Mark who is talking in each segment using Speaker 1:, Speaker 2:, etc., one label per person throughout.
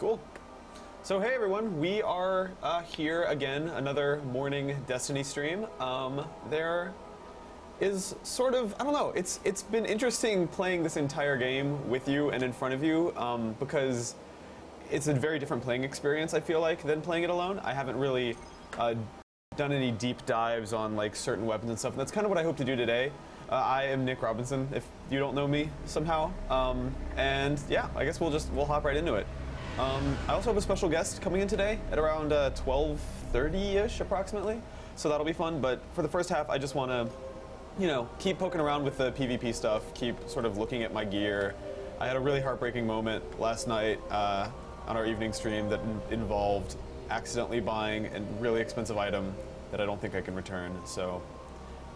Speaker 1: Cool. So hey everyone, we are here again, another morning Destiny stream. There is sort of, I don't know, it's been interesting playing this entire game with you and in front of you, because it's a very different playing experience, I feel like, than playing it alone. I haven't really done any deep dives on like certain weapons and stuff, and that's kind of what I hope to do today. I am Nick Robinson, if you don't know me somehow, and yeah, I guess we'll hop right into it. I also have a special guest coming in today at around 12:30-ish approximately, so that'll be fun. But for the first half, I just want to, you know, keep poking around with the PvP stuff, keep sort of looking at my gear. I had a really heartbreaking moment last night on our evening stream that involved accidentally buying a really expensive item that I don't think I can return, so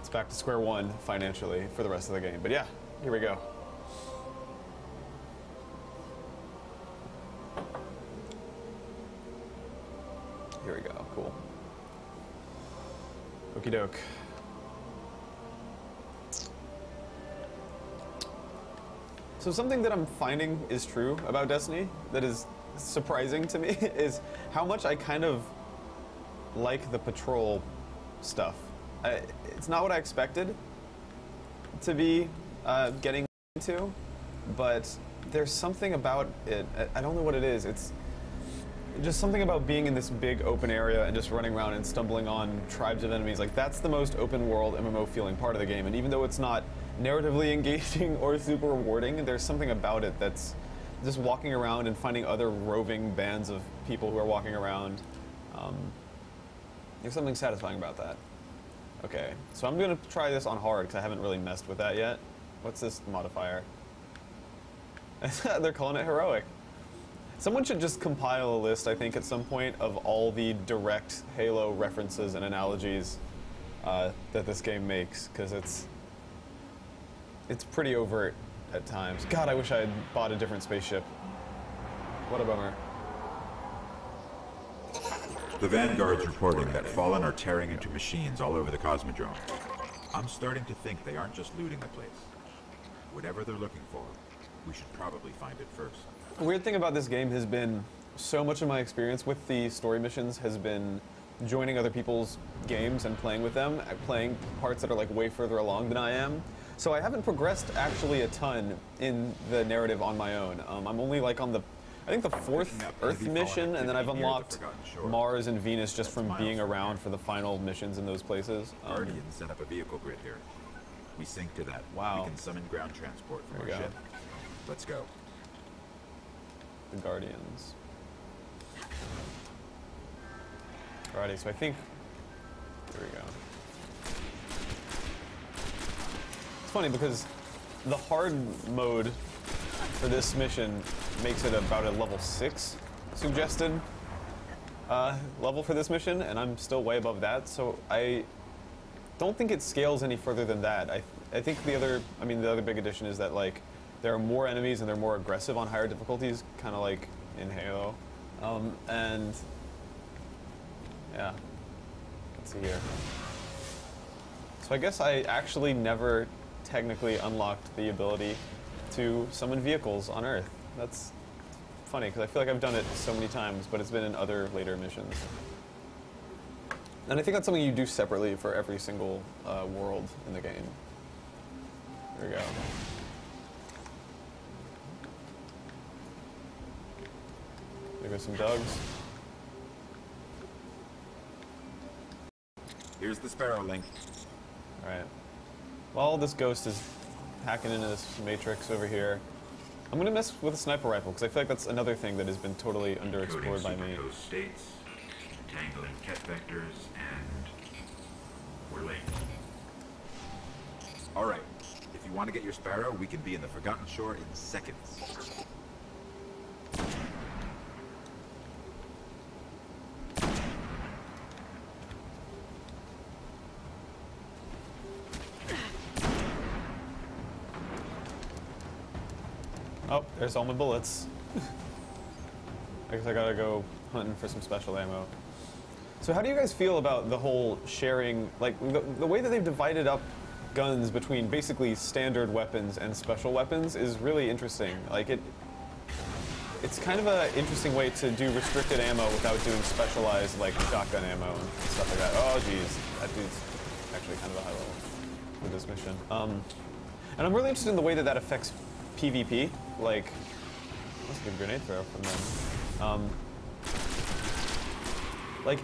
Speaker 1: it's back to square one financially for the rest of the game. But yeah, here we go. Here we go, cool. Okie doke. So something that I'm finding is true about Destiny that is surprising to me is how much I kind of like the patrol stuff. It's not what I expected to be getting into, but there's something about it. I don't know what it is. It's just something about being in this big open area and just running around and stumbling on tribes of enemies. Like, that's the most open world MMO feeling part of the game. And even though it's not narratively engaging or super rewarding, there's something about it that's just walking around and finding other roving bands of people who are walking around. There's something satisfying about that. Okay, so I'm going to try this on hard because I haven't really messed with that yet. What's this modifier? They're calling it heroic. Someone should just compile a list, I think, at some point of all the direct Halo references and analogies that this game makes, because it's pretty overt at times. God, I wish I had bought a different spaceship. What a bummer.
Speaker 2: The Vanguard's reporting that Fallen are tearing into machines all over the Cosmodrome. I'm starting to think they aren't just looting the place. Whatever they're looking for, we should probably find it first.
Speaker 1: The weird thing about this game has been so much of my experience with the story missions has been joining other people's games and playing with them, playing parts that are like way further along than I am. So I haven't progressed actually a ton in the narrative on my own. I'm only like on the, I think the 4th Earth mission, and then I've unlocked Mars and Venus just from being around for the final missions in those places.
Speaker 2: Guardians set up a vehicle grid here. We sync to that.
Speaker 1: Wow.
Speaker 2: We can summon ground transport from our ship. Let's go.
Speaker 1: The Guardians. Alrighty, so I think, here we go. It's funny because the hard mode for this mission makes it about a level 6 suggested level for this mission, and I'm still way above that, so I don't think it scales any further than that. I think the other big addition is that, like, there are more enemies and they're more aggressive on higher difficulties, kind of like in Halo. And yeah, let's see here. So I guess I actually never technically unlocked the ability to summon vehicles on Earth. That's funny because I feel like I've done it so many times, but it's been in other later missions. And I think that's something you do separately for every single world in the game. There we go. There go some dogs.
Speaker 2: Here's the Sparrow link.
Speaker 1: Alright. While this ghost is hacking into this matrix over here, I'm gonna mess with a sniper rifle, because I feel like that's another thing that has been totally underexplored by me.
Speaker 2: Ghost states, entangling ket vectors, and we're late. Alright, if you want to get your Sparrow, we can be in the Forgotten Shore in seconds.
Speaker 1: Oh, there's all my bullets. I guess I gotta go hunting for some special ammo. So how do you guys feel about the whole sharing, like, the way that they've divided up guns between basically standard weapons and special weapons is really interesting. Like, it's kind of an interesting way to do restricted ammo without doing specialized like shotgun ammo and stuff like that. Oh geez, that dude's actually kind of a high level with this mission. And I'm really interested in the way that that affects PvP. Like, that's a good grenade throw from them. Like,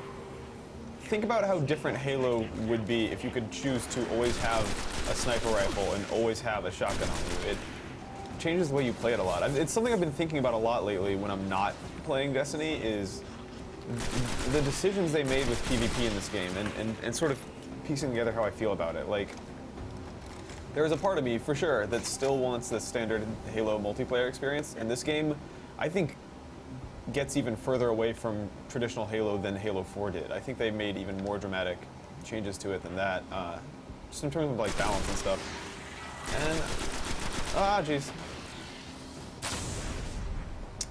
Speaker 1: think about how different Halo would be if you could choose to always have a sniper rifle and always have a shotgun on you. It changes the way you play it a lot. It's something I've been thinking about a lot lately when I'm not playing Destiny is the decisions they made with PvP in this game and sort of piecing together how I feel about it. Like, there's a part of me, for sure, that still wants the standard Halo multiplayer experience, and this game, I think, gets even further away from traditional Halo than Halo 4 did. I think they made even more dramatic changes to it than that, just in terms of like balance and stuff. And, jeez.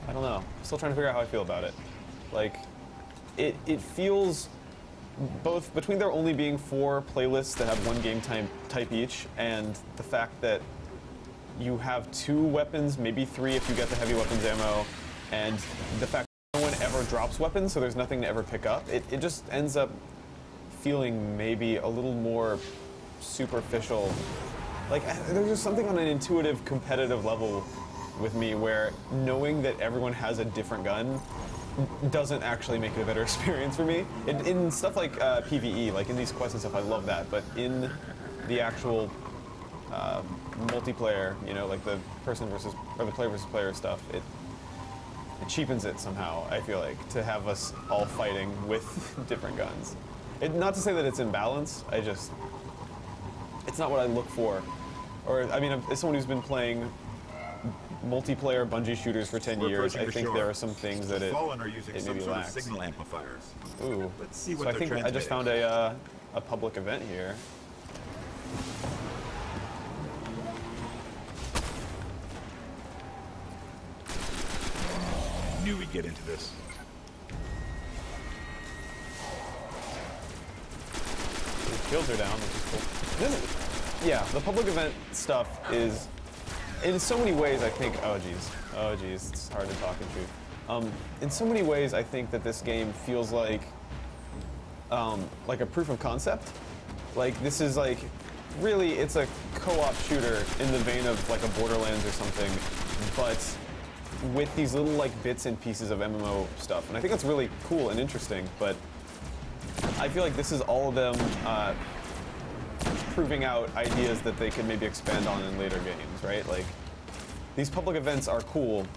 Speaker 1: I don't know. I'm still trying to figure out how I feel about it. Like, it feels both between there only being 4 playlists that have one game type each, and the fact that you have 2 weapons, maybe 3 if you get the heavy weapons ammo, and the fact that no one ever drops weapons, so there's nothing to ever pick up, it just ends up feeling maybe a little more superficial. Like, there's just something on an intuitive, competitive level with me where knowing that everyone has a different gun doesn't actually make it a better experience for me. In stuff like PvE, like in these quests and stuff, I love that, but in the actual multiplayer, you know, like the person versus, or the player versus player stuff, it cheapens it somehow, I feel like, to have us all fighting with different guns. Not to say that it's imbalanced, it's not what I look for. Or, I mean, as someone who's been playing multiplayer Bungie shooters for 10 years, I think there are some things that it maybe lacks.
Speaker 2: Signal amplifiers.
Speaker 1: Ooh.
Speaker 2: Let's see what
Speaker 1: so I think I just found a public event here.
Speaker 2: Knew we'd get into this.
Speaker 1: The shields are down, which is cool. Yeah, the public event stuff is, in so many ways, I think, oh geez, it's hard to talk and shoot. In so many ways, I think that this game feels like a proof of concept. Like, this is like, really, it's a co-op shooter in the vein of like a Borderlands or something, but with these little like bits and pieces of MMO stuff. And I think that's really cool and interesting, but I feel like this is all of them proving out ideas that they could maybe expand on in later games, right? Like, these public events are cool,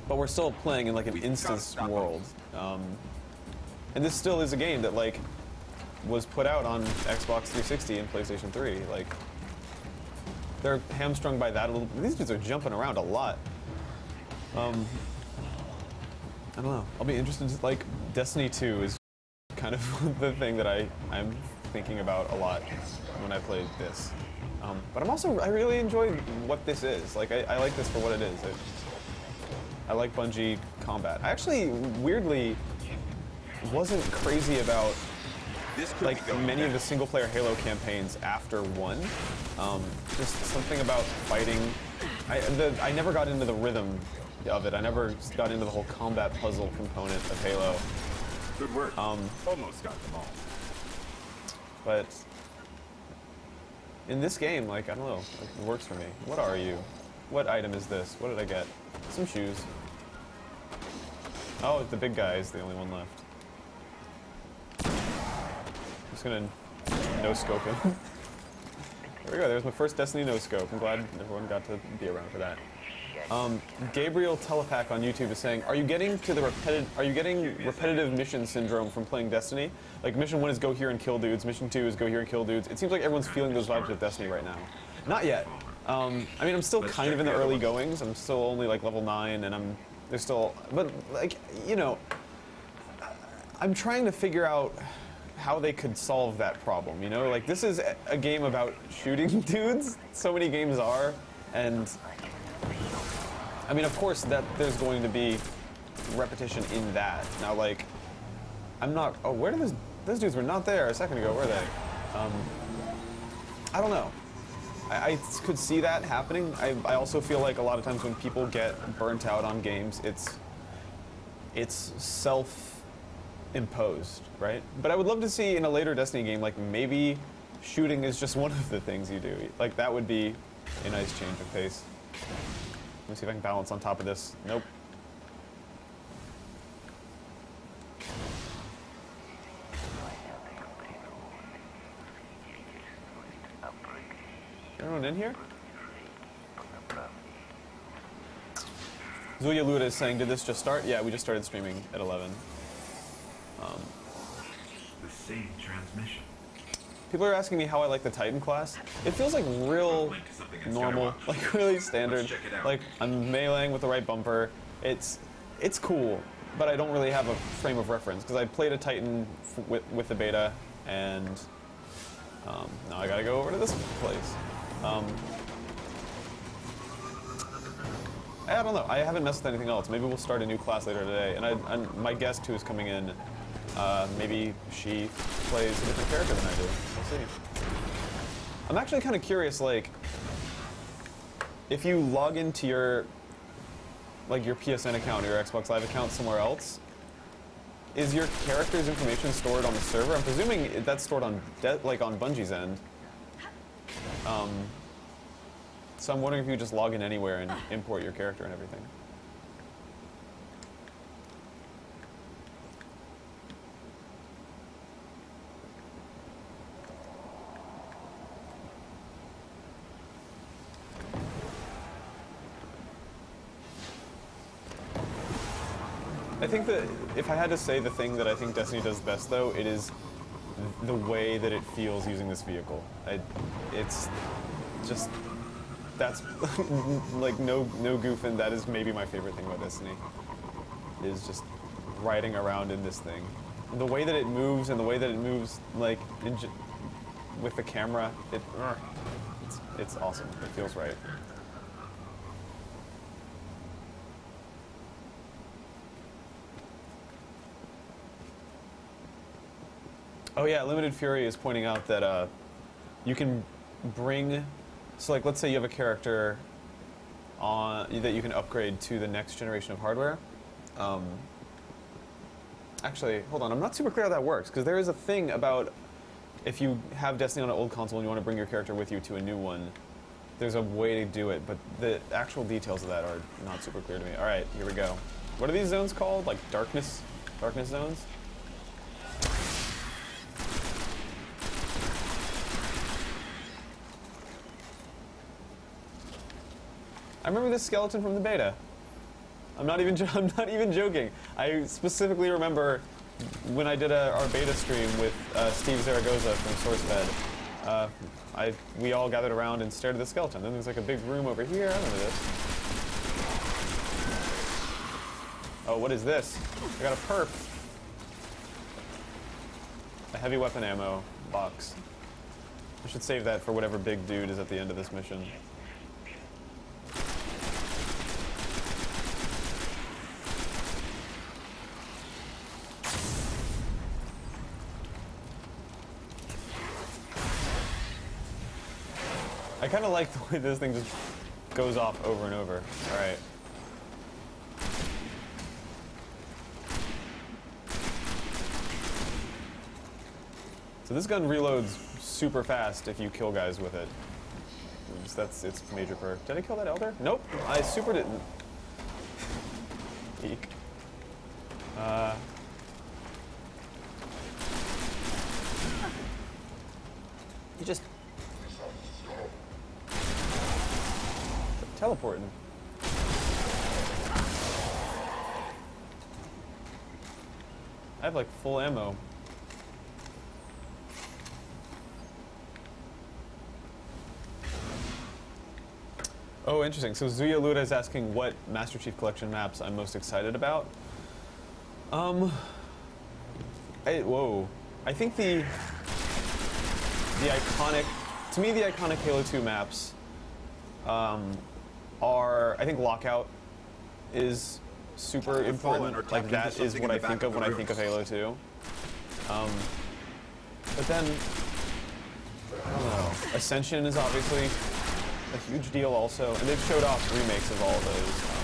Speaker 1: but we're still playing in like an instance world. And this still is a game that like was put out on Xbox 360 and PlayStation 3. Like, they're hamstrung by that a little. These dudes are jumping around a lot. I don't know. I'll be interested. Like, Destiny 2 is kind of the thing that I'm thinking about a lot when I play this. But I really enjoy what this is. Like, I like this for what it is. I like Bungie combat. I actually, weirdly, wasn't crazy about like many of the single-player Halo campaigns after 1. Just something about fighting. I never got into the rhythm of it. I never got into the whole combat puzzle component of Halo.
Speaker 2: Good work. Almost got them all.
Speaker 1: But in this game, like, I don't know, it works for me. What are you? What item is this? What did I get? Some shoes. Oh, the big guy is the only one left. I'm just gonna no-scope him. There we go, there's my first Destiny no-scope. I'm glad everyone got to be around for that. Gabriel Telepack on YouTube is saying, are you getting repetitive mission syndrome from playing Destiny? Like, mission 1 is go here and kill dudes, mission 2 is go here and kill dudes. It seems like everyone's feeling those vibes with Destiny right now. Not yet. I mean, I'm still kind of in the early goings. I'm still only like level 9, and there's still, but like, you know, I'm trying to figure out how they could solve that problem, you know? Like, this is a game about shooting dudes. So many games are, and I mean, of course, that there's going to be repetition in that. Now, like, I'm not. Oh, where did those dudes were not there a second ago, were they? I don't know. I could see that happening. I also feel like a lot of times when people get burnt out on games, it's self-imposed, right? But I would love to see in a later Destiny game, like maybe shooting is just one of the things you do. Like that would be a nice change of pace. Let me see if I can balance on top of this. Nope. Everyone in here? Zuya Luda is saying, did this just start? Yeah, we just started streaming at 11.
Speaker 2: The same transmission.
Speaker 1: People are asking me how I like the Titan class. It feels like real normal, like really standard. Like I'm meleeing with the right bumper. It's cool, but I don't really have a frame of reference because I played a Titan with the beta, and now I gotta go over to this place. I don't know. I haven't messed with anything else. Maybe we'll start a new class later today. And my guest who's coming in, maybe she plays a different character than I do. We'll see. I'm actually kind of curious, like, if you log into your PSN account or your Xbox Live account somewhere else, is your character's information stored on the server? I'm presuming that's stored on on Bungie's end. So I'm wondering if you just log in anywhere and import your character and everything. I think that if I had to say the thing that I think Destiny does best, though, it is the way that it feels using this vehicle. It's just, that's like no goofing. That is maybe my favorite thing about Destiny, is just riding around in this thing. And the way that it moves, and the way that it moves like with the camera, it's awesome. It feels right. Oh yeah, Limited Fury is pointing out that you can bring, so like let's say you have a character that you can upgrade to the next generation of hardware. Actually, hold on, I'm not super clear how that works, because there is a thing about if you have Destiny on an old console and you want to bring your character with you to a new one, there's a way to do it, but the actual details of that are not super clear to me. All right, here we go. What are these zones called? Like darkness zones? I remember this skeleton from the beta. I'm not even joking. I specifically remember when I did our beta stream with Steve Zaragoza from SourceFed. We all gathered around and stared at the skeleton. Then there's like a big room over here. I remember this. Oh, what is this? I got a perp. A heavy weapon ammo box. I should save that for whatever big dude is at the end of this mission. I kind of like the way this thing just goes off over and over. All right. So this gun reloads super fast if you kill guys with it. That's its major perk. Did I kill that elder? Nope, I super didn't. Eek. You just teleporting. I have like full ammo. Oh, interesting. So Zuya Luda is asking what Master Chief Collection maps I'm most excited about. Whoa. I think the iconic, to me, the iconic Halo 2 maps are, I think Lockout is super important. Like that is what I think of when I think of Halo 2. But then, I don't know, Ascension is obviously a huge deal also, and they've showed off remakes of all of those.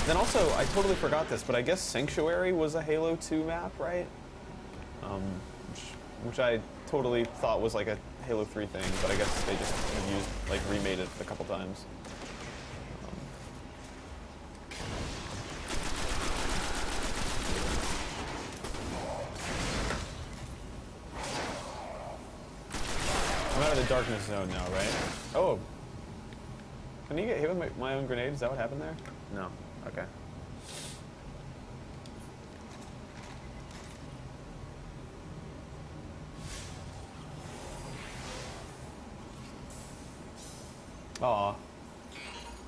Speaker 1: Then also, I totally forgot this, but I guess Sanctuary was a Halo 2 map, right? Which I totally thought was like a Halo 3 thing, but I guess they just have used, like, remade it a couple times. I'm out of the darkness zone now, right? Oh. Can you get hit with my own grenade? Is that what happened there? No. Okay. Aw.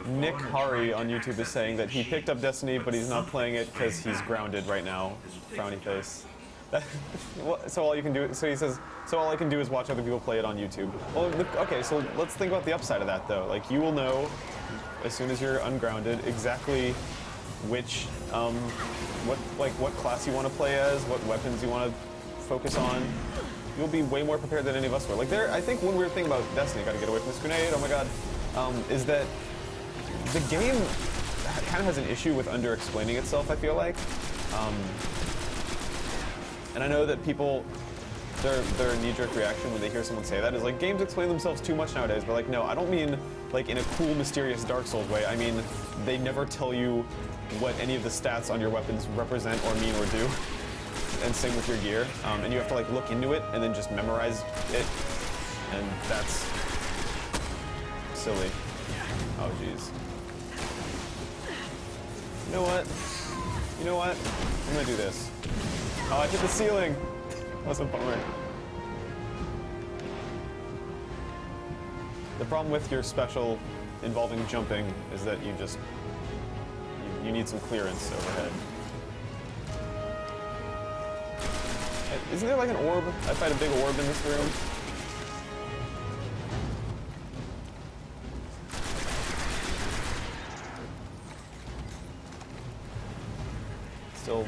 Speaker 1: Nick Hari on YouTube is saying that he picked up Destiny, but he's not playing it because he's grounded right now. Frowny face. So all you can do, so he says, so all I can do is watch other people play it on YouTube. Well, okay, so let's think about the upside of that though. Like, you will know, as soon as you're ungrounded, exactly which, what class you want to play as, what weapons you want to focus on. You'll be way more prepared than any of us were. Like, I think one weird thing about Destiny, gotta get away from this grenade, oh my god, is that the game kind of has an issue with under-explaining itself, I feel like. And I know that people, their knee-jerk reaction when they hear someone say that is like, games explain themselves too much nowadays. But like, no, I don't mean like in a cool, mysterious Dark Souls way. I mean, they never tell you what any of the stats on your weapons represent or mean or do. And same with your gear. And you have to like look into it and then just memorize it. And that's silly. Oh, jeez. You know what? You know what? I'm gonna do this. Oh, I hit the ceiling! That's a bummer. The problem with your special involving jumping is that you just... You need some clearance overhead. Isn't there like an orb? I fight a big orb in this room. Still...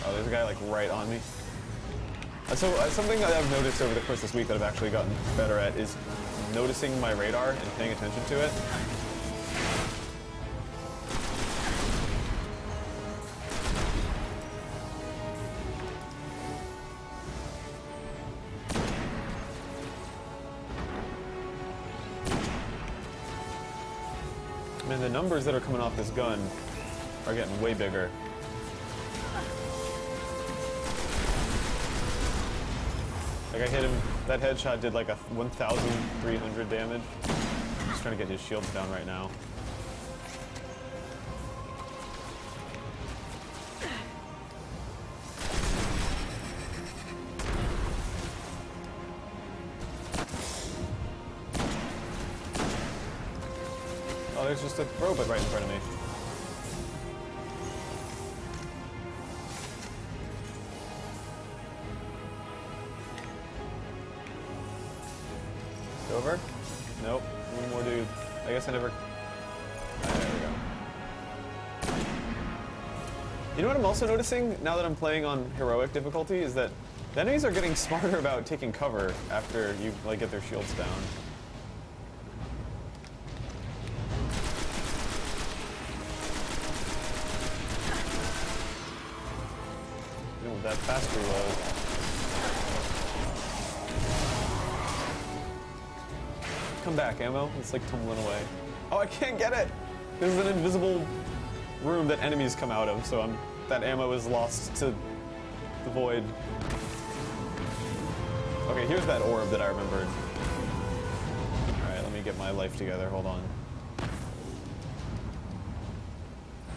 Speaker 1: Oh, there's a guy like right on me. So something that I've noticed over the course of this week that I've actually gotten better at is noticing my radar and paying attention to it. Man, the numbers that are coming off this gun are getting way bigger. Like, I hit him, that headshot did like a 1,300 damage. I'm just trying to get his shields down right now. Oh, there's just a robot right in front of me. Over? Nope. One more dude. I guess I never... there we go. You know what I'm also noticing, now that I'm playing on heroic difficulty, is that the enemies are getting smarter about taking cover after you, like, get their shields down. You know, with that fast reload. Come back, ammo. It's like tumbling away. Oh, I can't get it! This is an invisible room that enemies come out of, so that ammo is lost to the void. Okay, here's that orb that I remembered. Alright, let me get my life together. Hold on.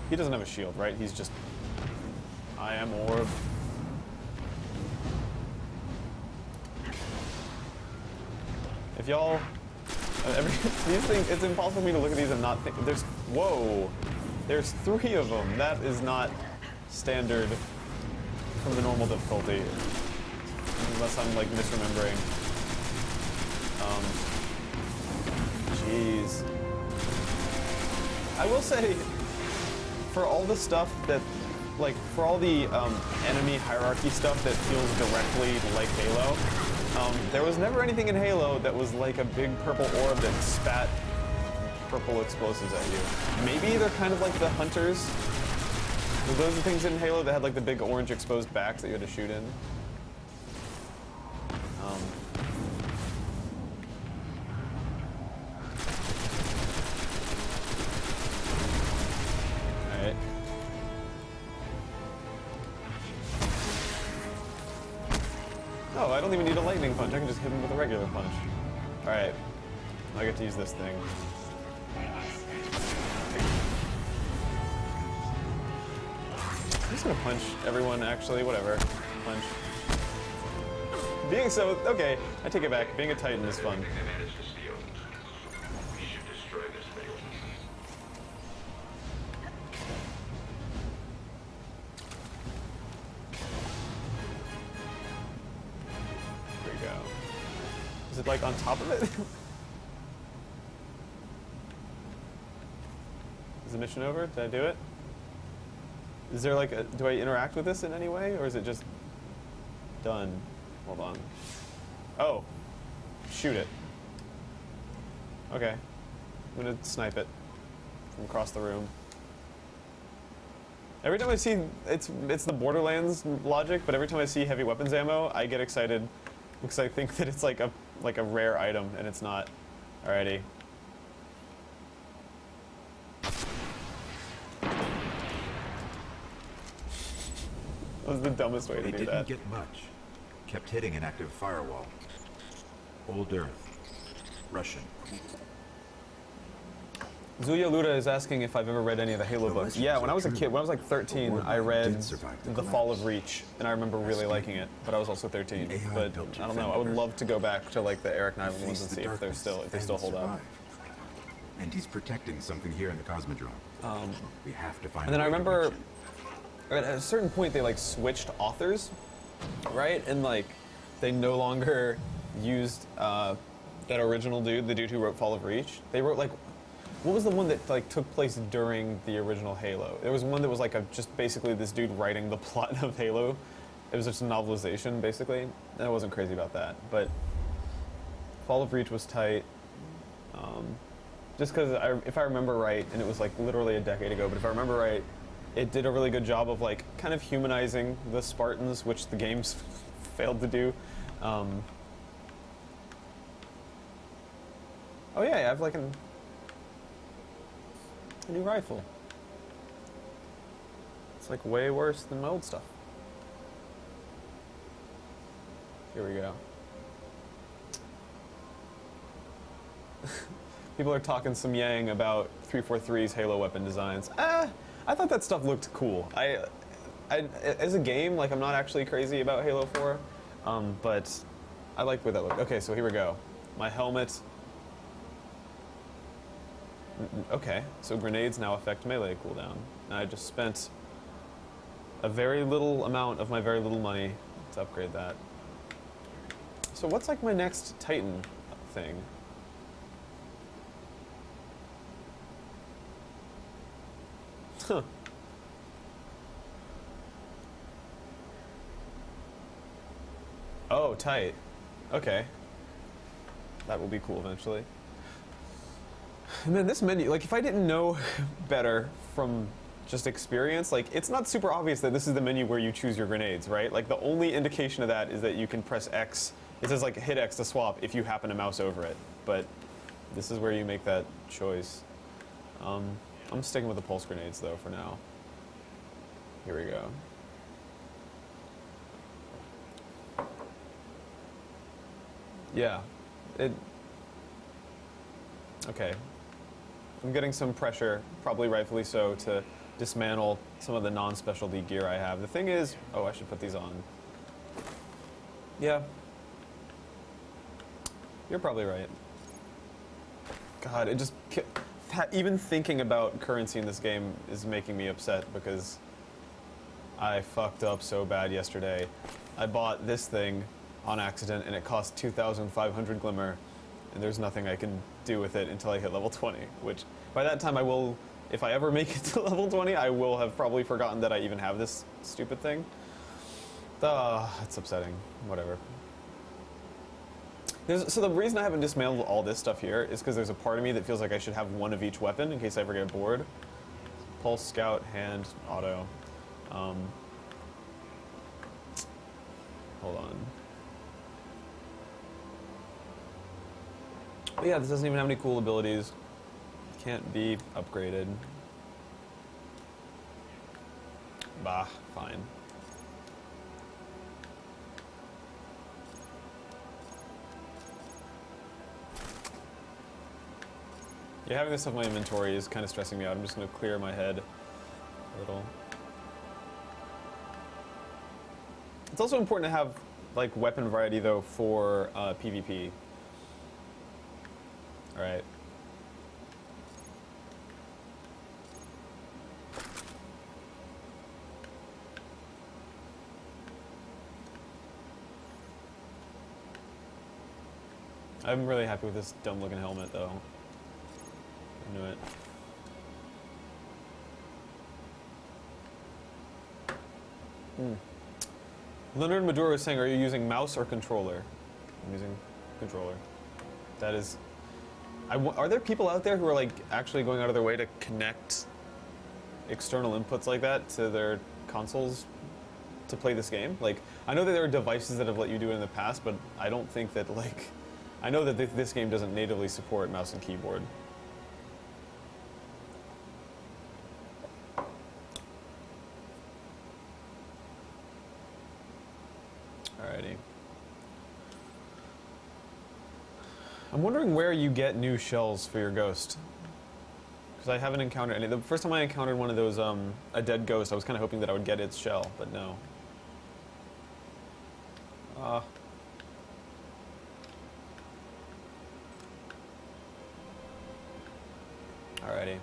Speaker 1: He doesn't have a shield, right? He's just... I am orb. If y'all... these things, it's impossible for me to look at these and not think. There's, whoa, there's 3 of them. That is not standard from the normal difficulty, unless I'm like misremembering. Jeez. I will say, for all the stuff that like, for all the enemy hierarchy stuff that feels directly like Halo, there was never anything in Halo that was like a big purple orb that spat purple explosives at you. Maybe they're kind of like the hunters. Were those the things in Halo that had like the big orange exposed backs that you had to shoot in? Alright. Oh, I don't even need a lightning punch. I can just hit him with a regular punch. Alright. I get to use this thing. I'm just gonna punch everyone, actually. Whatever. Punch. Being so... Okay, I take it back. Being a Titan is fun. There we go. Is it, like, on top of it? Is the mission over? Did I do it? Is there like a, do I interact with this in any way, or is it just done? Hold on. Oh, shoot it. Okay, I'm gonna snipe it from across the room. Every time I see, it's the Borderlands logic, but every time I see heavy weapons ammo, I get excited because I think that it's like a rare item, and it's not. Alrighty. That was the dumbest way to do that.
Speaker 2: They didn't get much. Kept hitting an active firewall. Old Earth. Russian.
Speaker 1: Zuya Luda is asking if I've ever read any of the Halo books. Yeah, when I was a kid, when I was like 13, I read The Fall of Reach, and I remember really liking it, but I was also 13. But I don't know, I would love to go back to like the Eric Nyland ones and see if they still hold up.
Speaker 2: And he's protecting something here in the Cosmodrome. We have to find.
Speaker 1: And then I remember at a certain point they like switched authors, right? And like they no longer used that original dude, the dude who wrote Fall of Reach. They wrote like, what was the one that like took place during the original Halo? There was one that was like just basically this dude writing the plot of Halo. It was just a novelization basically, and I wasn't crazy about that. But Fall of Reach was tight. Just because if I remember right, and it was like literally a decade ago, but if I remember right, it did a really good job of like kind of humanizing the Spartans, which the games failed to do. Oh yeah, I have like a new rifle. It's like way worse than my old stuff. Here we go. People are talking some yang about 343's Halo weapon designs. I thought that stuff looked cool. I as a game, like I'm not actually crazy about Halo 4, but I like where that looked. Okay, so here we go. My helmet. Okay, so grenades now affect melee cooldown. And I just spent a very little amount of my very little money to upgrade that. So what's like my next Titan thing? Huh. Oh, tight. Okay. That will be cool eventually. And then this menu, like if I didn't know better from just experience, like it's not super obvious that this is the menu where you choose your grenades, right? Like the only indication of that is that you can press X. It says like hit X to swap if you happen to mouse over it. But this is where you make that choice. I'm sticking with the pulse grenades though for now. Here we go. Yeah. Okay. I'm getting some pressure, probably rightfully so, to dismantle some of the non-specialty gear I have. The thing is, oh, I should put these on. Yeah. You're probably right. God, it just... Even thinking about currency in this game is making me upset because I fucked up so bad yesterday. I bought this thing on accident and it cost 2,500 glimmer, and there's nothing I can do with it until I hit level 20, which by that time I will if I ever make it to level 20, I will have probably forgotten that I even have this stupid thing. It's upsetting. Whatever. So the reason I haven't dismantled all this stuff here is because there's a part of me that feels like I should have one of each weapon in case I ever get bored. Pulse, scout, hand, auto. Hold on. But yeah, this doesn't even have any cool abilities. Can't be upgraded. Bah, fine. Yeah, having this stuff in my inventory is kind of stressing me out. I'm just going to clear my head a little. It's also important to have like weapon variety though for PvP. All right. I'm really happy with this dumb looking helmet though. I knew it. Leonard Maduro was saying, are you using mouse or controller? I'm using controller. That is... are there people out there who are like actually going out of their way to connect external inputs like that to their consoles to play this game? Like, I know that there are devices that have let you do it in the past, but I don't think that like... I know that this game doesn't natively support mouse and keyboard. Alrighty. I'm wondering where you get new shells for your ghost. Because I haven't encountered any. The first time I encountered one of those, a dead ghost, I was kind of hoping that I would get its shell, but no. Alrighty.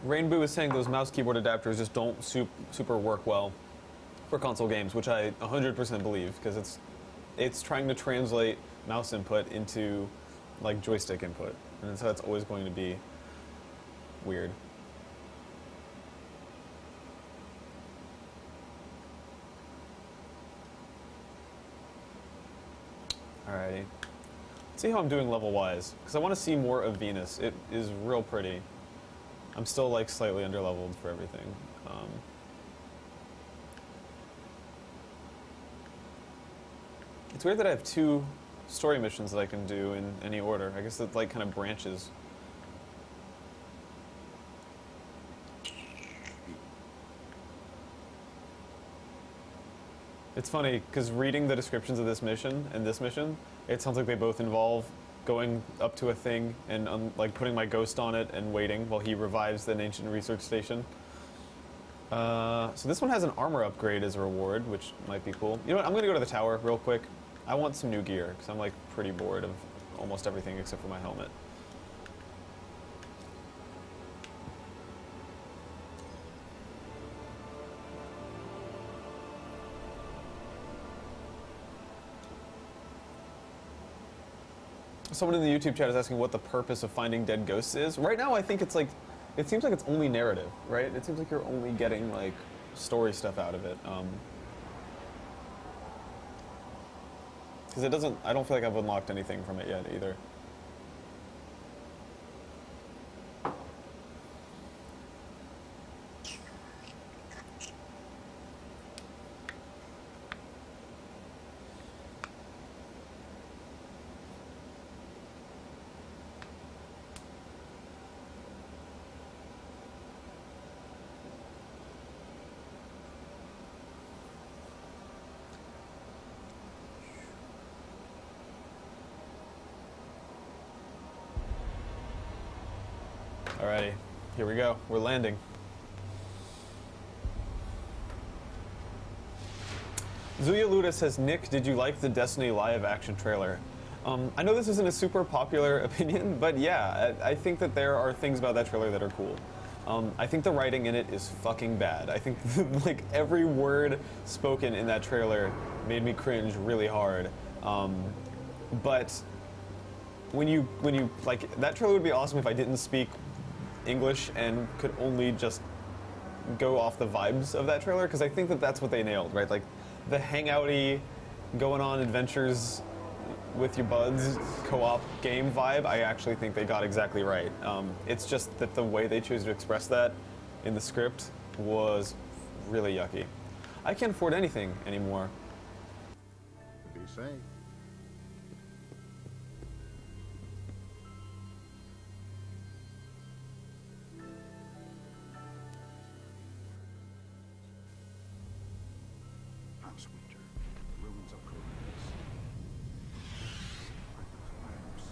Speaker 1: Rainbow is saying those mouse keyboard adapters just don't super work well for console games, which I 100% believe, because it's trying to translate mouse input into like joystick input, and so that's always going to be weird. Alrighty. Let's see how I'm doing level-wise, because I want to see more of Venus. It is real pretty. I'm still like slightly under-leveled for everything. It's weird that I have 2 story missions that I can do in any order. I guess it's like kind of branches. It's funny, because reading the descriptions of this mission and this mission, it sounds like they both involve going up to a thing and like putting my ghost on it and waiting while he revives an ancient research station. So this one has an armor upgrade as a reward, which might be cool. You know what, I'm gonna go to the tower real quick. I want some new gear, because I'm like pretty bored of almost everything except for my helmet. Someone in the YouTube chat is asking what the purpose of finding dead ghosts is. Right now, I think it's like, it seems like it's only narrative, right? It seems like you're only getting like story stuff out of it. Because it doesn't, I don't feel like I've unlocked anything from it yet either. Alrighty, here we go. We're landing. Zuya Luda says, Nick, did you like the Destiny live action trailer? I know this isn't a super popular opinion, but yeah, I think that there are things about that trailer that are cool. I think the writing in it is fucking bad. I think like every word spoken in that trailer made me cringe really hard. But when you like, that trailer would be awesome if I didn't speak English and could only just go off the vibes of that trailer, because I think that that's what they nailed, right? Like the hangouty, going on adventures with your buds co-op game vibe, I actually think they got exactly right. It's just that the way they chose to express that in the script was really yucky. I can't afford anything anymore.
Speaker 3: Be safe.
Speaker 2: House winter, ruins of progress. Lamps.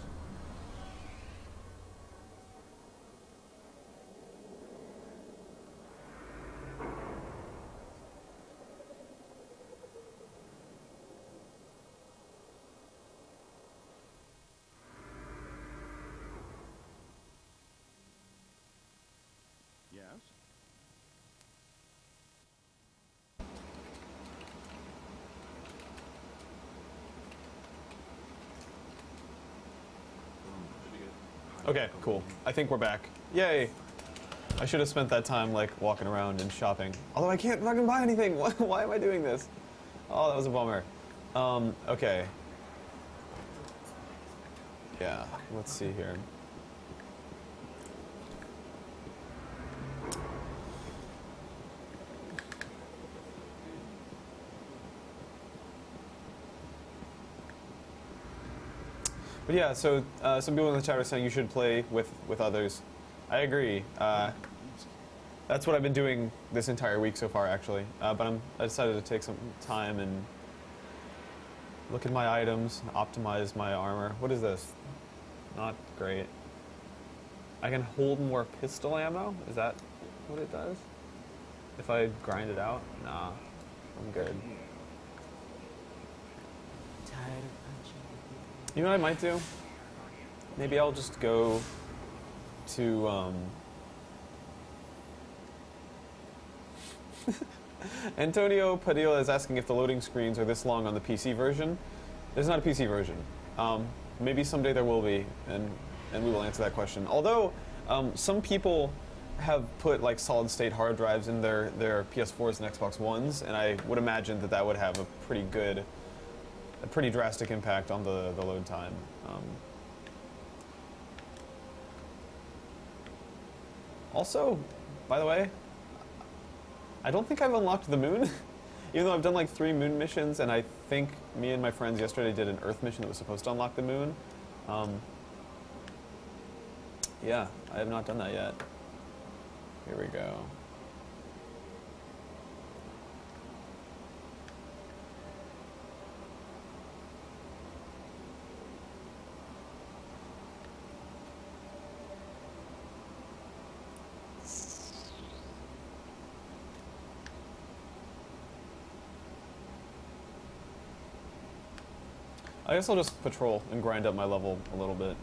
Speaker 3: Yes?
Speaker 1: Okay, cool. I think we're back. Yay! I should have spent that time like walking around and shopping. Although I can't fucking buy anything. Why am I doing this? Oh, that was a bummer. Okay. Yeah, let's see here. But yeah, so some people in the chat are saying you should play with others. I agree. That's what I've been doing this entire week so far, actually. But I decided to take some time and look at my items, and optimize my armor. What is this? Not great. I can hold more pistol ammo? Is that what it does? If I grind it out? Nah, I'm good. You know what I might do? Maybe I'll just go to, Antonio Padilla is asking if the loading screens are this long on the PC version. There's not a PC version. Maybe someday there will be, and we will answer that question. Although, some people have put like solid state hard drives in their PS4s and Xbox Ones, and I would imagine that that would have a pretty drastic impact on the load time. Also, by the way, I don't think I've unlocked the moon, even though I've done like 3 moon missions, and I think me and my friends yesterday did an Earth mission that was supposed to unlock the moon. Yeah, I have not done that yet. Here we go. I guess I'll just patrol and grind up my level a little bit.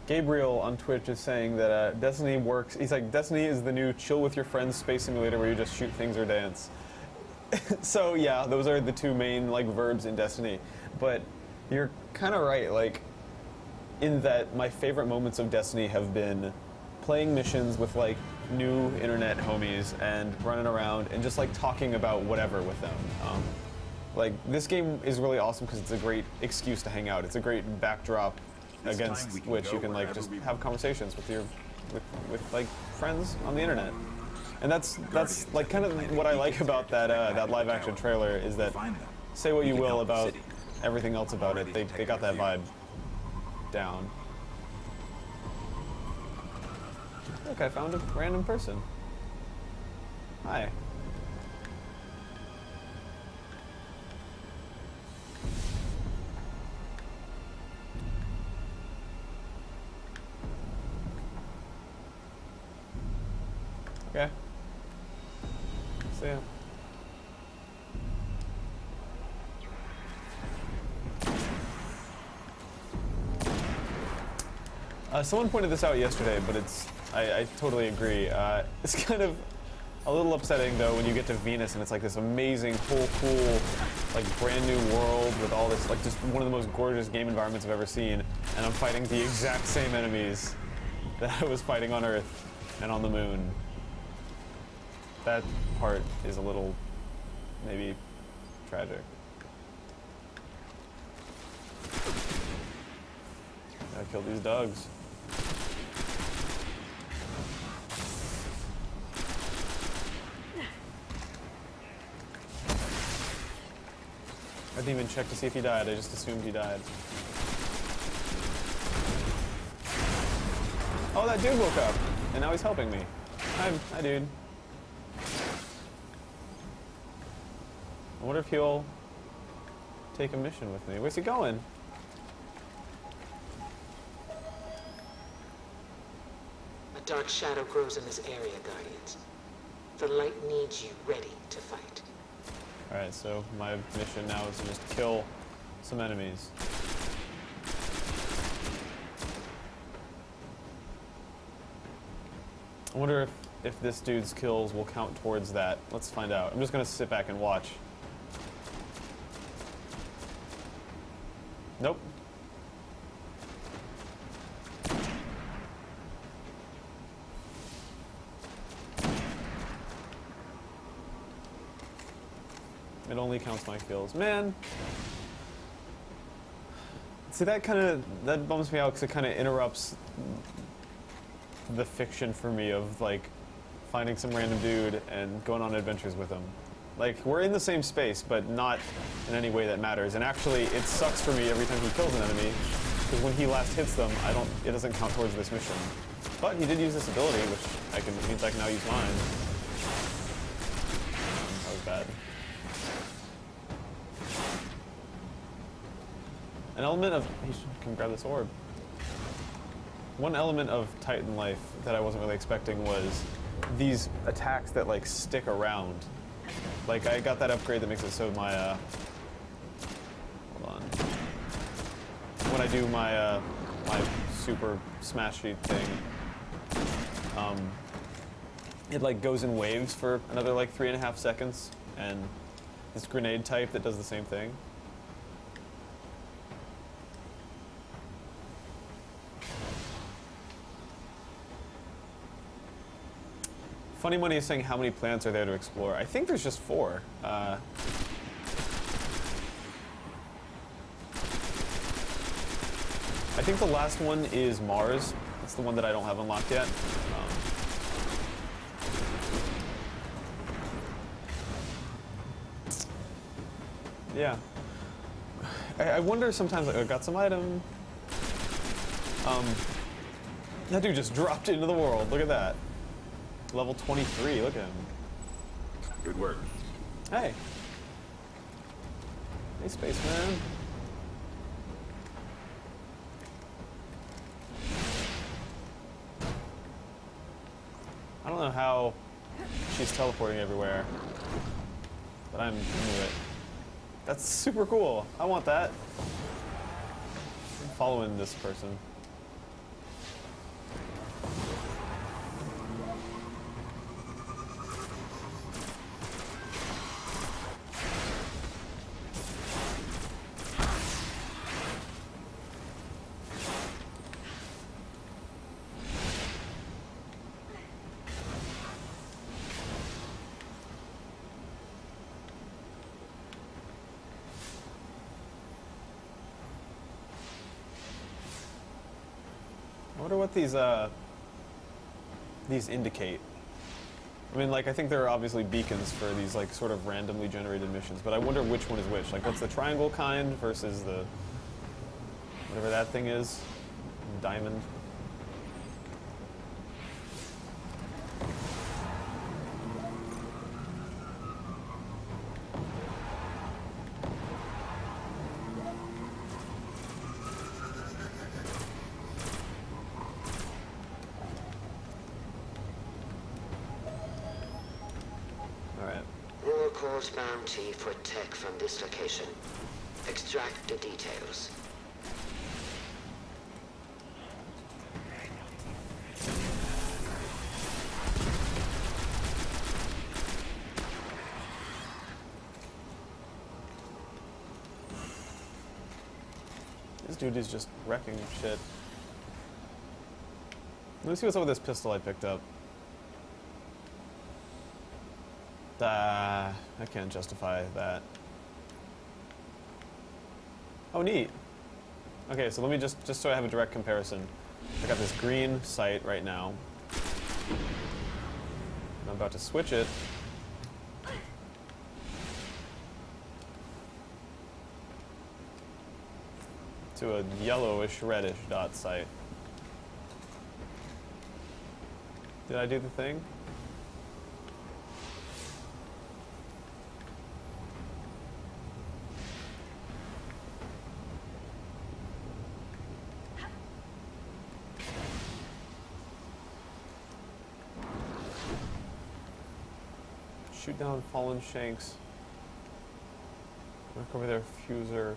Speaker 1: Gabriel on Twitch is saying that Destiny works. He's like, Destiny is the new chill with your friends space simulator where you just shoot things or dance. So yeah, those are the 2 main like verbs in Destiny. But you're kind of right, like, in that my favorite moments of Destiny have been playing missions with like new internet homies and running around and just like talking about whatever with them. Like, this game is really awesome because it's a great excuse to hang out. It's a great backdrop against which you can like just have conversations with with like friends on the internet. And that's like kind of what I like about that live action trailer, is that, say what you will about everything else about it, they got that vibe down. Look, I found a random person. Hi. Okay. See ya. Someone pointed this out yesterday, but I totally agree. It's kind of a little upsetting though when you get to Venus and it's like this amazing, whole cool, like brand new world with all this, like just one of the most gorgeous game environments I've ever seen, and I'm fighting the exact same enemies that I was fighting on Earth and on the moon. That part is a little, maybe, tragic. Gotta kill these dogs. I didn't even check to see if he died, I just assumed he died. Oh, that dude woke up, and now he's helping me. Hi, dude. I wonder if he'll take a mission with me. Where's he going?
Speaker 4: A dark shadow grows in this area, Guardians. The light needs you ready to fight.
Speaker 1: Alright, so my mission now is to just kill some enemies. I wonder if this dude's kills will count towards that. Let's find out. I'm just gonna sit back and watch. Nope. It only counts my kills. Man! See, that bums me out because it kind of interrupts the fiction for me of, like, finding some random dude and going on adventures with him. Like, we're in the same space, but not in any way that matters. And actually, it sucks for me every time he kills an enemy, because when he last hits them, it doesn't count towards this mission. But he did use this ability, which means I can now use mine. That was bad. An element of... He should come grab this orb. One element of Titan life that I wasn't really expecting was these attacks that, like, stick around. Like, I got that upgrade that makes it so my, hold on. When I do my, my super smashy thing, it, like, goes in waves for another, like, 3.5 seconds, and this grenade type that does the same thing. Funny Money is saying how many planets are there to explore. I think there's just 4. I think the last one is Mars. That's the one that I don't have unlocked yet. Yeah. I wonder sometimes, like, I got some item. That dude just dropped into the world. Look at that. Level 23, look at him.
Speaker 2: Good work.
Speaker 1: Hey. Hey, spaceman. I don't know how she's teleporting everywhere, but I'm into it. That's super cool. I want that. I'm following this person. I wonder what these indicate. I mean, like, I think there are obviously beacons for these, like, sort of randomly generated missions, but I wonder which one is which. Like, what's the triangle kind versus the... whatever that thing is? Diamond.
Speaker 4: Course bounty for tech from this location. Extract the details.
Speaker 1: This dude is just wrecking shit. Let me see what's up with this pistol I picked up. I can't justify that. Oh, neat. Okay, so let me just so I have a direct comparison. I got this green sight right now. I'm about to switch it. To a yellowish reddish dot sight. Did I do the thing? Shoot down fallen shanks. Work over their fuser.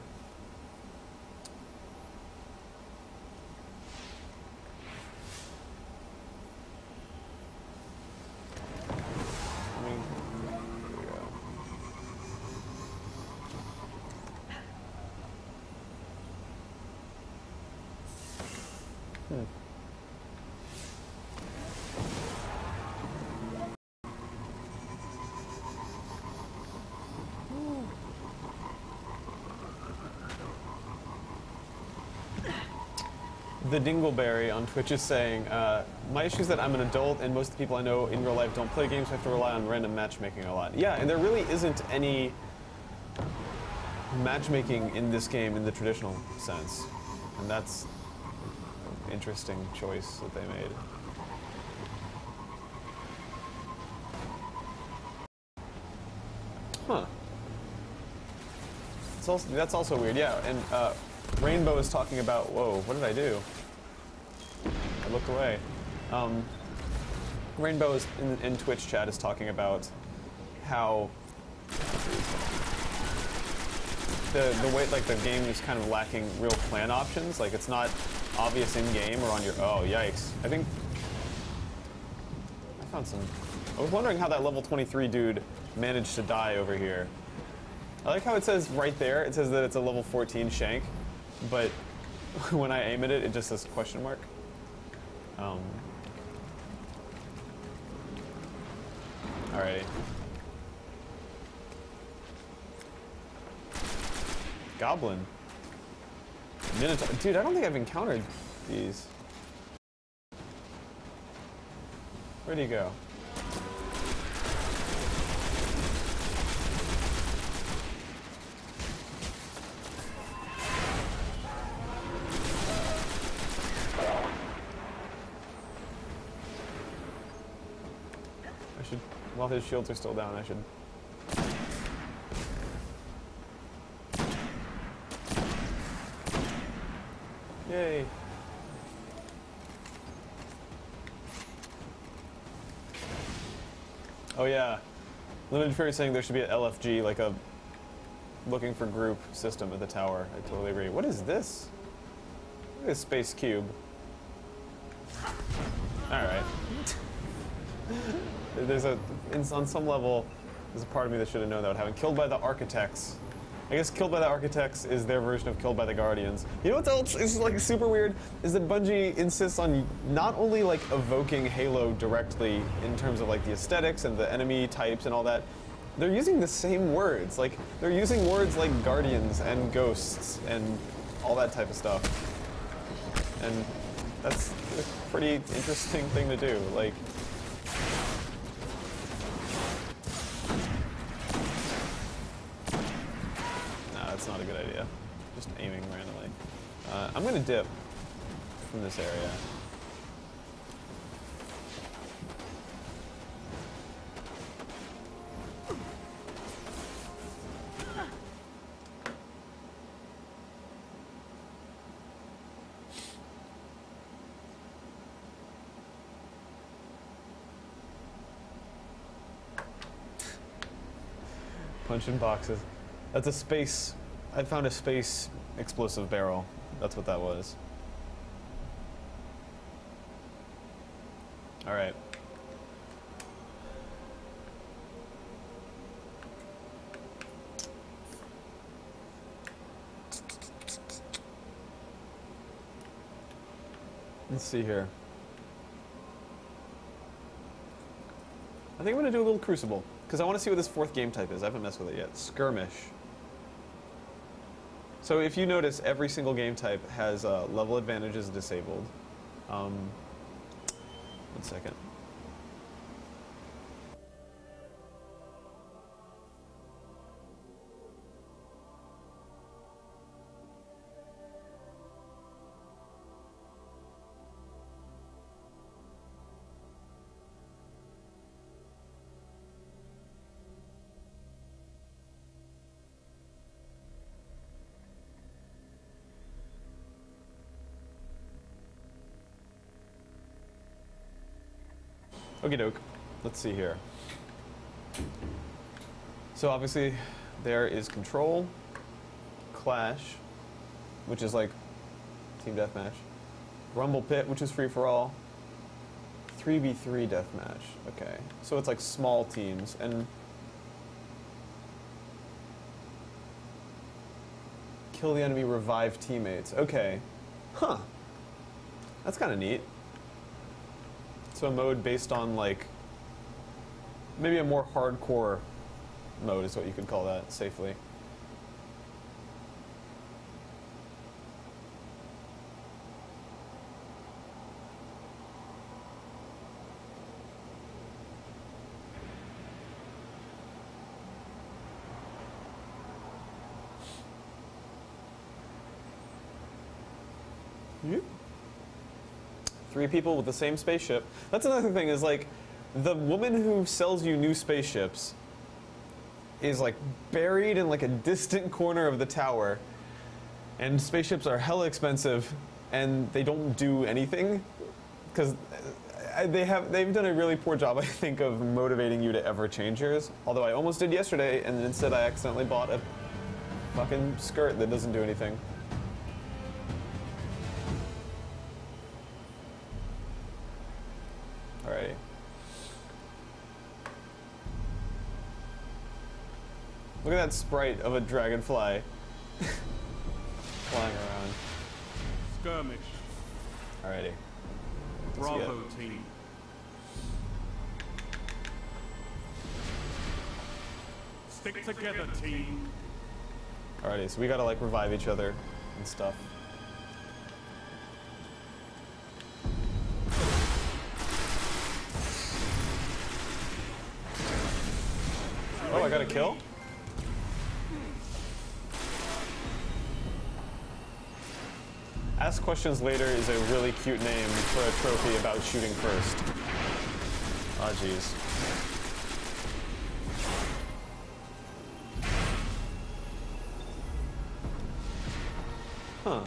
Speaker 1: The Dingleberry on Twitch is saying, my issue is that I'm an adult and most of the people I know in real life don't play games, so I have to rely on random matchmaking a lot. Yeah, and there really isn't any matchmaking in this game in the traditional sense. And that's an interesting choice that they made. Huh. That's also weird, yeah. And Rainbow is talking about, whoa, what did I do? I looked away. Rainbow is in Twitch chat is talking about how the way like the game is kind of lacking real clan options. Like it's not obvious in game or on your. Oh yikes! I think I found some. I was wondering how that level 23 dude managed to die over here. I like how it says right there. It says that it's a level 14 shank, but when I aim at it, it just says question mark. Alrighty. Goblin. Minotaur. Dude, I don't think I've encountered these. Where'd he go? While his shields are still down, I should... Yay! Oh yeah. Limited Fury saying there should be an LFG, like a looking for group system at the tower. I totally agree. What is this? Look at this space cube. Alright. There's on some level, there's a part of me that should have known that would happen. Killed by the Architects. I guess Killed by the Architects is their version of Killed by the Guardians. You know what else is like super weird? Is that Bungie insists on not only like evoking Halo directly in terms of like the aesthetics and the enemy types and all that, they're using the same words. Like they're using words like Guardians and Ghosts and all that type of stuff. And that's a pretty interesting thing to do. Like, that's not a good idea. Just aiming randomly. I'm gonna dip from this area. Punching boxes. That's a space. I found a space explosive barrel. That's what that was. All right. Let's see here. I think I'm gonna do a little Crucible, because I want to see what this fourth game type is. I haven't messed with it yet. Skirmish. So if you notice, every single game type has level advantages disabled. 1 second. Okie doke. Let's see here. So obviously there is Control, Clash, which is like Team Deathmatch, Rumble Pit, which is free for all, 3v3 Deathmatch. Okay, so it's like small teams, and kill the enemy, revive teammates. Okay, huh? That's kind of neat. So a mode based on, like, maybe a more hardcore mode is what you could call that, safely. Yep. 3 people with the same spaceship. That's another thing, is like, the woman who sells you new spaceships is like buried in like a distant corner of the tower, and spaceships are hella expensive and they don't do anything because they've done a really poor job, I think, of motivating you to ever change yours. Although I almost did yesterday, and instead I accidentally bought a fucking skirt that doesn't do anything. Alrighty. Look at that sprite of a dragonfly flying around.
Speaker 5: Skirmish.
Speaker 1: Alrighty.
Speaker 5: Bravo team. Stick together, team.
Speaker 1: Alrighty, so we gotta like revive each other and stuff. Oh, I got a kill? Ask Questions Later is a really cute name for a trophy about shooting first. Oh, jeez. Huh.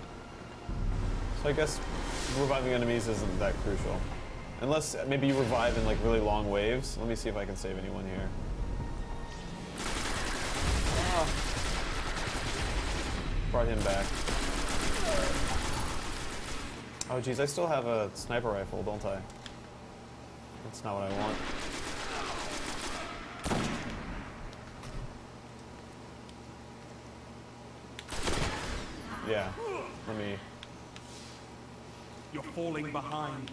Speaker 1: So I guess reviving enemies isn't that crucial. Unless maybe you revive in like really long waves. Let me see if I can save anyone here. Ah. Brought him back. Oh geez, I still have a sniper rifle, don't I? That's not what I want. Yeah, let me...
Speaker 5: You're falling behind.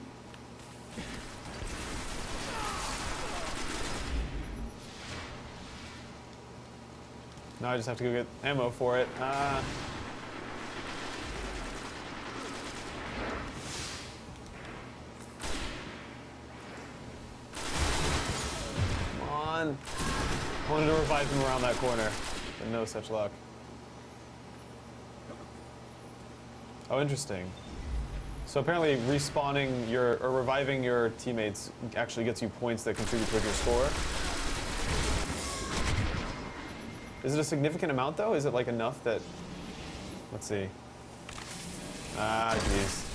Speaker 1: Now I just have to go get ammo for it. Come on. I wanted to revive him around that corner, but no such luck. Oh, interesting. So apparently respawning your, or reviving your teammates actually gets you points that contribute towards your score. Is it a significant amount though? Is it like enough that, let's see. Ah, jeez.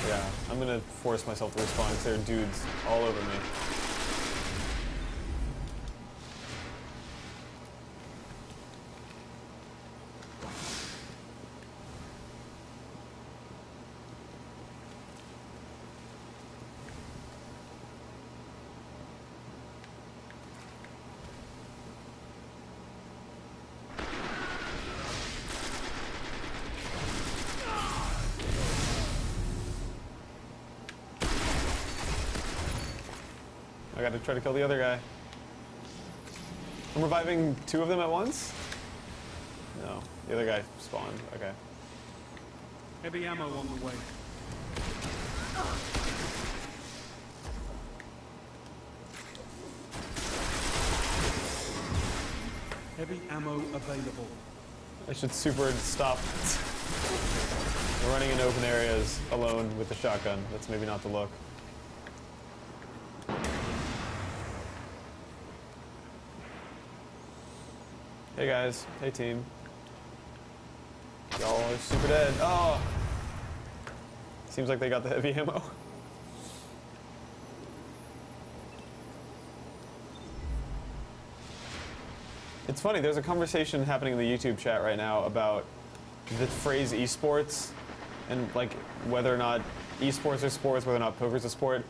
Speaker 1: Yeah, I'm gonna force myself to respawn because there are dudes all over me. I gotta try to kill the other guy. I'm reviving 2 of them at once? No, the other guy spawned. Okay.
Speaker 5: Heavy ammo on the way. Heavy ammo available.
Speaker 1: I should super stop running in open areas alone with the shotgun. That's maybe not the look. Hey guys. Hey team. Y'all are super dead. Oh! Seems like they got the heavy ammo. It's funny, there's a conversation happening in the YouTube chat right now about the phrase esports and like whether or not esports are sports, whether or not poker's a sport.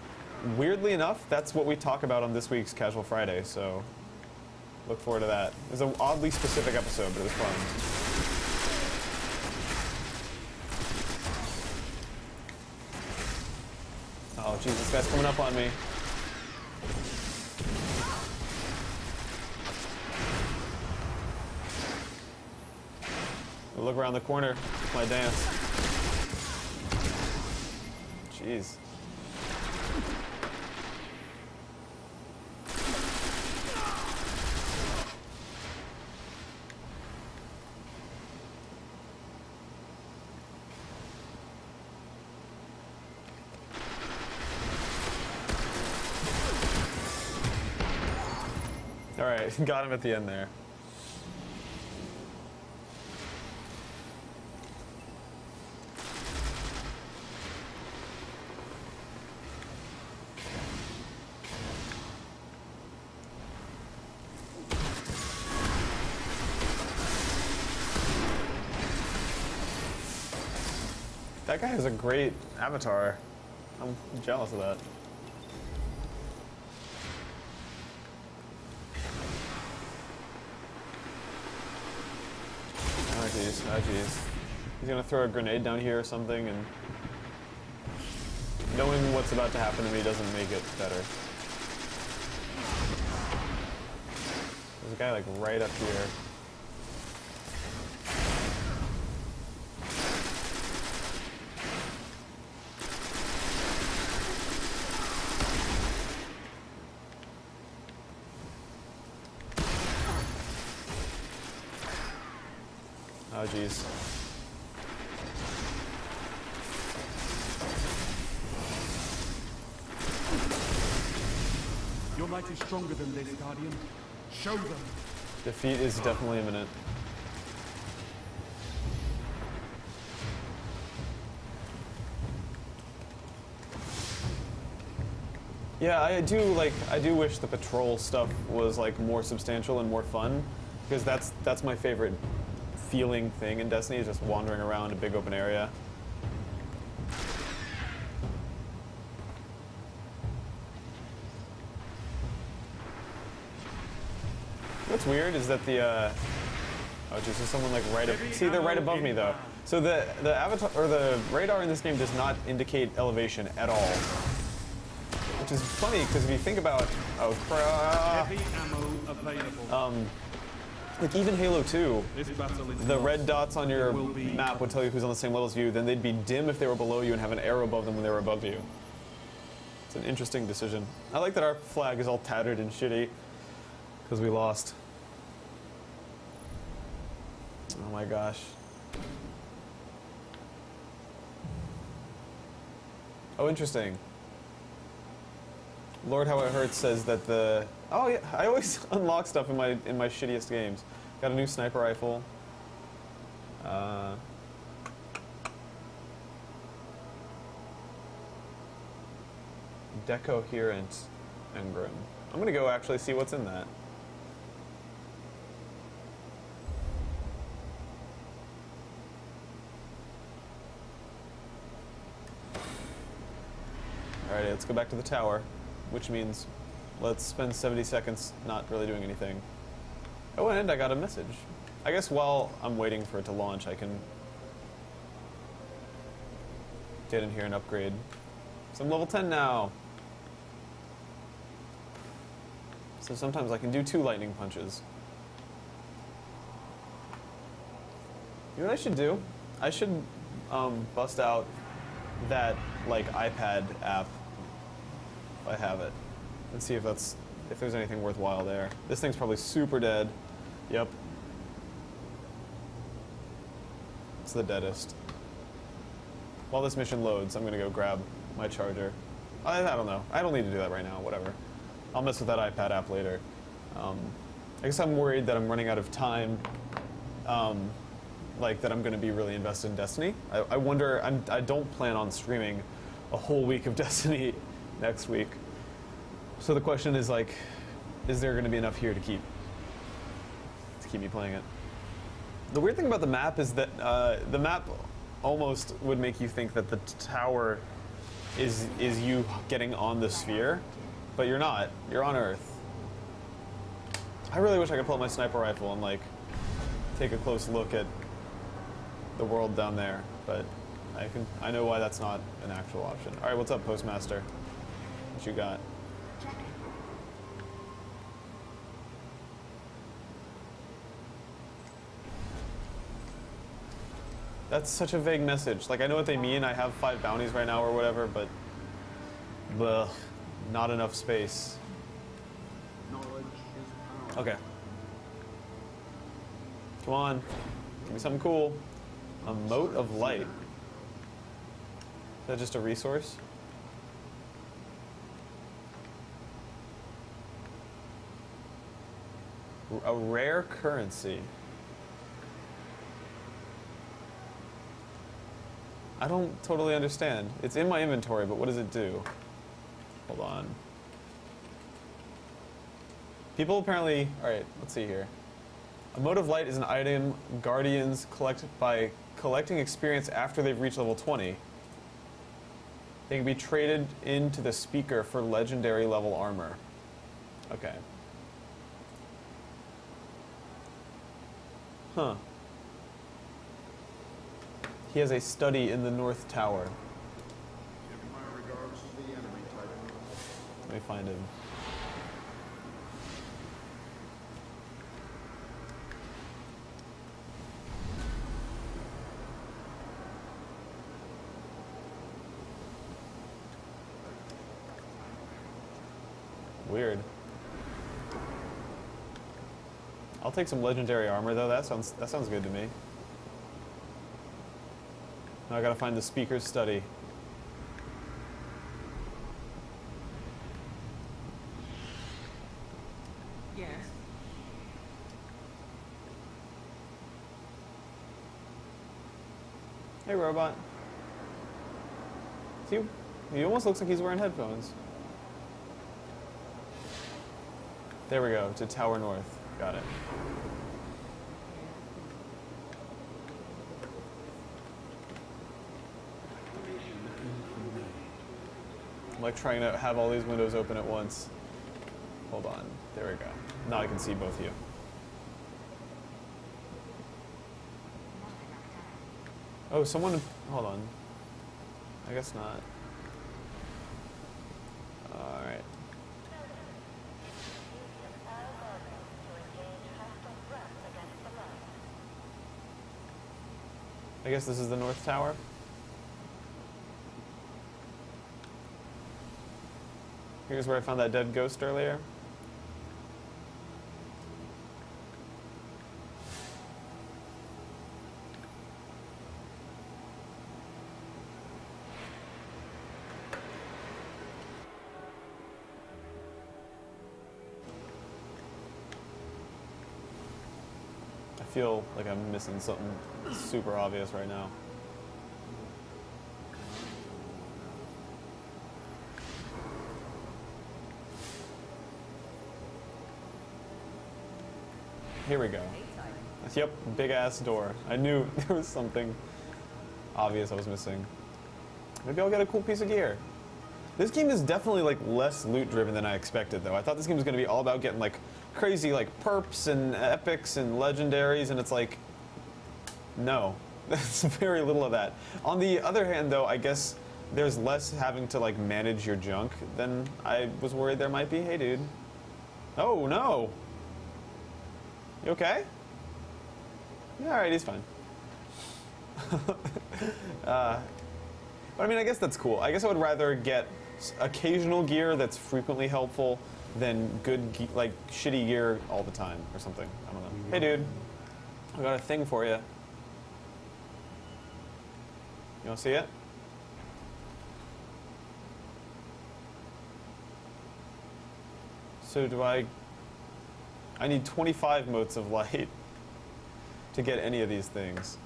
Speaker 1: Weirdly enough, that's what we talk about on this week's Casual Friday, so look forward to that. It was an oddly specific episode, but it was fun. Oh, jeez, this guy's coming up on me. Look around the corner with my dance. Jeez. All right, got him at the end there. That guy has a great avatar. I'm jealous of that. Oh jeez, oh jeez. He's gonna throw a grenade down here or something, and knowing what's about to happen to me doesn't make it better. There's a guy like right up here. Oh, jeez.
Speaker 5: Your light is stronger than this, Guardian. Show them.
Speaker 1: Defeat is definitely imminent. Yeah, I do wish the patrol stuff was like more substantial and more fun, because that's my favorite feeling thing in Destiny, is just wandering around a big open area. What's weird is that the oh geez, there's someone like right up. See, they're right above me though. So the avatar or the radar in this game does not indicate elevation at all, which is funny because if you think about
Speaker 5: Heavy ammo available.
Speaker 1: like even Halo 2,
Speaker 5: This battle is
Speaker 1: the
Speaker 5: lost.
Speaker 1: red dots on your
Speaker 5: It will be
Speaker 1: map would tell you who's on the same level as you. Then they'd be dim if they were below you and have an arrow above them when they were above you. It's an interesting decision. I like that our flag is all tattered and shitty because we lost. Oh my gosh. Oh, interesting. Lord How It Hurts says that the... Oh yeah, I always unlock stuff in my shittiest games. Got a new sniper rifle. Decoherent engram. I'm gonna go actually see what's in that. Alright, let's go back to the tower, which means let's spend 70 seconds not really doing anything. Oh, and I got a message. I guess while I'm waiting for it to launch, I can get in here and upgrade. So I'm level 10 now. So sometimes I can do 2 lightning punches. You know what I should do? I should bust out that like iPad app if I have it, and see if there's anything worthwhile there. This thing's probably super dead. Yep. It's the deadest. While this mission loads, I'm gonna go grab my charger. I don't know. I don't need to do that right now. Whatever. I'll mess with that iPad app later. I guess I'm worried that I'm running out of time. Like that I'm going to be really invested in Destiny. I wonder. I don't plan on streaming a whole week of Destiny next week. So the question is like, is there going to be enough here to keep me playing it? The weird thing about the map is that the map almost would make you think that the tower is you getting on the sphere, but you're not. You're on Earth. I really wish I could pull out my sniper rifle and like take a close look at the world down there, but I know why that's not an actual option. All right, what's up, Postmaster? What you got? That's such a vague message. Like, I know what they mean. I have 5 bounties right now or whatever, but bleh, not enough space. Okay. Come on. Give me something cool. A mote of light. Is that just a resource? A rare currency. I don't totally understand. It's in my inventory, but what does it do? Hold on. People apparently... Alright, let's see here. A mote of light is an item Guardians collect by collecting experience after they've reached level 20. They can be traded into the speaker for legendary level armor. Okay. Huh. He has a study in the North Tower.
Speaker 3: Give my regards to the enemy, Titan.
Speaker 1: Let me find him. Weird. I'll take some legendary armor though. That sounds good to me. Now I gotta find the speaker's study.
Speaker 4: Yes.
Speaker 1: Hey, robot. See, he almost looks like he's wearing headphones. There we go, to Tower North. Got it. I'm like trying to have all these windows open at once. Hold on. There we go. Now I can see both of you. Oh, someone... Hold on. I guess not. Alright. I guess this is the North Tower. Here's where I found that dead ghost earlier. I feel like I'm missing something super obvious right now. Here we go. Yep, big ass door. I knew there was something obvious I was missing. Maybe I'll get a cool piece of gear. This game is definitely like less loot driven than I expected though. I thought this game was going to be all about getting like crazy like perps and epics and legendaries, and it's like, no, there's very little of that. On the other hand though, I guess there's less having to like manage your junk than I was worried there might be. Hey dude. Oh, no. You okay? Yeah, alright, he's fine. But I mean, I guess that's cool. I guess I would rather get occasional gear that's frequently helpful than good, like, shitty gear all the time or something. I don't know. Hey, dude. I got a thing for you. You want to see it? So do I need 25 motes of light to get any of these things.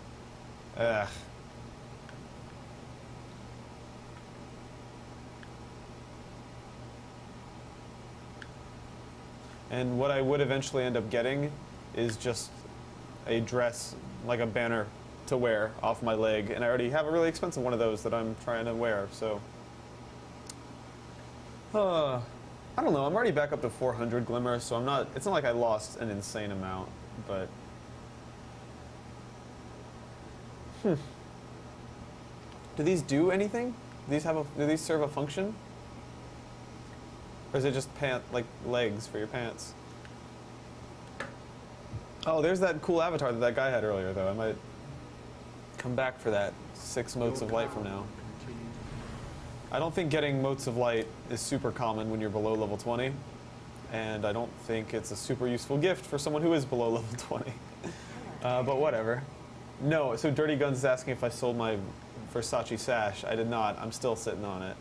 Speaker 1: Ugh. And what I would eventually end up getting is just a dress, like a banner to wear off my leg. And I already have a really expensive one of those that I'm trying to wear, so. I don't know, I'm already back up to 400 glimmer, so I'm not, it's not like I lost an insane amount, but. Do these do anything? Do these serve a function? Or is it just like legs for your pants? Oh, there's that cool avatar that guy had earlier, though. I might come back for that 6 motes of light from now. I don't think getting motes of light is super common when you're below level 20, and I don't think it's a super useful gift for someone who is below level 20. But whatever. No, so Dirty Guns is asking if I sold my Versace sash. I did not. I'm still sitting on it.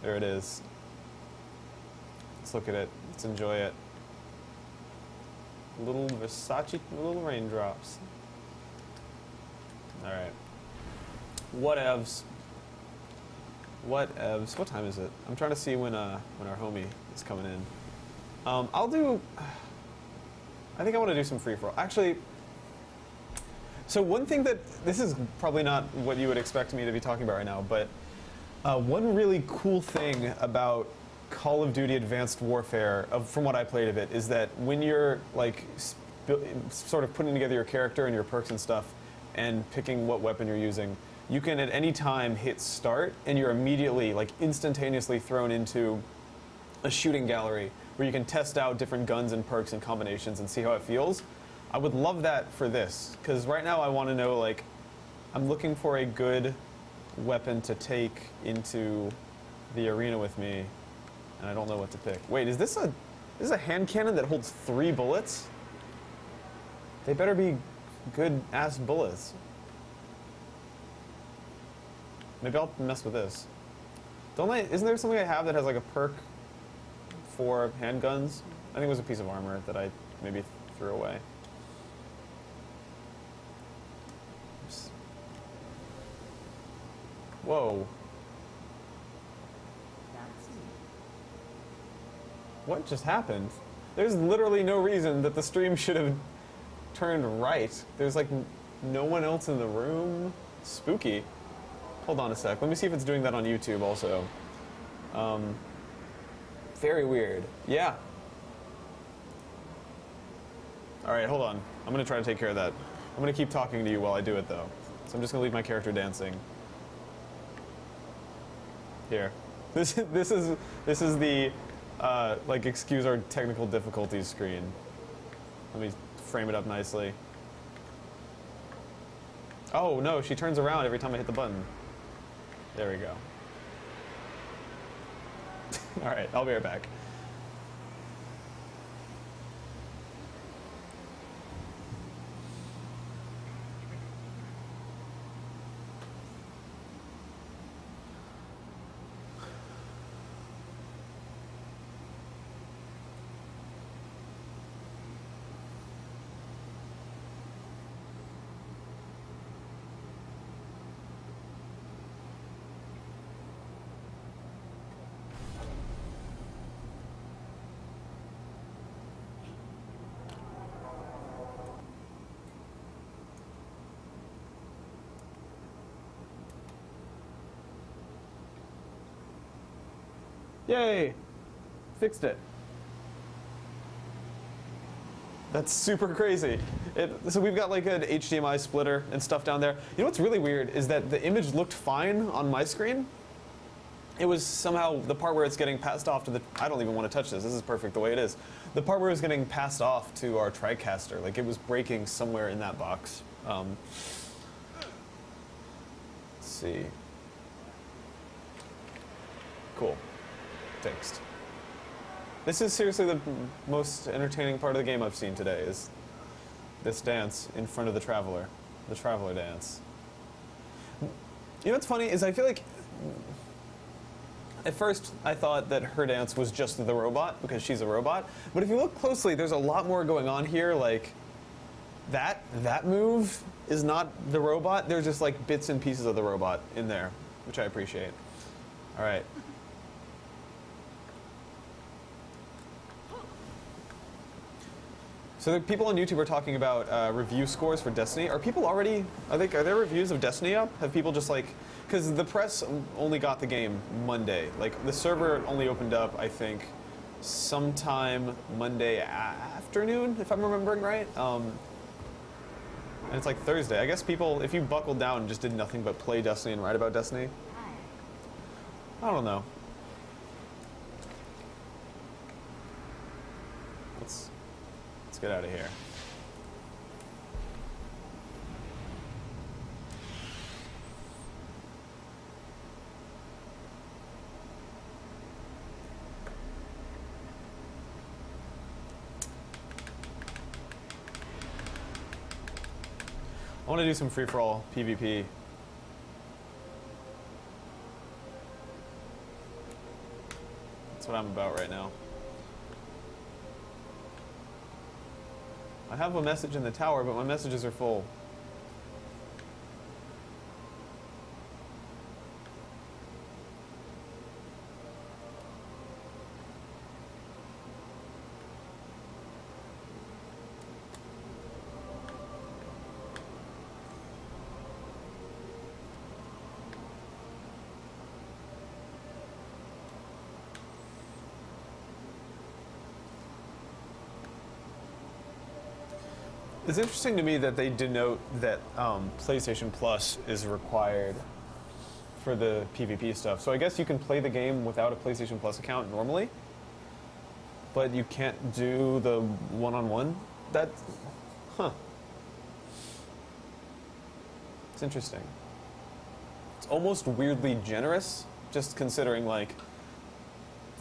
Speaker 1: There it is. Let's look at it. Let's enjoy it. Little Versace, little raindrops. All right. Whatevs. Whatevs. What time is it? I'm trying to see when our homie is coming in. I'll do. I think I want to do some free for all. Actually. So one thing that this is probably not what you would expect me to be talking about right now, but one really cool thing about Call of Duty Advanced Warfare, from what I played of it, is that when you're like sort of putting together your character and your perks and stuff, and picking what weapon you're using, you can at any time hit start, and you're immediately, like, instantaneously thrown into a shooting gallery where you can test out different guns and perks and combinations and see how it feels. I would love that for this, because right now I want to know, like, I'm looking for a good weapon to take into the arena with me, and I don't know what to pick. Wait, is this a hand cannon that holds 3 bullets? They better be good-ass bullets. Maybe I'll mess with this. Isn't there something I have that has, like, a perk for handguns? I think it was a piece of armor that I maybe threw away. Oops. Whoa. What just happened? There's literally no reason that the stream should have turned right. There's like no one else in the room. Spooky. Hold on a sec. Let me see if it's doing that on YouTube also. Very weird. Yeah. Alright, hold on. I'm going to try to take care of that. I'm going to keep talking to you while I do it, though. So I'm just going to leave my character dancing. Here. This is the, like, excuse our technical difficulties screen. Let me frame it up nicely. Oh, no, she turns around every time I hit the button. There we go. Alright, I'll be right back. Yay! Fixed it. That's super crazy. So we've got like an HDMI splitter and stuff down there. You know what's really weird is that the image looked fine on my screen, it was somehow the part where it's getting passed off to the. I don't even want to touch this. This is perfect the way it is. The part where it's getting passed off to our TriCaster, like it was breaking somewhere in that box. Let's see. Cool. Fixed. This is seriously the most entertaining part of the game I've seen today. Is this dance in front of the Traveler dance. You know what's funny is I feel like. At first, I thought that her dance was just the robot, because she's a robot. But if you look closely, there's a lot more going on here. Like, that move is not the robot. There's just, like, bits and pieces of the robot in there, which I appreciate. All right. So the people on YouTube are talking about review scores for Destiny. Are people already, are there reviews of Destiny up? Have people just like, because the press only got the game Monday. Like the server only opened up, I think, sometime Monday afternoon, if I'm remembering right. And it's like Thursday. I guess people, if you buckled down and just did nothing but play Destiny and write about Destiny, I don't know. Let's get out of here. I want to do some free-for-all PvP. That's what I'm about right now. I have a message in the tower, but my messages are full. It's interesting to me that they denote that PlayStation Plus is required for the PvP stuff. So I guess you can play the game without a PlayStation Plus account normally, but you can't do the one-on-one? Huh. It's interesting. It's almost weirdly generous, just considering, like,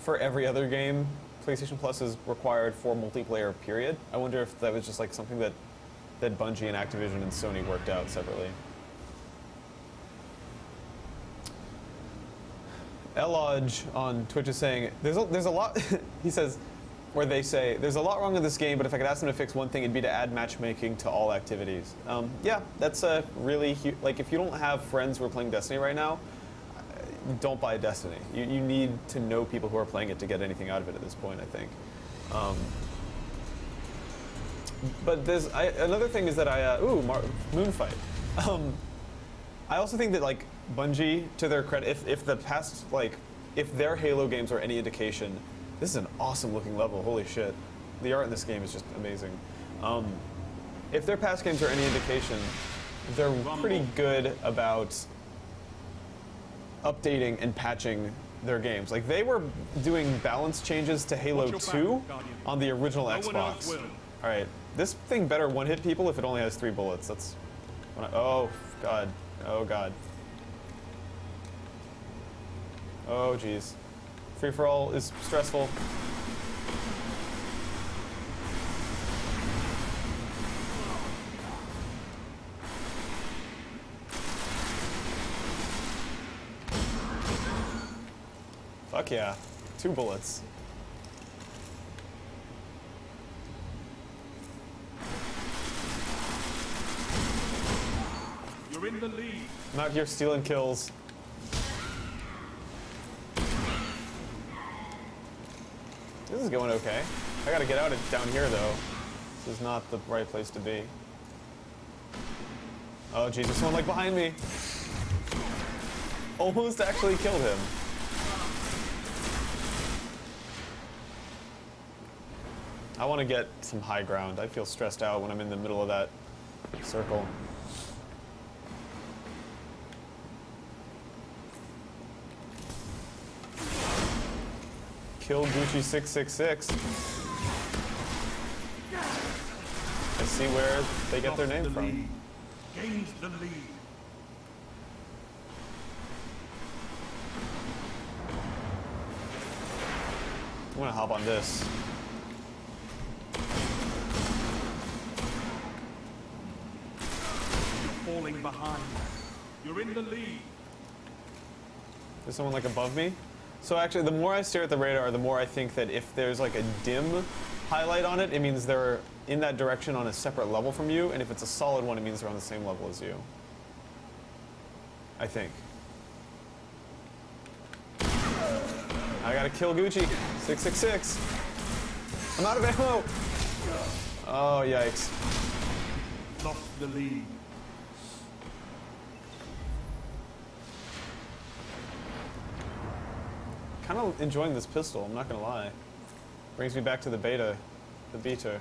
Speaker 1: for every other game, PlayStation Plus is required for multiplayer, period. I wonder if that was just, like, something that Bungie and Activision and Sony worked out separately. Elodge on Twitch is saying, there's a lot, he says, or they say, there's a lot wrong with this game, but if I could ask them to fix one thing, it'd be to add matchmaking to all activities. Yeah, that's a really huge, like, if you don't have friends who are playing Destiny right now, don't buy Destiny. You need to know people who are playing it to get anything out of it at this point, I think. But there's another thing is that Moonfight. I also think that, like, Bungie, to their credit, if the past, like, if their Halo games are any indication, this is an awesome looking level. Holy shit, the art in this game is just amazing. If their past games are any indication, they're pretty good about updating and patching their games. Like, they were doing balance changes to Halo 2 on the original Xbox. All right. This thing better one-hit people if it only has 3 bullets. That's when oh, God. Oh, God. Oh, jeez. Free-for-all is stressful. Fuck yeah. 2 bullets.
Speaker 5: You're in the lead.
Speaker 1: I'm out here stealing kills. This is going okay. I gotta get out of down here though. This is not the right place to be. Oh jeez, there's someone like behind me. Almost actually killed him. I want to get some high ground. I feel stressed out when I'm in the middle of that circle. Kill Gucci 666. I see where they get their name from.
Speaker 5: Gains the lead.
Speaker 1: I'm gonna hop on this.
Speaker 5: You're falling behind. You're in the lead.
Speaker 1: There's someone like above me. So actually, the more I stare at the radar, the more I think that if there's like a dim highlight on it, it means they're in that direction on a separate level from you, and if it's a solid one, it means they're on the same level as you. I think. I gotta kill Gucci. 666. I'm out of ammo. Oh, yikes.
Speaker 5: Lost the lead.
Speaker 1: Kind of enjoying this pistol, I'm not gonna lie. Brings me back to the beta. The beta.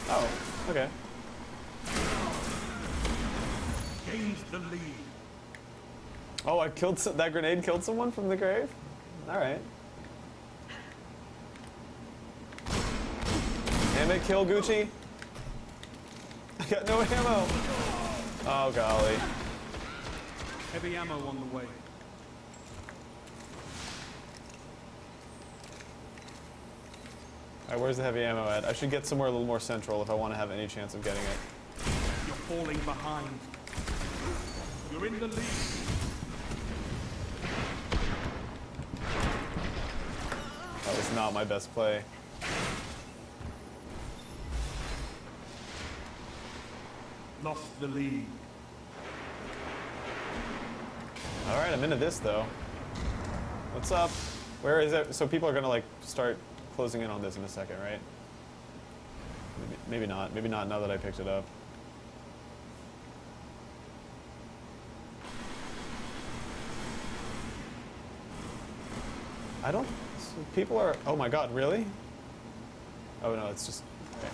Speaker 1: Oh, okay.
Speaker 5: Gains the lead.
Speaker 1: Oh, I killed that grenade killed someone from the grave? Alright. Damn it, kill Gucci. I got no ammo. Oh, golly.
Speaker 5: Heavy ammo on the way.
Speaker 1: Alright, where's the heavy ammo at? I should get somewhere a little more central if I want to have any chance of getting it.
Speaker 5: You're falling behind. You're in the lead.
Speaker 1: That was not my best play.
Speaker 5: Lost the lead.
Speaker 1: Alright, I'm into this though. What's up? Where is it? So people are gonna like start closing in on this in a second, right? Maybe not. Maybe not now that I picked it up. I don't... So people are... Oh my god, really? Oh no, it's just... Okay.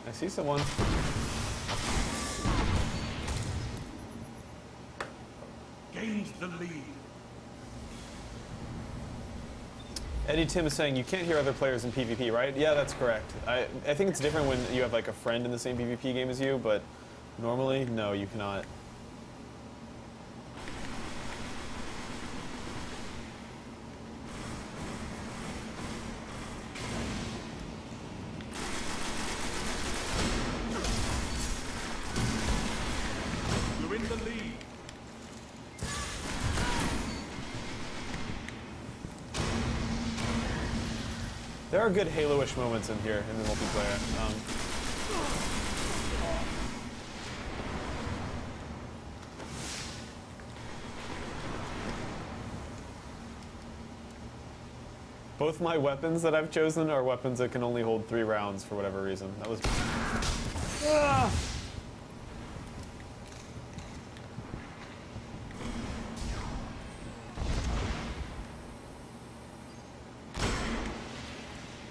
Speaker 1: I see someone.
Speaker 5: Gains the lead.
Speaker 1: Eddie Tim is saying you can't hear other players in PvP, right? Yeah, that's correct. I think it's different when you have like a friend in the same PvP game as you, but normally, no, you cannot.
Speaker 5: You're in the lead.
Speaker 1: There are good Halo-ish moments in here in the multiplayer. Both my weapons that I've chosen are weapons that can only hold 3 rounds for whatever reason. That was... Ah!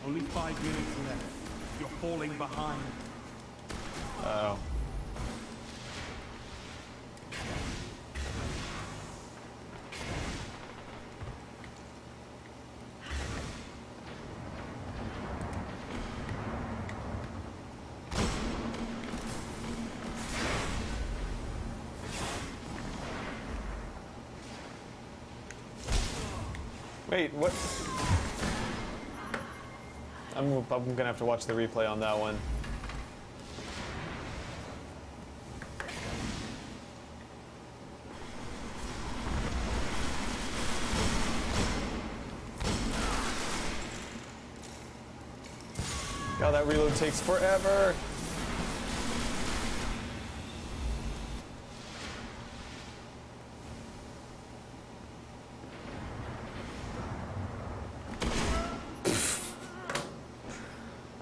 Speaker 5: Only 5 minutes left. You're falling behind.
Speaker 1: Uh-oh. Wait, what? I'm gonna have to watch the replay on that one. God, that reload takes forever.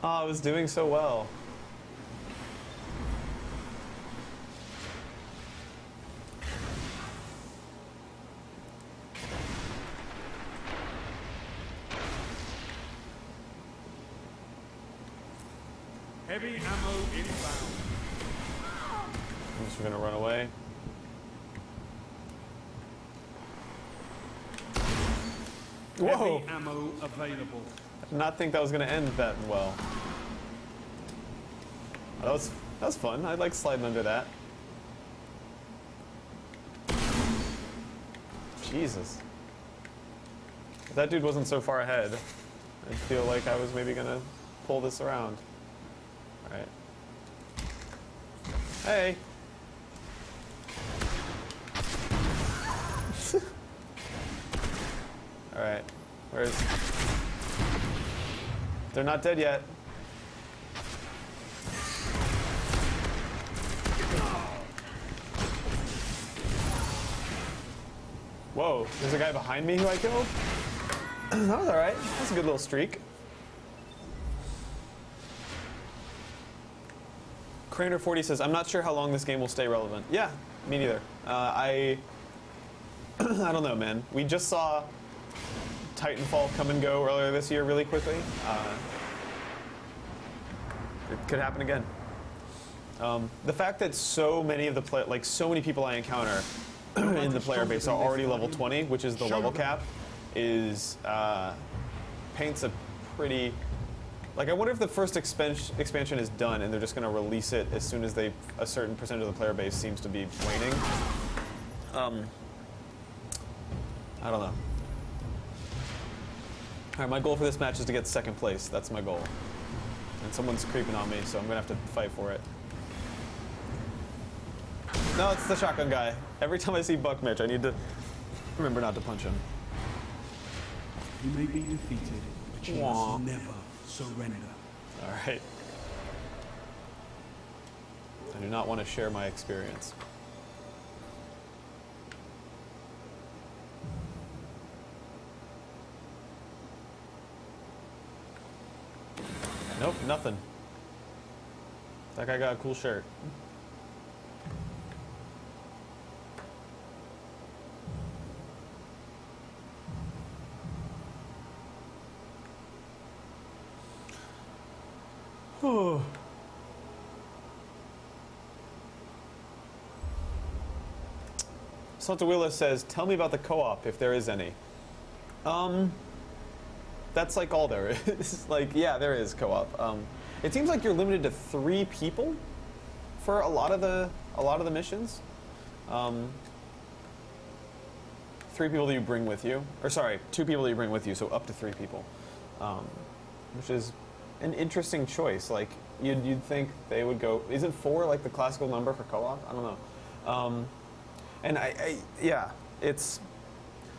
Speaker 1: Oh, I was doing so well.
Speaker 5: Heavy ammo inbound.
Speaker 1: I'm just gonna run away. Whoa!
Speaker 5: Heavy ammo available.
Speaker 1: I did not think that was gonna end that well. That was fun. I like sliding under that. Jesus. If that dude wasn't so far ahead, I feel like I was maybe gonna pull this around. Alright. Hey! Alright. Where's... They're not dead yet. Whoa, there's a guy behind me who I killed? That was alright. That's a good little streak. Craner40 says, I'm not sure how long this game will stay relevant. Yeah, me neither. I don't know, man. We just saw Titanfall come and go earlier this year really quickly. It could happen again. The fact that so many of the so many people I encounter in the player base are already level 20, which is the level cap, is paints a pretty... Like, I wonder if the first expansion is done and they're just going to release it as soon as a certain percentage of the player base seems to be waning. I don't know. Alright, my goal for this match is to get second place. That's my goal. And someone's creeping on me, so I'm going to have to fight for it. No, it's the shotgun guy. Every time I see Buck Mitch, I need to remember not to punch him.
Speaker 5: You may be defeated, but you must never surrender.
Speaker 1: Alright. I do not want to share my experience. Nope, nothing. That guy got a cool shirt. Oh. Santa Willa says, tell me about the co-op, if there is any. That's like all there is. Like, yeah, there is co-op. It seems like you're limited to 3 people for a lot of the missions. 3 people that you bring with you, or sorry, 2 people that you bring with you, so up to 3 people, which is an interesting choice. Like, you'd think they would go. Isn't 4 like the classical number for co-op? I don't know. And yeah, it's.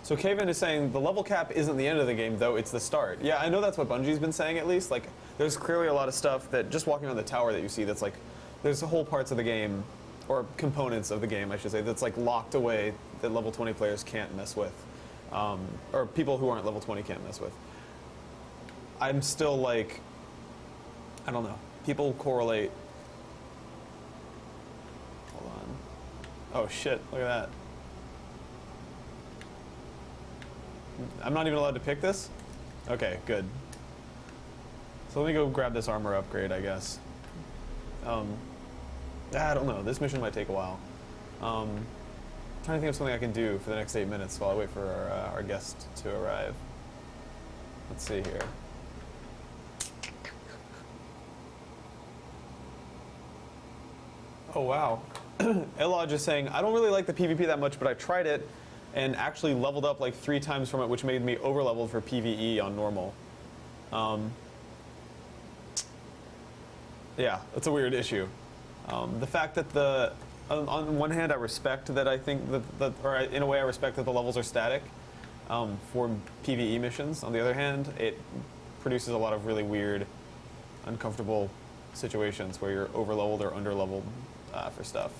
Speaker 1: So Kevin is saying the level cap isn't the end of the game, though it's the start. Yeah, I know that's what Bungie's been saying at least. Like, there's clearly a lot of stuff that just walking on the tower that you see that's like, there's whole parts of the game, or components of the game, I should say, that's like locked away that level 20 players can't mess with, or people who aren't level 20 can't mess with. I'm still like, I don't know. People correlate. Hold on. Oh shit! Look at that. I'm not even allowed to pick this? Okay, good. So let me go grab this armor upgrade, I guess. I don't know. This mission might take a while. Trying to think of something I can do for the next 8 minutes while I wait for our guest to arrive. Let's see here. Oh, wow. Elodge is saying, I don't really like the PvP that much, but I tried it and actually leveled up like 3 times from it, which made me over-leveled for PvE on normal. Yeah, that's a weird issue. The fact that on one hand, I respect that I think or in a way I respect that the levels are static for PvE missions. On the other hand, it produces a lot of really weird, uncomfortable situations where you're over-leveled or under-leveled for stuff.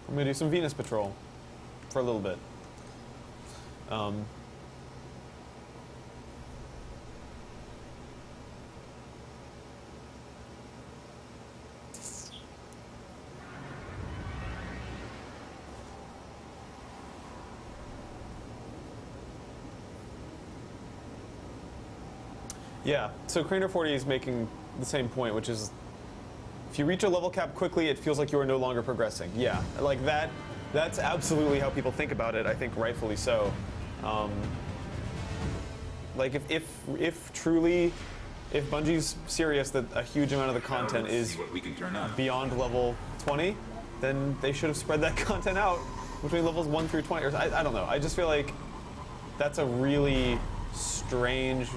Speaker 1: I'm gonna do some Venus Patrol for a little bit. Yeah, so Craner40 is making the same point, which is if you reach a level cap quickly, it feels like you are no longer progressing. Yeah, like that's absolutely how people think about it, I think rightfully so. Like if truly, if Bungie's serious that a huge amount of the content is
Speaker 2: what we can turn on.
Speaker 1: beyond level 20, then they should have spread that content out between levels 1 through 20. Or I don't know, I just feel like that's a really strange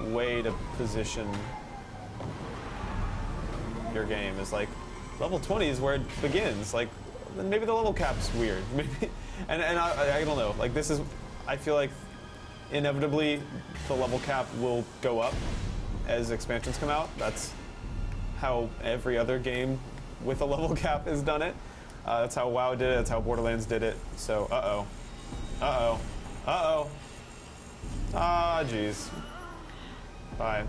Speaker 1: way to position your game. Is like level 20 is where it begins. Like maybe the level cap's weird. Maybe, and I don't know. Like this is, I feel like inevitably the level cap will go up as expansions come out. That's how every other game with a level cap has done it. That's how WoW did it. That's how Borderlands did it. So ah, jeez. Bye.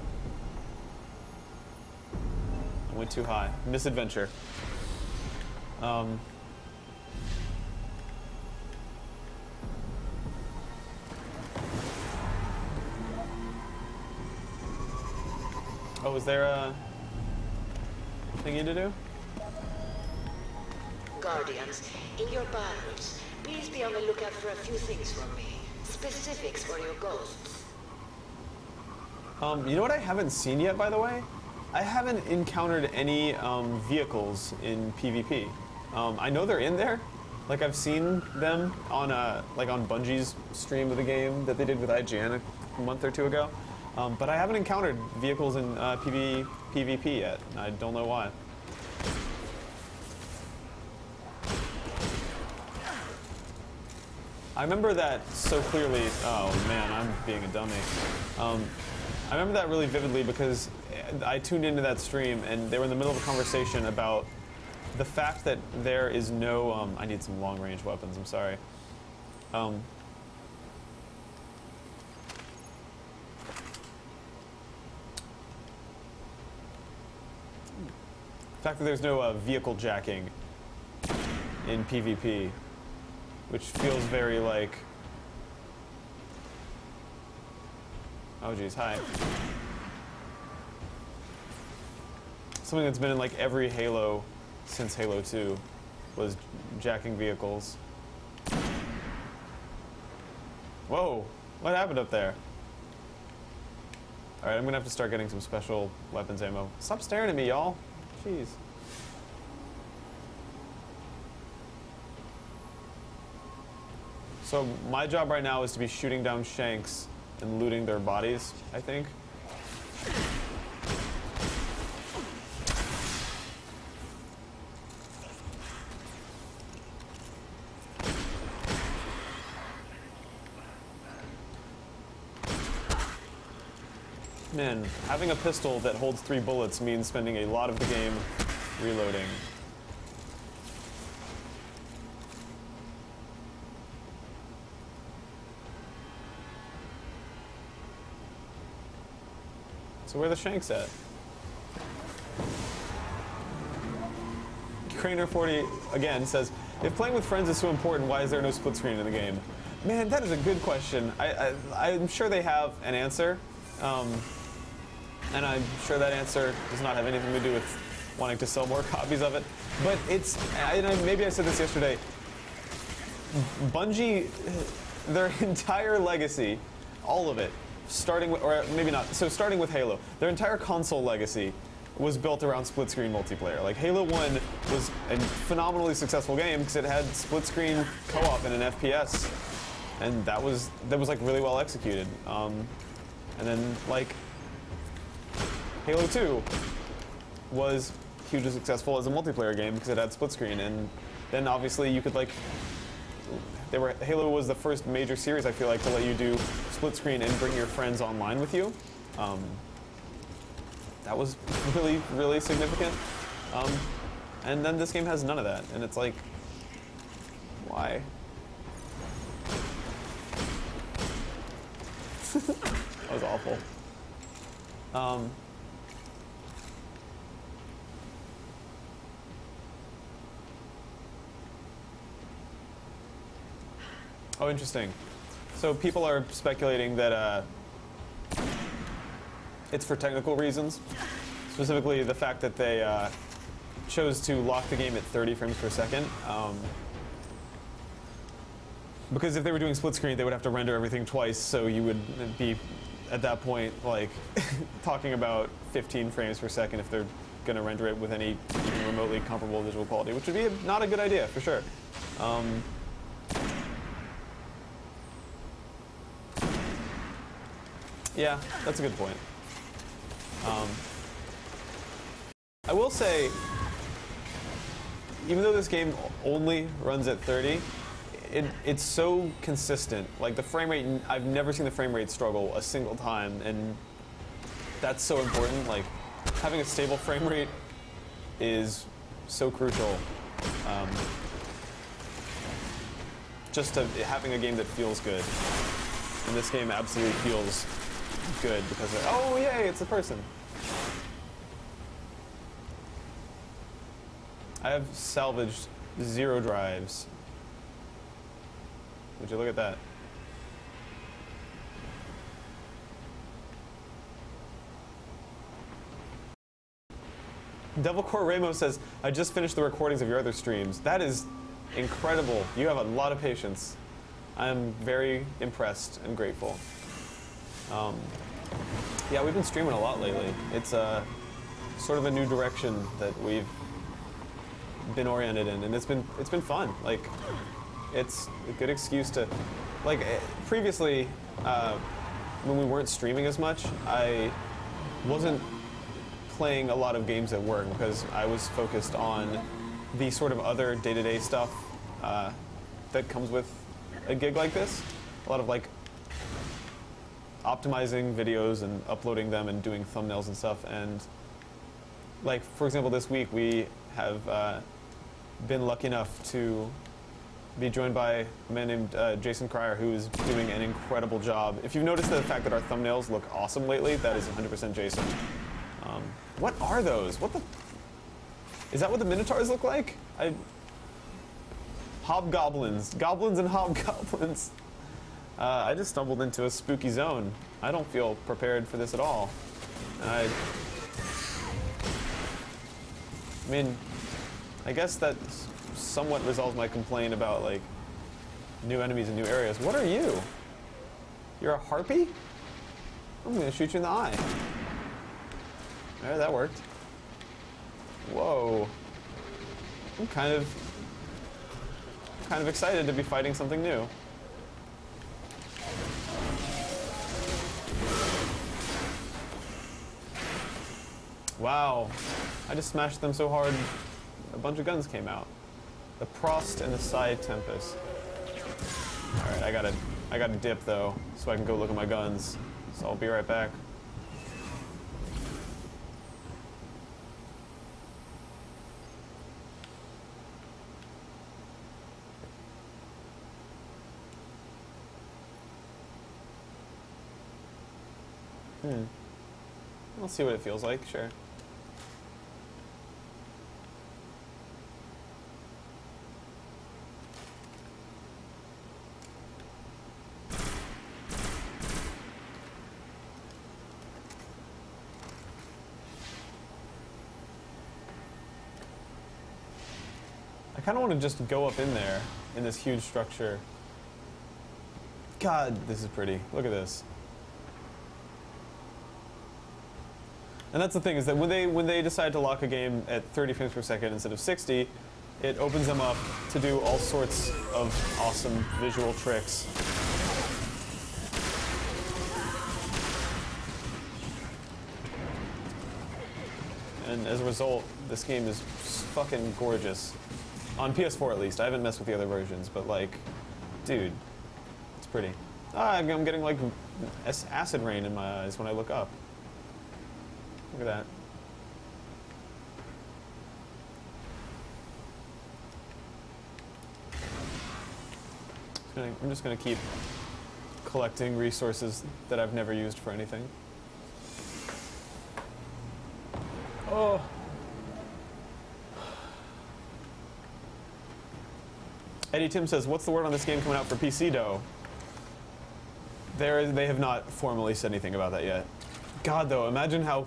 Speaker 1: I went too high. Misadventure. Oh, is there a thingy to do?
Speaker 4: Guardians, in your battles, please be on the lookout for a few things from me. Specifics for your ghosts.
Speaker 1: You know what I haven't seen yet, by the way? I haven't encountered any vehicles in PvP. I know they're in there. Like I've seen them on like on Bungie's stream of the game that they did with IGN a month or two ago. But I haven't encountered vehicles in PvP yet. I don't know why. I remember that so clearly. Oh man, I'm being a dummy. I remember that really vividly because I tuned into that stream and they were in the middle of a conversation about the fact that there is no. I need some long-range weapons. I'm sorry. The fact that there's no vehicle jacking in PvP, which feels very like. Oh geez, hi. Something that's been in like every Halo since Halo 2 was jacking vehicles. Whoa, what happened up there? Alright, I'm gonna have to start getting some special weapons ammo. Stop staring at me, y'all. Jeez. So my job right now is to be shooting down Shanks and looting their bodies, I think. Man, having a pistol that holds 3 bullets means spending a lot of the game reloading. So where are the Shanks at? Craner40 again says, if playing with friends is so important, why is there no split screen in the game? Man, that is a good question. I'm sure they have an answer. And I'm sure that answer does not have anything to do with wanting to sell more copies of it. But it's, maybe I said this yesterday, Bungie, their entire legacy, all of it, starting with, or maybe not, so starting with Halo, their entire console legacy was built around split-screen multiplayer. Like Halo 1 was a phenomenally successful game because it had split-screen co-op in an FPS, and that was like really well executed. And then like Halo 2 was hugely successful as a multiplayer game because it had split-screen, and then obviously you could like. Halo was the first major series, I feel like, to let you do split screen and bring your friends online with you. That was really, really significant. And then this game has none of that, and it's like, why? That was awful. Oh, interesting. So people are speculating that it's for technical reasons. Specifically, the fact that they chose to lock the game at 30 frames per second. Because if they were doing split screen, they would have to render everything twice, so you would be, at that point, like, talking about 15 frames per second if they're going to render it with any even remotely comparable visual quality, which would be not a good idea, for sure. Yeah, that's a good point. I will say, even though this game only runs at 30, it's so consistent. Like, the frame rate, I've never seen the frame rate struggle a single time, and that's so important. Like, having a stable frame rate is so crucial. Just to having a game that feels good. And this game absolutely feels good because oh yay, it's a person. I have salvaged 0 drives. Would you look at that? Devilcore Ramo says, I just finished the recordings of your other streams. That is incredible. You have a lot of patience. I'm very impressed and grateful. Yeah, we've been streaming a lot lately. It's sort of a new direction that we've been oriented in, and it's been fun. Like, it's a good excuse to, like, previously when we weren't streaming as much, I wasn't playing a lot of games at work because I was focused on the sort of other day-to-day stuff that comes with a gig like this. A lot of, like, optimizing videos and uploading them and doing thumbnails and stuff. And, like, for example, this week we have been lucky enough to be joined by a man named Jason Cryer, who is doing an incredible job. If you've noticed the fact that our thumbnails look awesome lately, that is 100% Jason. What are those? What the... Is that what the Minotaurs look like? Hobgoblins. Goblins and hobgoblins. I just stumbled into a spooky zone. I don't feel prepared for this at all. I mean, I guess that somewhat resolves my complaint about, like, new enemies in new areas. What are you? You're a harpy? I'm gonna shoot you in the eye. There, that worked. Whoa. I'm kind of excited to be fighting something new. Wow. I just smashed them so hard, a bunch of guns came out. The Prost and the Psy Tempest. Alright, I gotta dip though, so I can go look at my guns. So I'll be right back. I'll see what it feels like, sure. I kind of want to just go up in there, in this huge structure. God, this is pretty. Look at this. And that's the thing, is that when they decide to lock a game at 30 frames per second instead of 60, it opens them up to do all sorts of awesome visual tricks. And as a result, this game is fucking gorgeous. On PS4 at least. I haven't messed with the other versions, but, like, dude, it's pretty. I'm getting, like, acid rain in my eyes when I look up. Look at that. I'm just gonna keep collecting resources that I've never used for anything. Oh. Eddie Tim says, what's the word on this game coming out for PC, though? They have not formally said anything about that yet. God, though, imagine how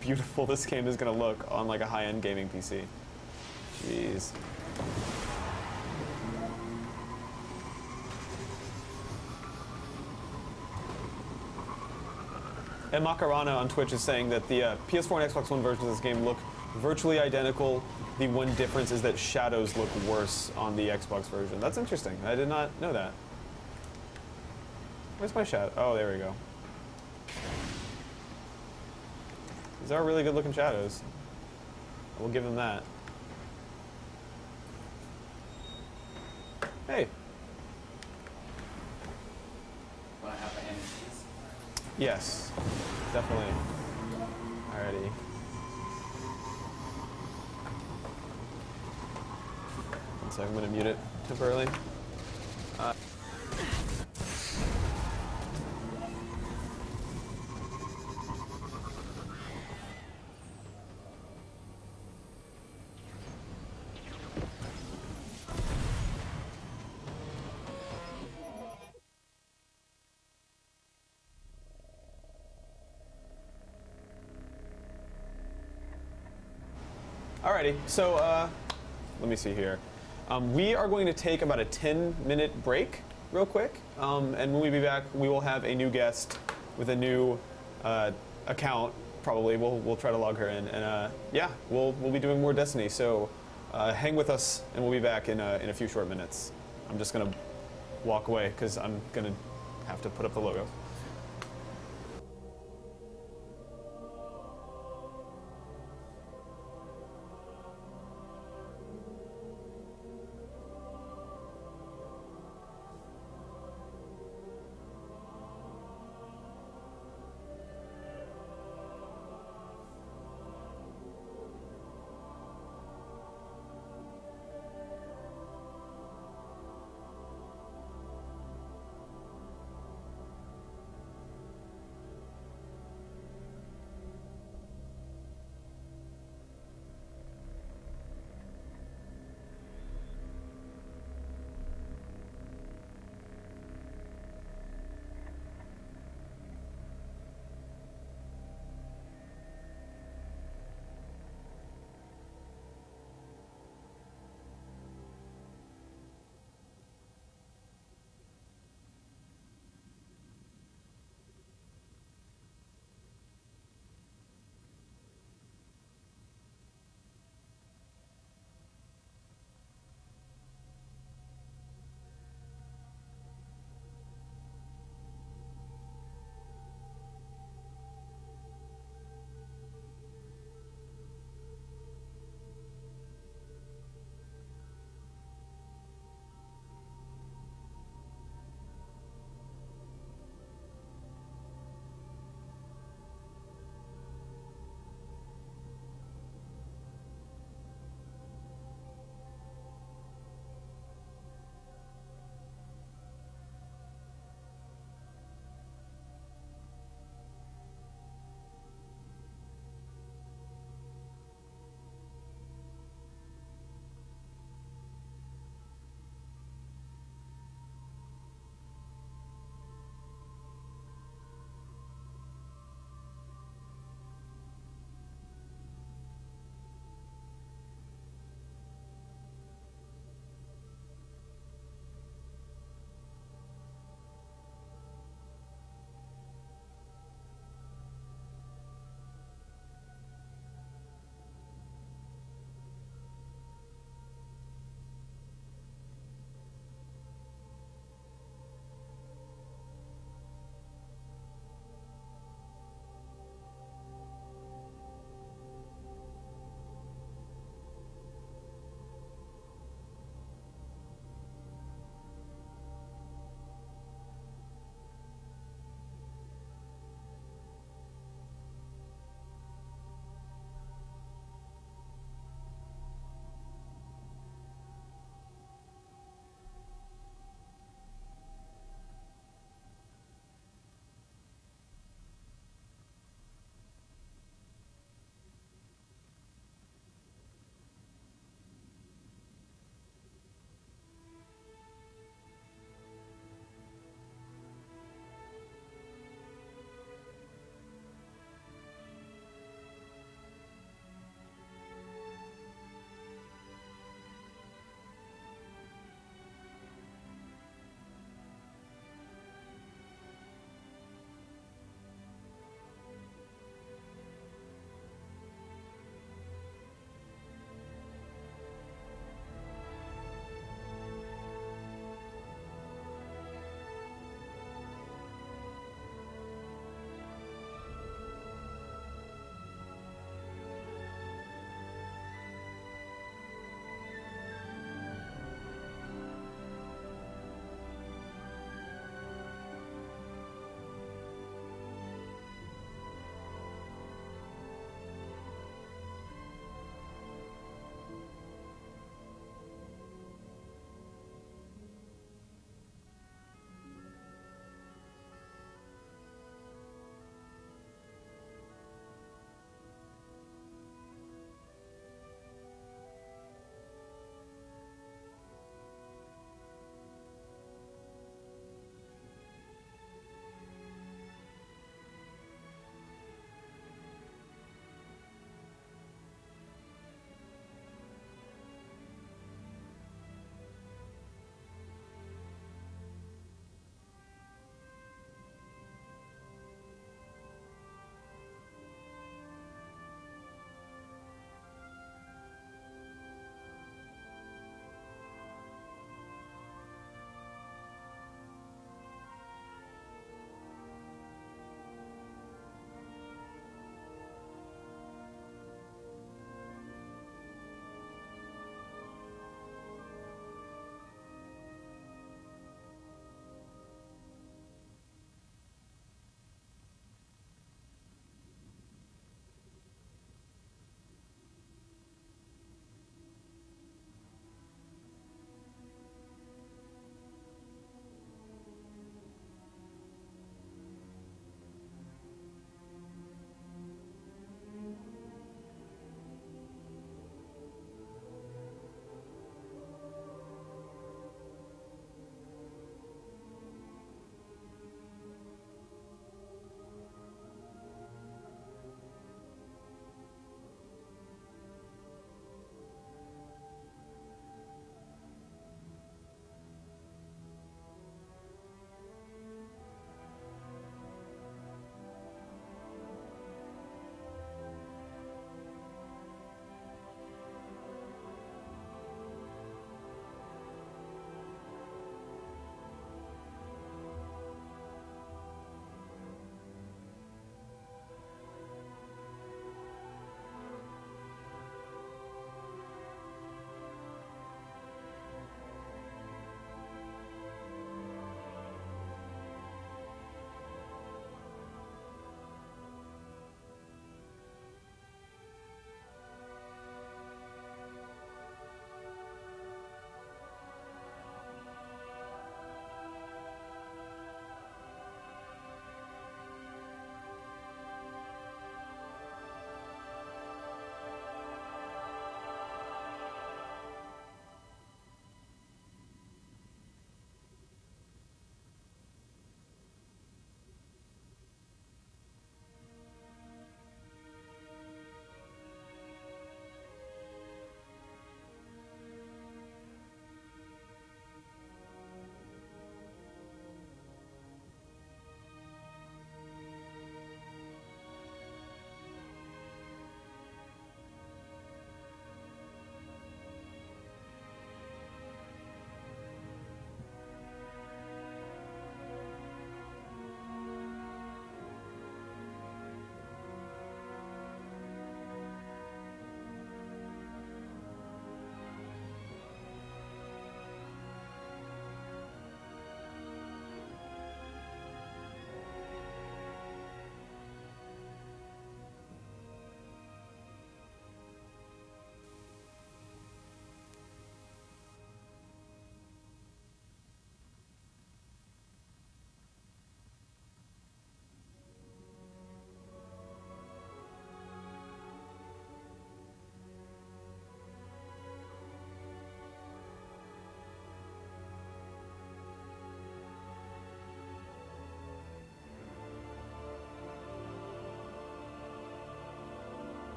Speaker 1: beautiful this game is going to look on like a high-end gaming PC. Jeez. And Macarana on Twitch is saying that the PS4 and Xbox One versions of this game look virtually identical. The one difference is that shadows look worse on the Xbox version. That's interesting. I did not know that. Where's my shadow? Oh, there we go. These are really good looking shadows. I will give them that. Hey.
Speaker 6: Want to have the energies?
Speaker 1: Yes, definitely. Alrighty. One second, I'm gonna mute it temporarily. Alrighty, so let me see here. We are going to take about a 10-minute break real quick, and when we be back, we will have a new guest with a new account. Probably we'll try to log her in, and yeah, we'll be doing more Destiny. So hang with us, and we'll be back in a few short minutes. I'm just gonna walk away because I'm gonna have to put up the logo.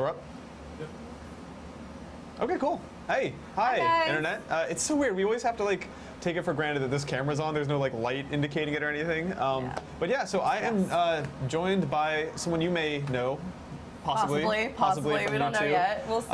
Speaker 1: We're up. Okay, cool. Hey, hi,
Speaker 7: guys.
Speaker 1: internet. It's so weird. We always have to like take it for granted that this camera's on. There's no like light indicating it or anything. But yeah, so I am joined by someone you may know. Possibly.
Speaker 7: Possibly. We don't know yet. We'll see.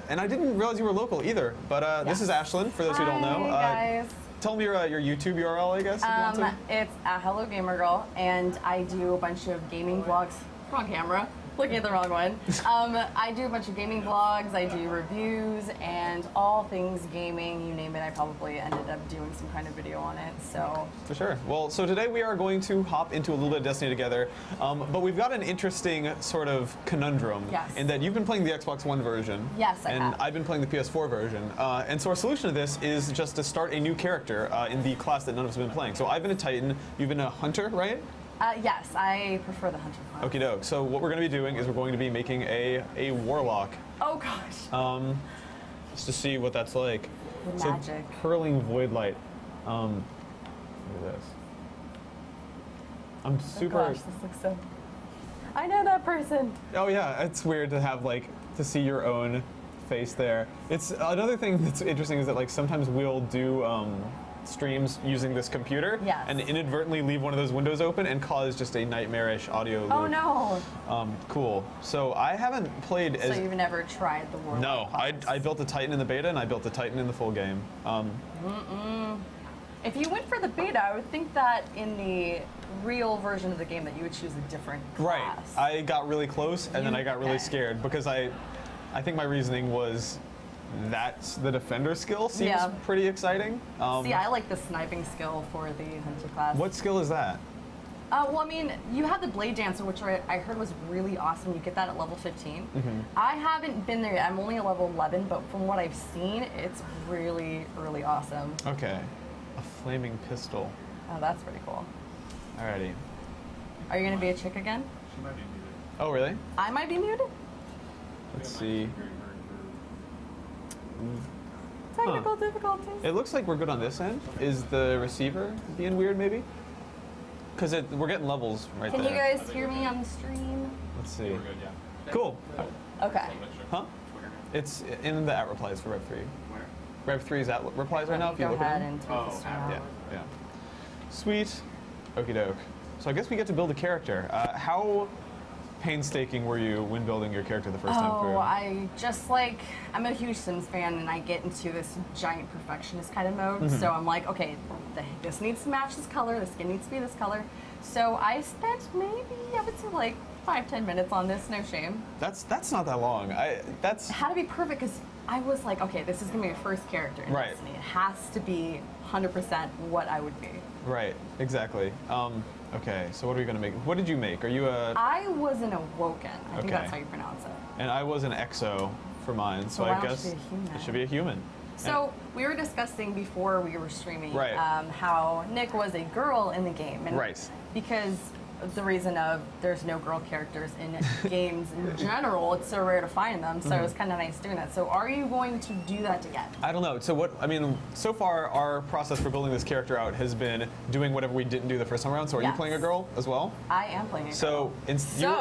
Speaker 1: And I didn't realize you were local either. But this is Ashlyn, for those who don't know.
Speaker 7: Hi, guys.
Speaker 1: Tell me your YouTube URL, I guess. If you want to.
Speaker 7: It's Hello Gamer Girl, and I do a bunch of gaming vlogs. Wrong camera. Looking at the wrong one. I do a bunch of gaming vlogs, I do reviews, and all things gaming, you name it, I probably ended up doing some kind of video on it, so.
Speaker 1: For sure. Well, so today we are going to hop into a little bit of Destiny together, but we've got an interesting sort of conundrum.
Speaker 7: Yes.
Speaker 1: In that you've been playing the Xbox One version.
Speaker 7: Yes, I
Speaker 1: and
Speaker 7: have.
Speaker 1: I've been playing the PS4 version. And so our solution to this is just to start a new character in the class that none of us have been playing. So I've been a Titan, you've been a Hunter, right?
Speaker 7: Yes, I prefer the Hunter class.
Speaker 1: Okie doke. So what we're going to be doing is we're going to be making a Warlock.
Speaker 7: Oh gosh.
Speaker 1: Just to see what that's like.
Speaker 7: The
Speaker 1: So
Speaker 7: magic.
Speaker 1: Curling Void Light. Look at this. I'm super.
Speaker 7: Oh gosh, this looks so. I know that person.
Speaker 1: Oh yeah, it's weird to have like to see your own face there. It's another thing that's interesting is that like sometimes we'll do streams using this computer
Speaker 7: Yes.
Speaker 1: and inadvertently leave one of those windows open and cause just a nightmarish audio loop.
Speaker 7: Oh no.
Speaker 1: Cool. So I haven't played as.
Speaker 7: So you've never tried the Warlock
Speaker 1: No,
Speaker 7: class?
Speaker 1: I built a Titan in the beta and I built a Titan in the full game.
Speaker 7: If you went for the beta, I would think that in the real version of the game that you would choose a different class.
Speaker 1: Right. I got really close and then I got really
Speaker 7: Okay.
Speaker 1: scared because I think my reasoning was that's the defender skill seems
Speaker 7: Yeah.
Speaker 1: pretty exciting.
Speaker 7: See, I like the sniping skill for the Hunter class.
Speaker 1: What skill is that?
Speaker 7: Well, I mean, you have the Blade Dancer, which I heard was really awesome. You get that at level 15. I haven't been there yet. I'm only at level 11, but from what I've seen, it's really, really awesome.
Speaker 1: Okay. A flaming pistol.
Speaker 7: Oh, that's pretty cool.
Speaker 1: Alrighty.
Speaker 7: Are you going to be a chick again?
Speaker 5: She might be muted.
Speaker 1: Oh, really?
Speaker 7: I might be muted?
Speaker 1: Let's see.
Speaker 7: Technical difficulties.
Speaker 1: It looks like we're good on this end. Is the receiver being weird, maybe? Because we're getting levels right
Speaker 7: Can
Speaker 1: there.
Speaker 7: you guys hear me on the stream?
Speaker 1: Let's see.
Speaker 5: We're good, yeah.
Speaker 1: Cool.
Speaker 7: Okay.
Speaker 1: Huh? It's in the at replies for Rev 3.
Speaker 6: Where?
Speaker 1: Rev 3 is at replies right now if you
Speaker 7: Go
Speaker 1: look
Speaker 7: ahead
Speaker 1: at them.
Speaker 7: and tweet the stream out.
Speaker 1: Yeah. Sweet. Okie doke. So I guess we get to build a character. How painstaking were you when building your character the first time through?
Speaker 7: I'm a huge Sims fan, and I get into this giant perfectionist kind of mode. So I'm like, okay, this needs to match this color, the skin needs to be this color. So I spent maybe, I would say like 5-10 minutes on this, no shame.
Speaker 1: That's not that long.
Speaker 7: It had to be perfect because I was like, okay, this is gonna be my first character in
Speaker 1: Right.
Speaker 7: Destiny. It has to be 100% what I would be.
Speaker 1: Right, exactly. Okay, so what are we gonna make? What did you make? Are you a?
Speaker 7: I was an Awoken. I think
Speaker 1: Okay.
Speaker 7: that's how you pronounce it.
Speaker 1: And I was an Exo for mine, so
Speaker 7: why
Speaker 1: I
Speaker 7: don't you
Speaker 1: guess
Speaker 7: be a human?
Speaker 1: it should be a human.
Speaker 7: So we were discussing before we were streaming
Speaker 1: Right.
Speaker 7: how Nick was a girl in the game. And
Speaker 1: Right.
Speaker 7: because of the reason of there's no girl characters in games in general, it's so rare to find them. So it was kind of nice doing that. So are you going to do that again?
Speaker 1: I don't know. So so far our process for building this character out has been doing whatever we didn't do the first time around. So are you
Speaker 7: Yes.
Speaker 1: playing a girl as well?
Speaker 7: I am playing a girl.
Speaker 1: So, you're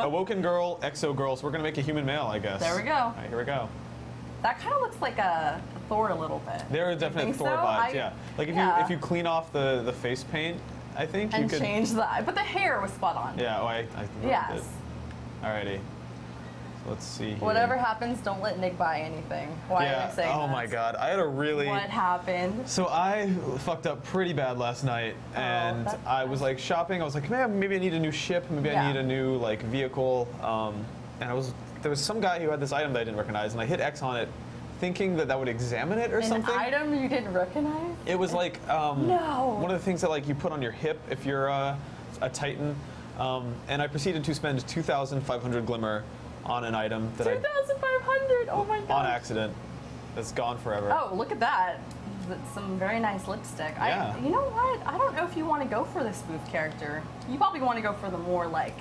Speaker 1: Awoken girl, Exo girl, so we're gonna make a human male, I guess.
Speaker 7: There we go.
Speaker 1: All right, here we go.
Speaker 7: That kind of looks like a Thor a little bit.
Speaker 1: There are definite
Speaker 7: think
Speaker 1: Thor
Speaker 7: so?
Speaker 1: vibes, yeah. Like if you clean off the face paint, I think you
Speaker 7: and
Speaker 1: could
Speaker 7: change the but the hair was spot on.
Speaker 1: Yeah, I really
Speaker 7: Yes.
Speaker 1: did. Alrighty. So let's see here.
Speaker 7: Whatever happens, don't let Nick buy anything. Why
Speaker 1: yeah.
Speaker 7: are you saying
Speaker 1: Oh
Speaker 7: that?
Speaker 1: my god. I had a really
Speaker 7: What happened?
Speaker 1: So I fucked up pretty bad last night, and
Speaker 7: that's
Speaker 1: I was like shopping. I was like, man, maybe I need a new ship. Maybe I
Speaker 7: Yeah.
Speaker 1: need a new like vehicle. And there was some guy who had this item that I didn't recognize, and I hit X on it, thinking that would examine it or
Speaker 7: An
Speaker 1: something.
Speaker 7: item you didn't recognize?
Speaker 1: It was like
Speaker 7: No.
Speaker 1: one of the things that like you put on your hip if you're a Titan. And I proceeded to spend 2,500 glimmer on an item that
Speaker 7: 2,500! Oh my god.
Speaker 1: on accident. That's gone forever.
Speaker 7: Oh, look at that. That's some very nice lipstick.
Speaker 1: Yeah.
Speaker 7: You know what? I don't know if you want to go for the spoof character. You probably want to go for the more like...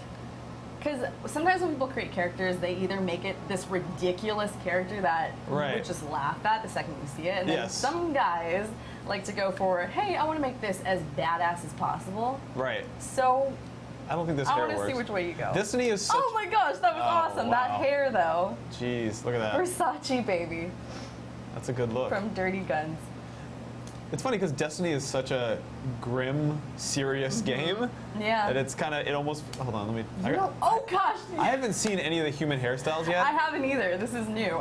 Speaker 7: Because sometimes when people create characters, they either make it this ridiculous character that you
Speaker 1: Right.
Speaker 7: would just laugh at the second you see it. And then
Speaker 1: Yes.
Speaker 7: some guys like to go for, hey, I want to make this as badass as possible.
Speaker 1: Right.
Speaker 7: So
Speaker 1: I don't think this
Speaker 7: I
Speaker 1: hair
Speaker 7: want to
Speaker 1: works.
Speaker 7: see which way you go.
Speaker 1: Destiny is such...
Speaker 7: Oh my gosh, that was awesome. That
Speaker 1: wow.
Speaker 7: hair, though.
Speaker 1: Jeez, look at that.
Speaker 7: Versace, baby.
Speaker 1: That's a good look.
Speaker 7: From Dirty Guns.
Speaker 1: It's funny because Destiny is such a grim, serious game.
Speaker 7: Yeah.
Speaker 1: That it's kind of, it almost, hold on, let me,
Speaker 7: Oh gosh.
Speaker 1: I haven't seen any of the human hairstyles yet.
Speaker 7: I haven't either. This is new.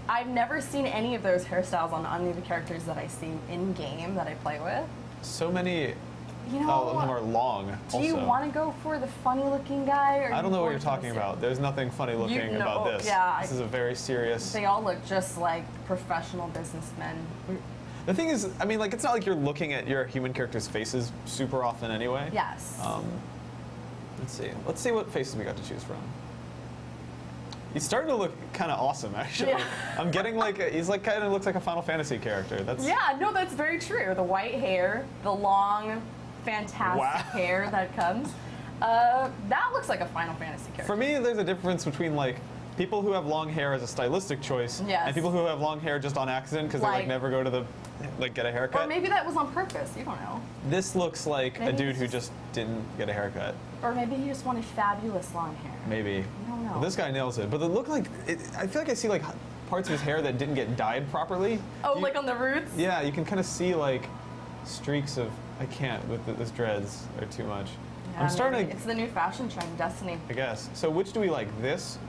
Speaker 7: I've never seen any of those hairstyles on any of the characters that I see in game that I play with.
Speaker 1: So many,
Speaker 7: You know,
Speaker 1: all of them are long.
Speaker 7: do you want to go for the funny looking guy? Or
Speaker 1: I don't know what you're
Speaker 7: going for
Speaker 1: talking
Speaker 7: the-
Speaker 1: about. There's nothing funny looking about this.
Speaker 7: Yeah,
Speaker 1: This is a very serious.
Speaker 7: They all look just like professional businessmen.
Speaker 1: The thing is, I mean, like, it's not like you're looking at your human characters' faces super often anyway.
Speaker 7: Yes.
Speaker 1: Let's see. Let's see what faces we got to choose from. He's starting to look kind of awesome, actually.
Speaker 7: Yeah.
Speaker 1: I'm getting like, he's like kind of looks like a Final Fantasy character. That's
Speaker 7: Yeah, no, that's very true. The white hair, the long, fantastic
Speaker 1: Wow.
Speaker 7: hair that comes. That looks like a Final Fantasy character.
Speaker 1: For me, there's a difference between like people who have long hair as a stylistic choice
Speaker 7: Yes.
Speaker 1: and people who have long hair just on accident because they like
Speaker 7: Like-
Speaker 1: never go to the like get a haircut.
Speaker 7: Or maybe that was on purpose. You don't know.
Speaker 1: This looks like a
Speaker 7: Maybe
Speaker 1: dude
Speaker 7: it's
Speaker 1: who
Speaker 7: just-
Speaker 1: just didn't get a haircut.
Speaker 7: Or maybe he just wanted fabulous long hair.
Speaker 1: Maybe.
Speaker 7: I don't know.
Speaker 1: Well, this guy nails it, but it looked like I feel like I see like parts of his hair that didn't get dyed properly.
Speaker 7: Oh,
Speaker 1: You-
Speaker 7: like on the roots?
Speaker 1: Yeah, you can kind of see like streaks of. I can't with this dreads are too much.
Speaker 7: Yeah,
Speaker 1: I'm starting
Speaker 7: maybe.
Speaker 1: to.
Speaker 7: It's the new fashion trend, Destiny.
Speaker 1: I guess. So which do we like, this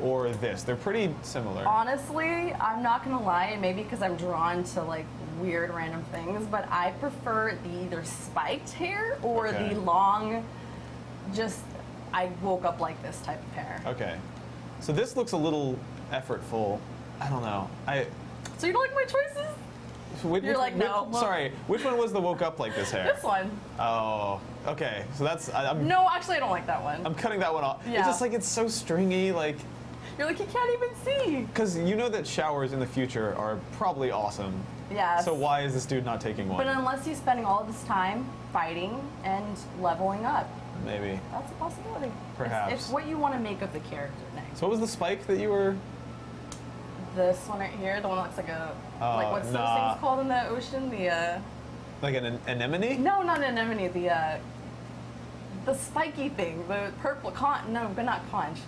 Speaker 1: or this? They're pretty similar.
Speaker 7: Honestly, I'm not gonna lie, maybe because I'm drawn to like weird random things, but I prefer the either spiked hair or
Speaker 1: Okay.
Speaker 7: the long, just I woke up like this type of hair.
Speaker 1: Okay. So this looks a little effortful. I don't know.
Speaker 7: So you don't like my choices? You're like, no.
Speaker 1: Sorry, which one was the woke up like this hair?
Speaker 7: This one.
Speaker 1: Oh, okay. So that's I'm
Speaker 7: No, actually, I don't like that one.
Speaker 1: I'm cutting that one off.
Speaker 7: Yeah.
Speaker 1: It's just like it's so stringy, like
Speaker 7: You're like, you can't even see.
Speaker 1: because you know that showers in the future are probably awesome.
Speaker 7: Yes.
Speaker 1: So why is this dude not taking one?
Speaker 7: But unless he's spending all of his time fighting and leveling up,
Speaker 1: Maybe.
Speaker 7: that's a possibility.
Speaker 1: Perhaps.
Speaker 7: It's what you want to make of the character next.
Speaker 1: So what was the spike that you were?
Speaker 7: This one right here, the one that looks like a,
Speaker 1: Oh,
Speaker 7: like what's
Speaker 1: nah.
Speaker 7: those things called in the ocean? The,
Speaker 1: Like an anemone?
Speaker 7: no, not an anemone, the spiky thing, the purple no, but not conch.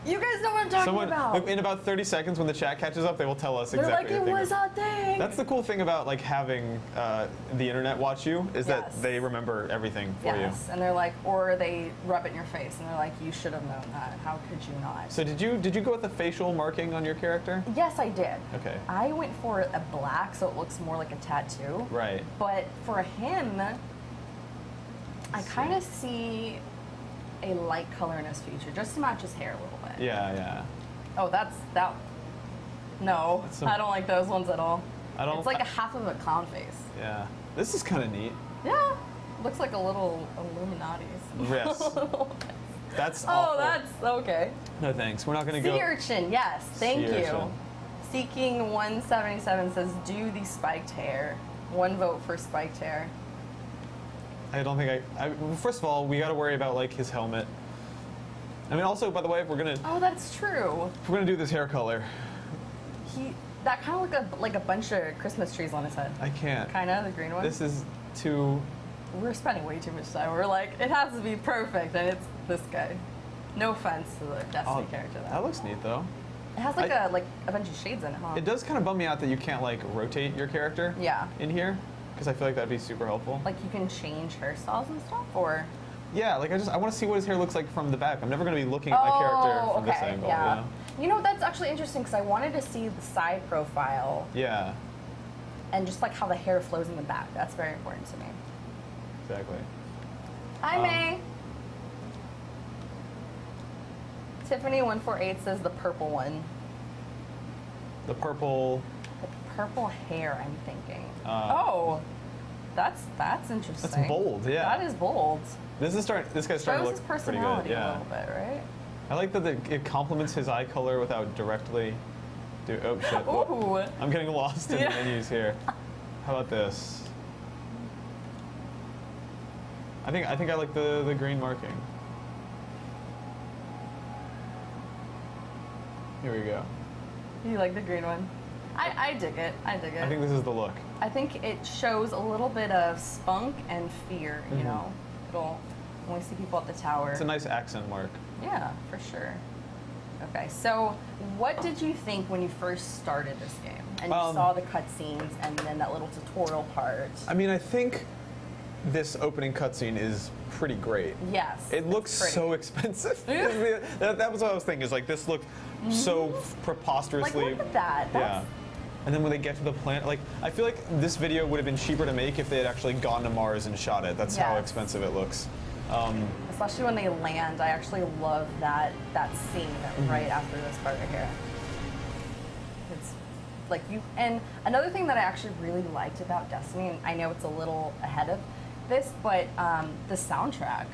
Speaker 7: You guys know what I'm talking about.
Speaker 1: In about 30 seconds when the chat catches up, they will tell us
Speaker 7: They're
Speaker 1: exactly
Speaker 7: like,
Speaker 1: what
Speaker 7: it
Speaker 1: they
Speaker 7: was
Speaker 1: think.
Speaker 7: a thing.
Speaker 1: That's the cool thing about like having the internet watch you is that
Speaker 7: Yes.
Speaker 1: they remember everything for
Speaker 7: Yes, and they're like, or they rub it in your face, and they're like, you should have known that. How could you not?
Speaker 1: you. So did you go with the facial marking on your character?
Speaker 7: Yes, I did.
Speaker 1: Okay.
Speaker 7: I went for a black, so it looks more like a tattoo.
Speaker 1: Right.
Speaker 7: But for him, I kind of see a light color in his future, just to match his hair a little bit.
Speaker 1: Yeah, yeah.
Speaker 7: Oh, that. No,
Speaker 1: That's some-
Speaker 7: I don't like those ones at all.
Speaker 1: I don't.
Speaker 7: It's like a half of a clown face.
Speaker 1: Yeah. This is kind of neat.
Speaker 7: Yeah, looks like a little Illuminati's.
Speaker 1: Yes. That's
Speaker 7: Oh,
Speaker 1: awful.
Speaker 7: that's okay.
Speaker 1: No thanks. We're not going to
Speaker 7: Sea
Speaker 1: go.
Speaker 7: urchin, yes, thank
Speaker 1: Sea
Speaker 7: you.
Speaker 1: urchin.
Speaker 7: Seeking 177 says, do the spiked hair. 1 vote for spiked hair.
Speaker 1: I don't think well, first of all, we got to worry about like his helmet. I mean, also, by the way, if we're gonna
Speaker 7: Oh, that's true.
Speaker 1: do this hair color,
Speaker 7: That kind of looked like a bunch of Christmas trees on his head.
Speaker 1: I can't.
Speaker 7: Kind of, the green one.
Speaker 1: This is too.
Speaker 7: We're spending way too much time. We're like, it has to be perfect, and it's this guy. No offense to the Destiny character, though.
Speaker 1: That looks neat, though.
Speaker 7: It has like a bunch of shades in it, huh?
Speaker 1: It does kind of bum me out that you can't like rotate your character.
Speaker 7: Yeah.
Speaker 1: In here, because I feel like that'd be super helpful.
Speaker 7: Like you can change hairstyles and stuff, or.
Speaker 1: Yeah, like I want to see what his hair looks like from the back. I'm never going to be looking at my character from this angle.
Speaker 7: Yeah.
Speaker 1: You know?
Speaker 7: You know, that's actually interesting because I wanted to see the side profile
Speaker 1: Yeah.
Speaker 7: and just like how the hair flows in the back. That's very important to me.
Speaker 1: Exactly.
Speaker 7: Hi, May. Tiffany148 says the purple one.
Speaker 1: The purple.
Speaker 7: The purple hair, I'm thinking.
Speaker 1: Oh,
Speaker 7: that's interesting.
Speaker 1: That's bold. Yeah.
Speaker 7: That is bold.
Speaker 1: This guy's starting
Speaker 7: Shows
Speaker 1: to
Speaker 7: his
Speaker 1: look pretty good.
Speaker 7: personality a
Speaker 1: Yeah.
Speaker 7: little bit, right?
Speaker 1: I like that it complements his eye color without directly. Oh shit!
Speaker 7: Ooh.
Speaker 1: I'm getting lost in
Speaker 7: Yeah.
Speaker 1: the menus here. How about this? I think I like the green marking. Here we go.
Speaker 7: You like the green one? I dig it. I dig it.
Speaker 1: I think this is the look.
Speaker 7: I think it shows a little bit of spunk and fear, you know? It'll when we see people at the tower.
Speaker 1: It's a nice accent mark.
Speaker 7: Yeah, for sure. Okay, so what did you think when you first started this game? And you saw the cutscenes and then that little tutorial part.
Speaker 1: I mean, I think this opening cutscene is pretty great.
Speaker 7: Yes.
Speaker 1: It looks so expensive. that was what I was thinking, is like, this looked so preposterously.
Speaker 7: Like, look at that.
Speaker 1: Yeah. And then when they get to the planet, like, I feel like this video would have been cheaper to make if they had actually gone to Mars and shot it. That's how expensive it looks.
Speaker 7: Especially when they land. I actually love that scene right after this part right here. It's like and another thing that I actually really liked about Destiny, and I know it's a little ahead of this, but the soundtrack.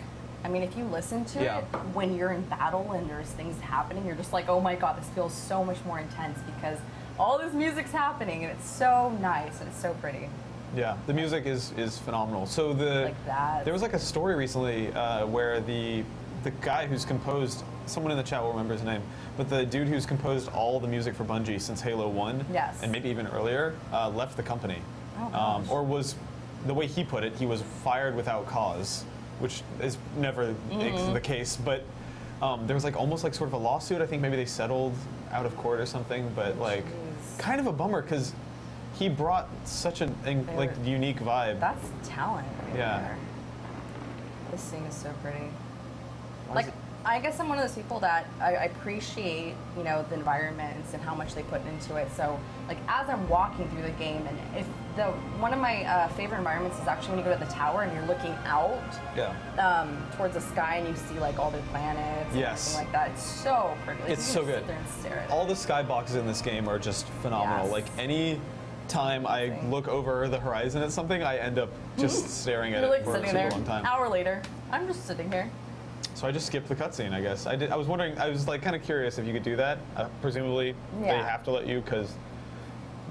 Speaker 7: I mean, if you listen to it when you're in battle and there's things happening, you're just like, oh my god, this feels so much more intense because all this music's happening and it's so nice and it's so pretty.
Speaker 1: Yeah, the music is phenomenal. So there was like a story recently where the guy who's composed, someone in the chat will remember his name, but the dude who's composed all the music for Bungie since Halo 1, and maybe even earlier, left the company. Or was, the way he put it, he was fired without cause, which is never the case, but there was like almost like sort of a lawsuit. I think maybe they settled out of court or something, but like kind of a bummer because he brought such a like unique vibe.
Speaker 7: That's talent. Right there. This thing is so pretty. Like, I guess I'm one of those people that I appreciate, you know, the environments and how much they put into it. So, like, as I'm walking through the game, and if one of my favorite environments is actually when you go to the tower and you're looking out towards the sky and you see like all the planets and everything like that. It's so pretty. Like,
Speaker 1: it's so good.
Speaker 7: Sit there and stare at
Speaker 1: all the skyboxes in this game are just phenomenal. Like, any time I look over the horizon at something, I end up just staring at it for a super long time.
Speaker 7: An hour later, I'm just sitting here.
Speaker 1: So I just skipped the cutscene, I guess. I was wondering, I was like kind of curious if you could do that. Presumably, they have to let you because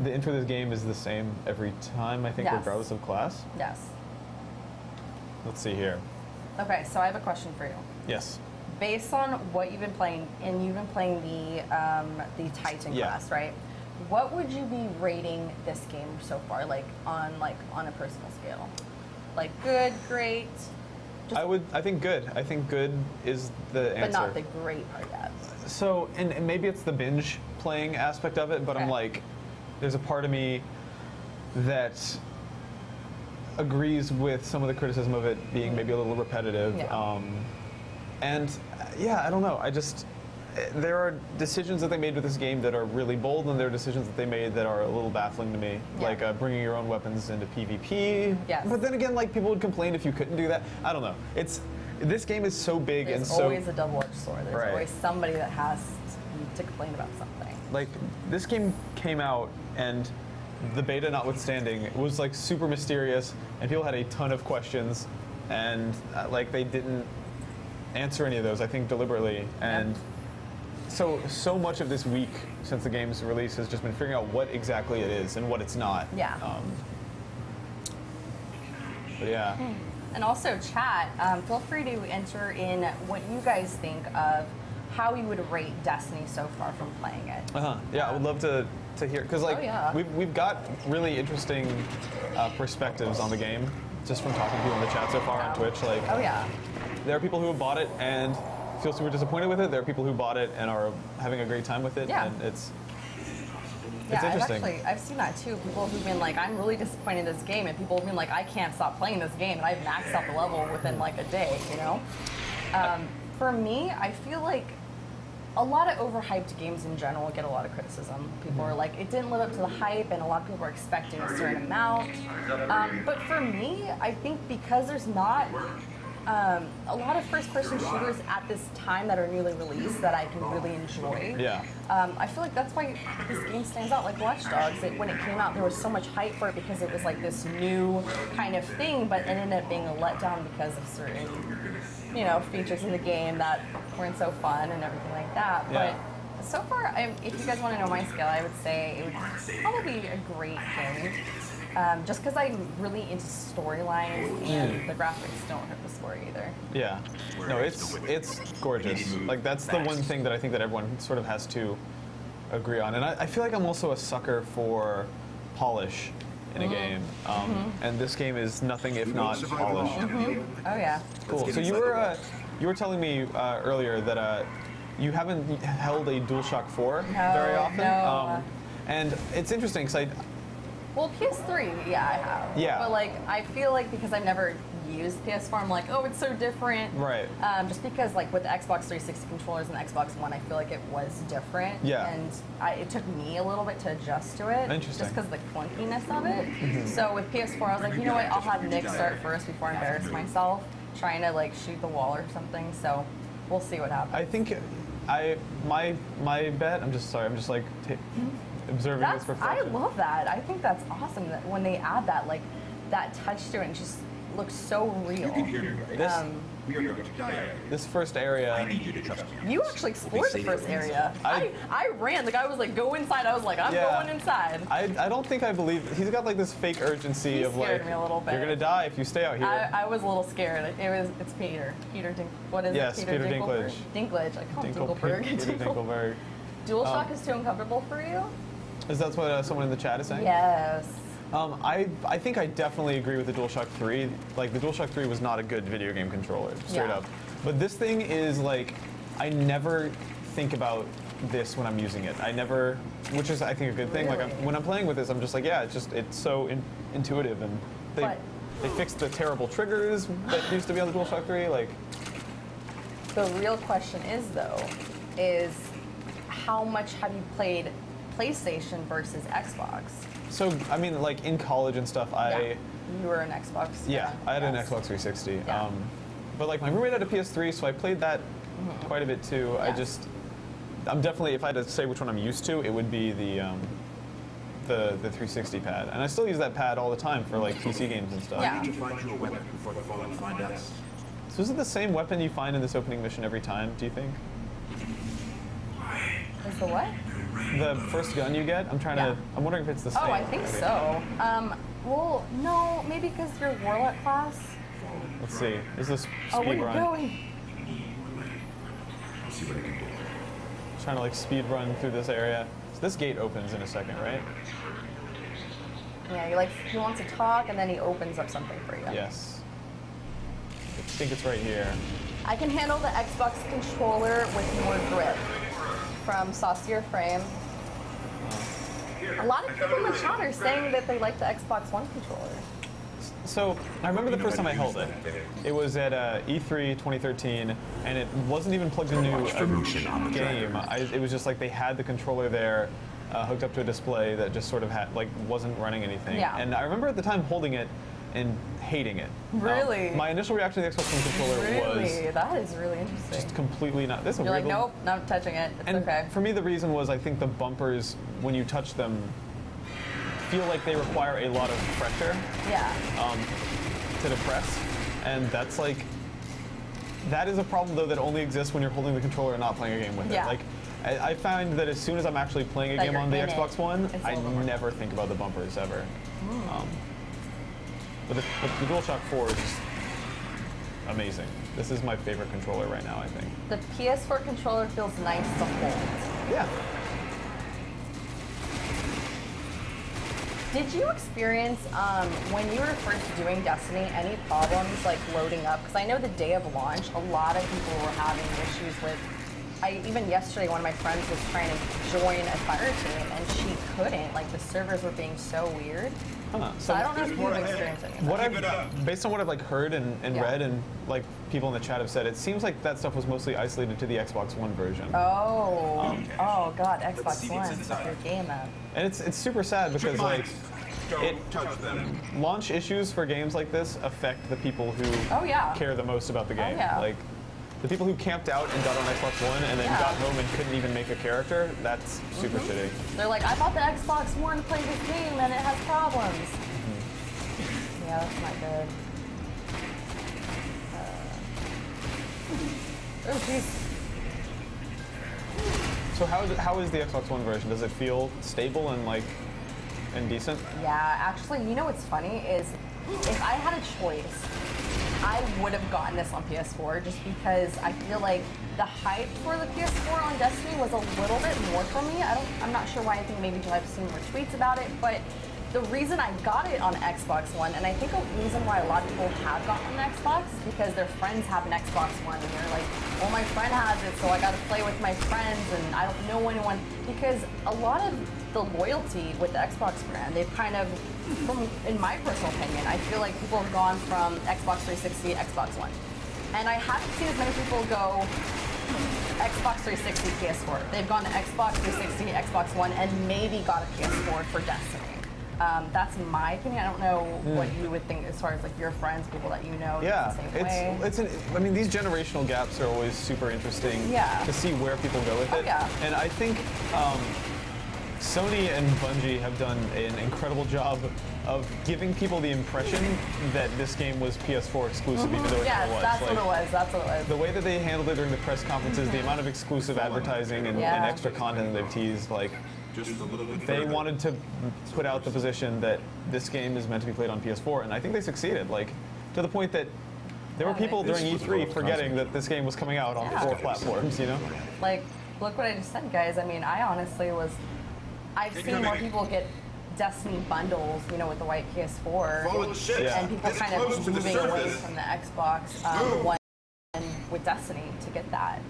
Speaker 1: the intro of this game is the same every time, I think, regardless of class.
Speaker 7: Yes.
Speaker 1: Let's see here.
Speaker 7: Okay, so I have a question for you.
Speaker 1: Yes.
Speaker 7: Based on what you've been playing, and you've been playing the Titan class, right? What would you be rating this game so far, like on a personal scale? Like good, great.
Speaker 1: I think good. I think good is the answer.
Speaker 7: But not the great part yet.
Speaker 1: So, and maybe it's the binge playing aspect of it, but I'm like, there's a part of me that agrees with some of the criticism of it being maybe a little repetitive. And I don't know. There are decisions that they made with this game that are really bold, and there are decisions that they made that are a little baffling to me, like bringing your own weapons into PvP. But then again, like, people would complain if you couldn't do that. I don't know. This game is so big and so.
Speaker 7: There's always a double-edged sword. There's always somebody that has to complain about something.
Speaker 1: Like, this game came out, and the beta notwithstanding, it was like super mysterious, and people had a ton of questions, and like they didn't answer any of those, I think, deliberately, and. So much of this week since the game's release has just been figuring out what exactly it is and what it's not. But yeah.
Speaker 7: And also, chat, feel free to enter in what you guys think of how you would rate Destiny so far from playing it.
Speaker 1: Yeah, I would love to hear, because like we've got really interesting perspectives on the game just from talking to people in the chat so far on Twitch. Like, there are people who have bought it and feel super disappointed with it. There are people who bought it and are having a great time with it, and it's interesting.
Speaker 7: I've seen that too. People who've been like, I'm really disappointed in this game, and people who've been like, I can't stop playing this game, and I've maxed out the level within like a day, you know? For me, I feel like a lot of overhyped games in general get a lot of criticism. People are like, it didn't live up to the hype, and a lot of people are expecting a certain amount. But for me, I think because there's not a lot of first-person shooters at this time that are newly released that I can really enjoy. I feel like that's why this game stands out. Like Watch Dogs, when it came out, there was so much hype for it because it was like this new kind of thing, but it ended up being a letdown because of certain, you know, features in the game that weren't so fun and everything like that. But so far, if you guys want to know my scale, I would say it would probably be a great game. Just because I'm really into storylines, and the graphics don't hurt the story either.
Speaker 1: Yeah, no, it's gorgeous. Like, that's the one thing that I think that everyone sort of has to agree on. And I feel like I'm also a sucker for polish in a game, and this game is nothing if not polished.
Speaker 7: Oh yeah.
Speaker 1: Cool. So you were telling me earlier that you haven't held a DualShock 4 very often.
Speaker 7: No.
Speaker 1: And it's interesting because
Speaker 7: Well, PS3, yeah, I have.
Speaker 1: Yeah.
Speaker 7: But like, I feel like because I've never used PS4, I'm like, oh, it's so different.
Speaker 1: Right.
Speaker 7: Just because like with the Xbox 360 controllers and the Xbox One, I feel like it was different.
Speaker 1: Yeah.
Speaker 7: And it took me a little bit to adjust to it.
Speaker 1: Interesting.
Speaker 7: Just because of the clunkiness of it. So with PS4, I was like, you know what? I'll have Nick start first before I embarrass myself trying to like shoot the wall or something. So we'll see what happens.
Speaker 1: I think my bet. I'm just like observing this
Speaker 7: I
Speaker 1: reflection.
Speaker 7: love that. I think that's awesome that when they add that like that touch to it, and just looks so real.
Speaker 2: We are going to die out here.
Speaker 1: This first area.
Speaker 2: I need you to trust me.
Speaker 7: You actually explored the first area. I ran. The guy was like, go inside. I was like, I'm going inside.
Speaker 1: I don't think I believe. He's got like this fake urgency
Speaker 7: He
Speaker 1: of like,
Speaker 7: scared me a little bit.
Speaker 1: you're gonna die if you stay out here.
Speaker 7: I was a little scared. It's Peter. What is
Speaker 1: Yes,
Speaker 7: it?
Speaker 1: Peter Dinklage.
Speaker 7: Dinklage. I call him
Speaker 1: Peter
Speaker 7: Dinkelberg.
Speaker 1: Dinkelberg.
Speaker 7: DualShock is too uncomfortable for you?
Speaker 1: Is that what someone in the chat is saying?
Speaker 7: Yes.
Speaker 1: I think I definitely agree with the DualShock 3. Like, the DualShock 3 was not a good video game controller, straight up. But this thing is like, I never think about this when I'm using it. I never, which is I think a good thing.
Speaker 7: Really?
Speaker 1: Like when I'm playing with this, I'm just like, yeah, it's so intuitive, and they fixed the terrible triggers that used to be on the DualShock 3. Like,
Speaker 7: the real question is though, is how much have you played PlayStation versus Xbox?
Speaker 1: so I mean, like in college and stuff,
Speaker 7: You were an Xbox.
Speaker 1: Yeah, I had an
Speaker 7: yes.
Speaker 1: Xbox 360.
Speaker 7: Yeah.
Speaker 1: But like my roommate had a PS3, so I played that quite a bit too.
Speaker 7: Yes.
Speaker 1: I'm definitely, if I had to say which one I'm used to, it would be the 360 pad, and I still use that pad all the time for like PC games and stuff.
Speaker 7: Yeah.
Speaker 2: I need to find you a weapon before the Fallen find us.
Speaker 1: So is it the same weapon you find in this opening mission every time? Do you think?
Speaker 7: Is the what?
Speaker 1: The first gun you get? I'm wondering if it's the same.
Speaker 7: Oh, I think so. Well, no, maybe because you're Warlock class.
Speaker 1: Let's see. Is this
Speaker 7: Oh, where
Speaker 1: speed
Speaker 7: are you
Speaker 1: run?
Speaker 7: going?
Speaker 2: Let's see what I can do.
Speaker 1: Trying to like speed run through this area. So this gate opens in a second, right?
Speaker 7: Yeah, he wants to talk, and then he opens up something for you.
Speaker 1: Yes. I think it's right here.
Speaker 7: I can handle the Xbox controller with more grip. From Saucier Frame. A lot of people in the chat are saying that they like the Xbox One controller.
Speaker 1: So I remember the first time I held it. It was at E3 2013, and it wasn't even plugged into a game. It was just like they had the controller there, hooked up to a display that just sort of wasn't running anything.
Speaker 7: Yeah.
Speaker 1: And I remember at the time holding it and hating it.
Speaker 7: Really?
Speaker 1: My initial reaction to the Xbox One controller was
Speaker 7: That is really interesting.
Speaker 1: just completely not. This is a
Speaker 7: You're
Speaker 1: weird
Speaker 7: like,
Speaker 1: little-
Speaker 7: nope, not touching it. It's
Speaker 1: And
Speaker 7: okay.
Speaker 1: for me, the reason was I think the bumpers, when you touch them, feel like they require a lot of pressure
Speaker 7: Yeah.
Speaker 1: to depress, and that's like, that is a problem though that only exists when you're holding the controller and not playing a game with
Speaker 7: Yeah.
Speaker 1: it. Like, I find that as soon as I'm actually playing a
Speaker 7: That
Speaker 1: game
Speaker 7: you're
Speaker 1: on the
Speaker 7: in it,
Speaker 1: Xbox One,
Speaker 7: it's
Speaker 1: I
Speaker 7: a little more-
Speaker 1: never think about the bumpers ever. But the DualShock 4 is just amazing. This is my favorite controller right now, I think.
Speaker 7: The PS4 controller feels nice to hold.
Speaker 1: Yeah.
Speaker 7: Did you experience, when you were first doing Destiny, any problems like loading up? Because I know the day of launch, a lot of people were having issues with, even yesterday, one of my friends was trying to join a fire team and she couldn't. Like the servers were being so weird.
Speaker 1: Huh.
Speaker 7: So I don't know if you've experienced any of that.
Speaker 1: Based on what I've like heard and
Speaker 7: Yeah.
Speaker 1: read and like people in the chat have said, it seems like that stuff was mostly isolated to the Xbox One version.
Speaker 7: Oh God, Xbox One, it's your game app.
Speaker 1: And it's super sad because like
Speaker 2: Don't touch them.
Speaker 1: launch issues for games like this affect the people who
Speaker 7: Oh, yeah.
Speaker 1: care the most about the game.
Speaker 7: yeah.
Speaker 1: Like the people who camped out and got on Xbox One and then
Speaker 7: Yeah.
Speaker 1: got home and couldn't even make a character, that's super shitty.
Speaker 7: They're like, I bought the Xbox One to play this game and it has problems. Yeah, that's not good. Oh, jeez.
Speaker 1: So how is the Xbox One version? Does it feel stable and decent?
Speaker 7: Yeah, actually, you know what's funny is if I had a choice, I would have gotten this on PS4 just because I feel like the hype for the PS4 on Destiny was a little bit more for me. I'm not sure why. I think maybe because I've seen more tweets about it, but the reason I got it on Xbox One, and I think a reason why a lot of people have gotten an Xbox is because their friends have an Xbox One, and they're like, well, my friend has it, so I got to play with my friends, and I don't know anyone. Because a lot of the loyalty with the Xbox brand, they've kind of, in my personal opinion, I feel like people have gone from Xbox 360 to Xbox One. And I haven't seen as many people go Xbox 360, PS4. They've gone to Xbox 360, Xbox One, and maybe got a PS4 for Destiny. That's my opinion. I don't know what you would think as far as like your friends, people that you know.
Speaker 1: Yeah,
Speaker 7: the same way.
Speaker 1: I mean, these generational gaps are always super interesting to see where people go with it.
Speaker 7: Yeah.
Speaker 1: And I think Sony and Bungie have done an incredible job of giving people the impression that this game was PS4 exclusive, even though it never was.
Speaker 7: That's what it was. That's what it was.
Speaker 1: The way that they handled it during the press conferences, the amount of exclusive advertising and extra content they've teased, like, they wanted to put out the position that this game is meant to be played on PS4, and I think they succeeded. Like, to the point that there were people during E3 forgetting that this game was coming out on 4 platforms, you know?
Speaker 7: Like, look what I just said, guys. I mean, I honestly was... I've seen more people get Destiny bundles, you know, with the white PS4, and people kind of moving away from the Xbox One with Destiny to get that.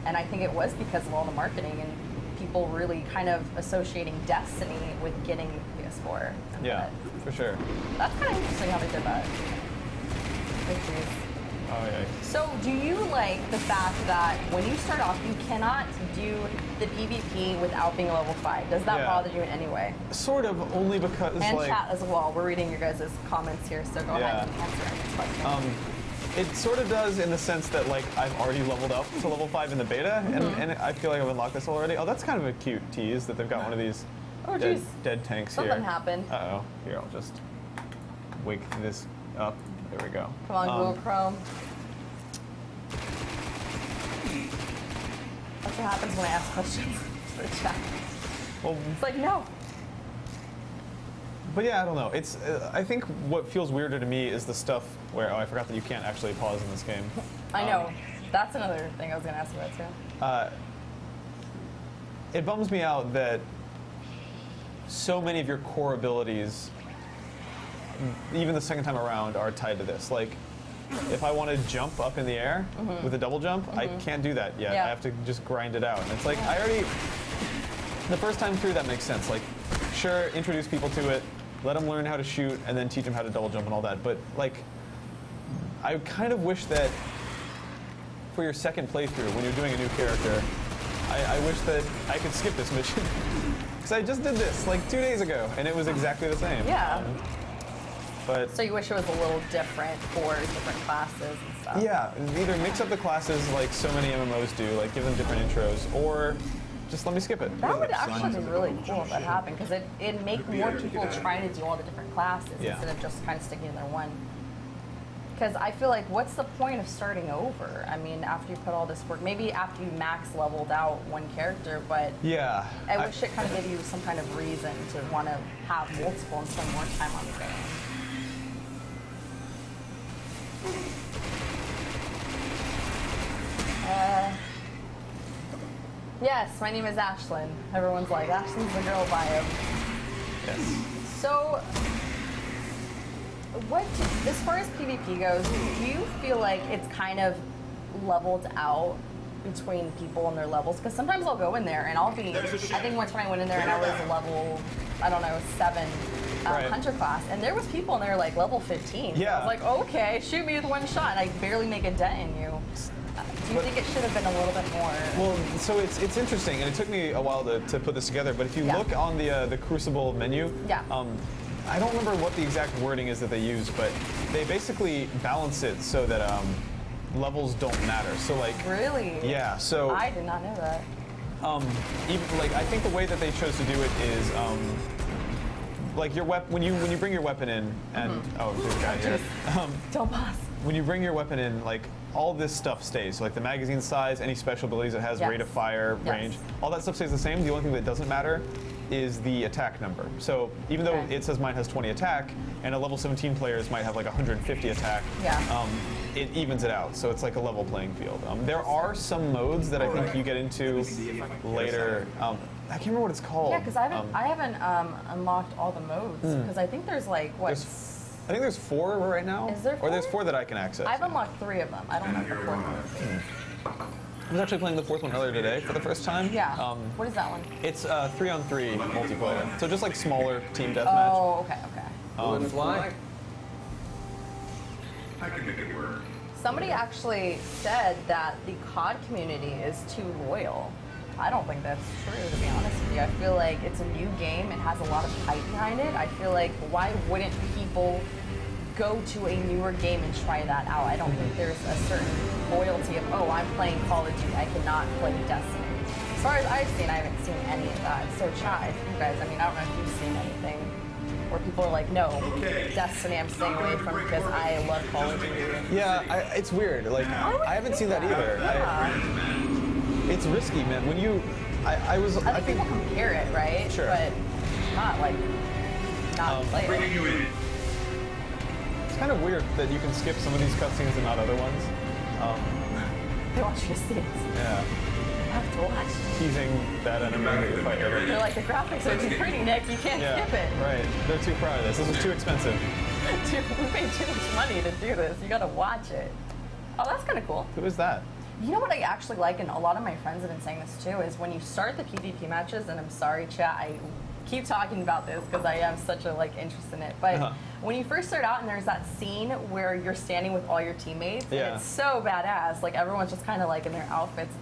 Speaker 7: And I think it was because of all the marketing and people really kind of associating Destiny with getting PS4.
Speaker 1: Yeah, for sure.
Speaker 7: That's kind of interesting how they did that.
Speaker 1: Oh, yeah.
Speaker 7: So do you like the fact that when you start off, you cannot do the PvP without being a level 5? Does that bother you in any way?
Speaker 1: Sort of, only because,
Speaker 7: and
Speaker 1: like...
Speaker 7: chat as well. We're reading your guys' comments here, so go ahead and answer any question.
Speaker 1: It sort of does in the sense that, like, I've already leveled up to level 5 in the beta, and I feel like I've unlocked this already. Oh, that's kind of a cute tease that they've got one of these dead tanks here.
Speaker 7: Something happened.
Speaker 1: Uh-oh. Here, I'll just wake this up. There we go.
Speaker 7: Come on, Google Chrome. That's what happens when I ask questions for the chat.
Speaker 1: Well,
Speaker 7: it's like, no.
Speaker 1: But yeah, I don't know. It's I think what feels weirder to me is the stuff where, I forgot that you can't actually pause in this game.
Speaker 7: I know. That's another thing I was going to ask you about, too.
Speaker 1: It bums me out that so many of your core abilities, even the second time around, are tied to this. Like, if I want to jump up in the air with a double jump, I can't do that yet. I have to just grind it out. And it's like, I already... The first time through, that makes sense. Like, sure, introduce people to it, let them learn how to shoot, and then teach them how to double jump and all that. But, like, I kind of wish that for your second playthrough, when you're doing a new character, I wish that I could skip this mission. Because I just did this, like, 2 days ago, and it was exactly the same.
Speaker 7: Yeah.
Speaker 1: But
Speaker 7: so you wish it was a little different for different classes and stuff?
Speaker 1: Yeah, either mix up the classes like so many MMOs do, like give them different intros, or just let me skip it.
Speaker 7: That would actually be really cool if that happened, because it'd make more people try to do all the different classes instead of just kind of sticking in their one. Because I feel like, what's the point of starting over? I mean, after you put all this work, maybe after you max leveled out one character, but I wish it kind of gave you some kind of reason to want to have multiple and spend more time on the game. Yes, my name is Ashlyn. Everyone's like, Ashlyn's the girl bio.
Speaker 1: Yes.
Speaker 7: So, as far as PvP goes, do you feel like it's kind of leveled out between people and their levels? Because sometimes I'll go in there and I'll be, I think one time I went in there and I was level, I don't know, 7 hunter class, and there was people in there like level 15.
Speaker 1: Yeah.
Speaker 7: So I was like, okay, shoot me with one shot, and I barely make a dent in you. Do you think it should have been a little bit more?
Speaker 1: Well, so it's interesting, and it took me a while to put this together, but if you look on the Crucible menu, I don't remember what the exact wording is that they use, but they basically balance it so that levels don't matter. So like...
Speaker 7: Really?
Speaker 1: Yeah, so...
Speaker 7: I did not know that.
Speaker 1: Even like, I think the way that they chose to do it is, like your when you bring your weapon in, and oh, there's a guy here.
Speaker 7: Don't pause.
Speaker 1: When you bring your weapon in, like all this stuff stays. So like the magazine size, any special abilities it has, rate of fire, range, all that stuff stays the same. The only thing that doesn't matter is the attack number. So even though it says mine has 20 attack, and a level 17 players might have like 150 attack, it evens it out. So it's like a level playing field. There are some modes that I think you get into later. I can't remember what it's called.
Speaker 7: Yeah, because I haven't unlocked all the modes because I think there's like what.
Speaker 1: I think there's 4 right now.
Speaker 7: Is there 4?
Speaker 1: Or there's 4 that I can access.
Speaker 7: I've unlocked 3 of them. I don't have the 4th one.
Speaker 1: I was actually playing the 4th one earlier today for the first time.
Speaker 7: Yeah. What is that one?
Speaker 1: It's 3-on-3 multiplayer. So just like smaller team deathmatch.
Speaker 7: Oh, okay.
Speaker 1: Fly.
Speaker 2: I can make it work.
Speaker 7: Somebody actually said that the COD community is too loyal. I don't think that's true, to be honest with you. I feel like it's a new game. It has a lot of hype behind it. I feel like why wouldn't people go to a newer game and try that out? I don't think there's a certain loyalty of, oh, I'm playing Call of Duty. I cannot play Destiny. As far as I've seen, I haven't seen any of that. So chat, if you guys, I mean, I don't know if you've seen anything where people are like, no, Destiny I'm staying away from because I love Call of Duty.
Speaker 1: Yeah, it's weird. Like, I haven't seen that either.
Speaker 7: Yeah.
Speaker 1: It's risky, man. When you, I
Speaker 7: think people compare it, right?
Speaker 1: Sure.
Speaker 7: But not like, not play it.
Speaker 1: It's kind of weird that you can skip some of these cutscenes and not other ones.
Speaker 7: They want you to see it.
Speaker 1: Yeah.
Speaker 7: You have to watch.
Speaker 1: Teasing that enemy that you fight later.
Speaker 7: They're like, the graphics are too pretty, Nick. You can't skip it.
Speaker 1: Right. They're too proud of this. This is too expensive.
Speaker 7: Dude, we paid too much money to do this. You gotta watch it. Oh, that's kind of cool.
Speaker 1: Who is that?
Speaker 7: You know what I actually like, and a lot of my friends have been saying this too, is when you start the PvP matches, and I'm sorry, chat, I keep talking about this because I have such a interest in it, but when you first start out and there's that scene where you're standing with all your teammates, and it's so badass. Like everyone's just kind of like in their outfits.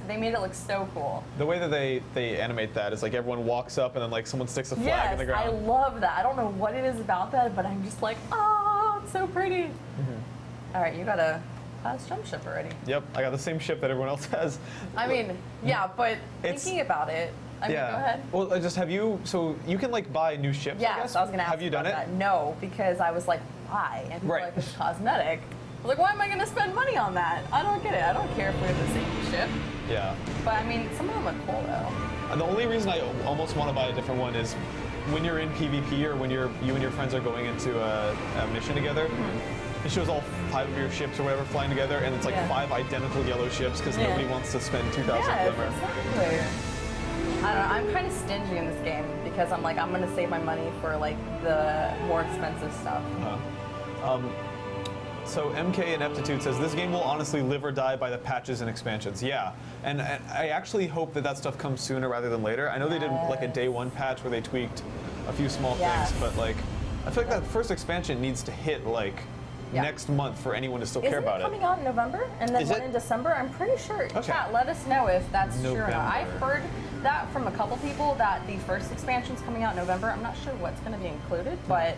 Speaker 7: They made it look so cool.
Speaker 1: The way that they animate that is like everyone walks up and then like someone sticks a flag in the ground.
Speaker 7: I love that. I don't know what it is about that, but I'm just like, oh, it's so pretty. All right, you got a jump ship already.
Speaker 1: Yep, I got the same ship that everyone else has.
Speaker 7: I mean, yeah, but thinking about it, I mean, go ahead.
Speaker 1: Well, just have you, so you can like buy new ships,
Speaker 7: yes,
Speaker 1: I guess?
Speaker 7: I was going to ask
Speaker 1: Have you done it?
Speaker 7: that. No, because I was like, why? And people were like, it's cosmetic. I was like, why am I going to spend money on that? I don't get it. I don't care if we have the same ship.
Speaker 1: Yeah.
Speaker 7: But I mean, some of them are cool though.
Speaker 1: And the only reason I almost want to buy a different one is when you're in PvP or when you and your friends are going into a mission together, it shows all 5 of your ships or whatever flying together, and it's like 5 identical yellow ships because nobody wants to spend 2,000 glimmer.
Speaker 7: Exactly. I don't know, I'm kind of stingy in this game because I'm like, I'm going to save my money for like the more expensive stuff.
Speaker 1: So MK Ineptitude says, this game will honestly live or die by the patches and expansions. Yeah, and I actually hope that stuff comes sooner rather than later. I know they did like a day 1 patch where they tweaked a few small things, but like, I feel like that first expansion needs to hit like next month for anyone to still care about it.
Speaker 7: Isn't it coming out in November? And then one in December? I'm pretty sure.
Speaker 1: Okay.
Speaker 7: Chat, let us know if that's true or
Speaker 1: November.
Speaker 7: not. I've heard that from a couple people that the first expansion's coming out in November. I'm not sure what's going to be included, but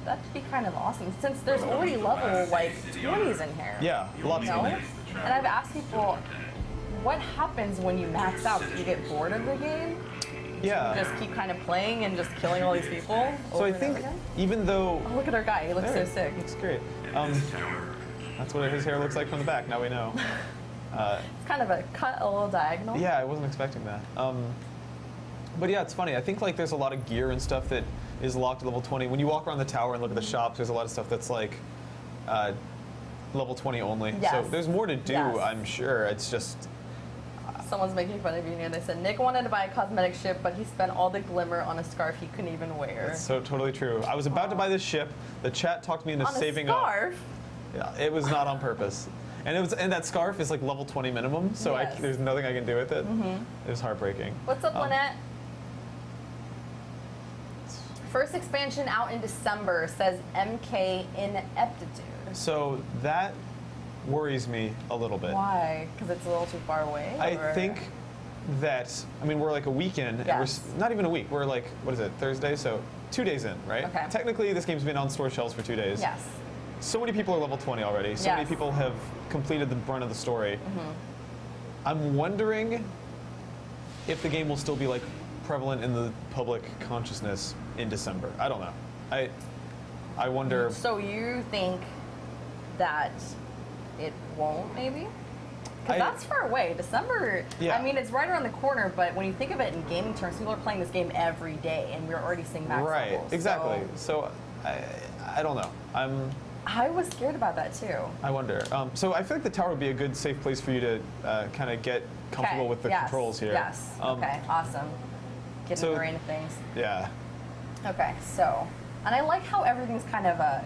Speaker 7: that'd be kind of awesome since there's already level like 20s in here.
Speaker 1: Yeah, lots of them.
Speaker 7: And I've asked people, what happens when you max out? Do you get bored of the game?
Speaker 1: Yeah.
Speaker 7: Just keep kind of playing and just killing all these people?
Speaker 1: So I think even though...
Speaker 7: Oh, look at our guy. He looks so sick.
Speaker 1: Looks great. That's what his hair looks like from the back. Now we know.
Speaker 7: It's kind of a cut, a little diagonal.
Speaker 1: Yeah, I wasn't expecting that. But yeah, it's funny. I think like there's a lot of gear and stuff that is locked at level 20. When you walk around the tower and look at the shops, there's a lot of stuff that's like level 20 only.
Speaker 7: Yes.
Speaker 1: So there's more to do,
Speaker 7: Yes.
Speaker 1: I'm sure. It's just...
Speaker 7: Someone's making fun of you and they said, Nick wanted to buy a cosmetic ship, but he spent all the glimmer on a scarf he couldn't even wear.
Speaker 1: It's so totally true. I was about to buy this ship. The chat talked me into saving up.
Speaker 7: On a scarf?
Speaker 1: Yeah, it was not on purpose. And that scarf is like level 20 minimum, so there's nothing I can do with it. It was heartbreaking.
Speaker 7: What's up, Lynette? First expansion out in December, says MK Ineptitude.
Speaker 1: So that worries me a little bit.
Speaker 7: Why? Because it's a little too far away?
Speaker 1: I think that, I mean, we're like a week in, and we're not even a week. We're like, what is it, Thursday? So 2 days in, right?
Speaker 7: Okay.
Speaker 1: Technically, this game's been on store shelves for 2 days.
Speaker 7: Yes.
Speaker 1: So many people are level 20 already. So many people have completed the brunt of the story. I'm wondering if the game will still be like prevalent in the public consciousness in December. I don't know. I wonder.
Speaker 7: So you think that it won't, maybe? Because that's far away. December, I mean, it's right around the corner, but when you think of it in gaming terms, people are playing this game every day, and we're already seeing max levels.
Speaker 1: Exactly. So I don't know.
Speaker 7: I was scared about that, too.
Speaker 1: I wonder. So I feel like the tower would be a good, safe place for you to kind of get comfortable
Speaker 7: Okay,
Speaker 1: with the
Speaker 7: yes,
Speaker 1: controls here.
Speaker 7: Yes. Okay. Awesome. Getting
Speaker 1: so-
Speaker 7: the brain of things.
Speaker 1: Yeah.
Speaker 7: Okay. So, and I like how everything's kind of a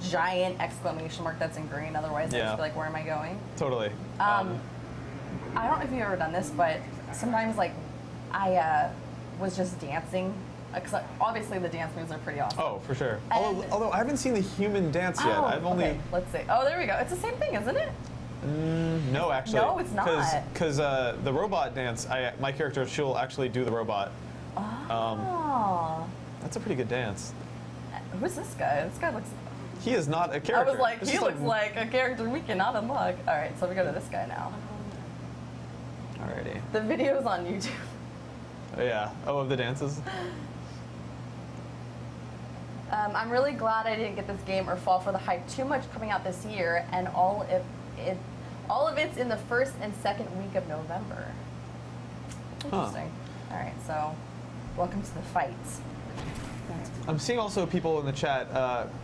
Speaker 7: giant exclamation mark that's in green. Otherwise, I
Speaker 1: Yeah.
Speaker 7: just feel like, where am I going?
Speaker 1: Totally.
Speaker 7: I don't know if you've ever done this, but sometimes like I was just dancing. Because obviously the dance moves are pretty awesome.
Speaker 1: Oh, for sure.
Speaker 7: And-
Speaker 1: Although I haven't seen the human dance yet. I've only.
Speaker 7: Okay, let's see. Oh, there we go. It's the same thing, isn't it?
Speaker 1: No, actually.
Speaker 7: No, it's not.
Speaker 1: Because the robot dance, my character, she'll actually do the robot.
Speaker 7: Oh.
Speaker 1: That's a pretty good dance.
Speaker 7: Who's this guy? This guy looks.
Speaker 1: He is not a
Speaker 7: I
Speaker 1: character.
Speaker 7: was like,
Speaker 1: It's
Speaker 7: he
Speaker 1: just
Speaker 7: looks like a character we cannot unlock. All right, so we go to this guy now.
Speaker 1: Alrighty.
Speaker 7: The video's on YouTube.
Speaker 1: Oh, yeah. Oh, of the dances?
Speaker 7: I'm really glad I didn't get this game or fall for the hype too much coming out this year, and all of it's in the first and second week of November. Interesting. All right, so welcome to the fights.
Speaker 1: I'm seeing also people in the chat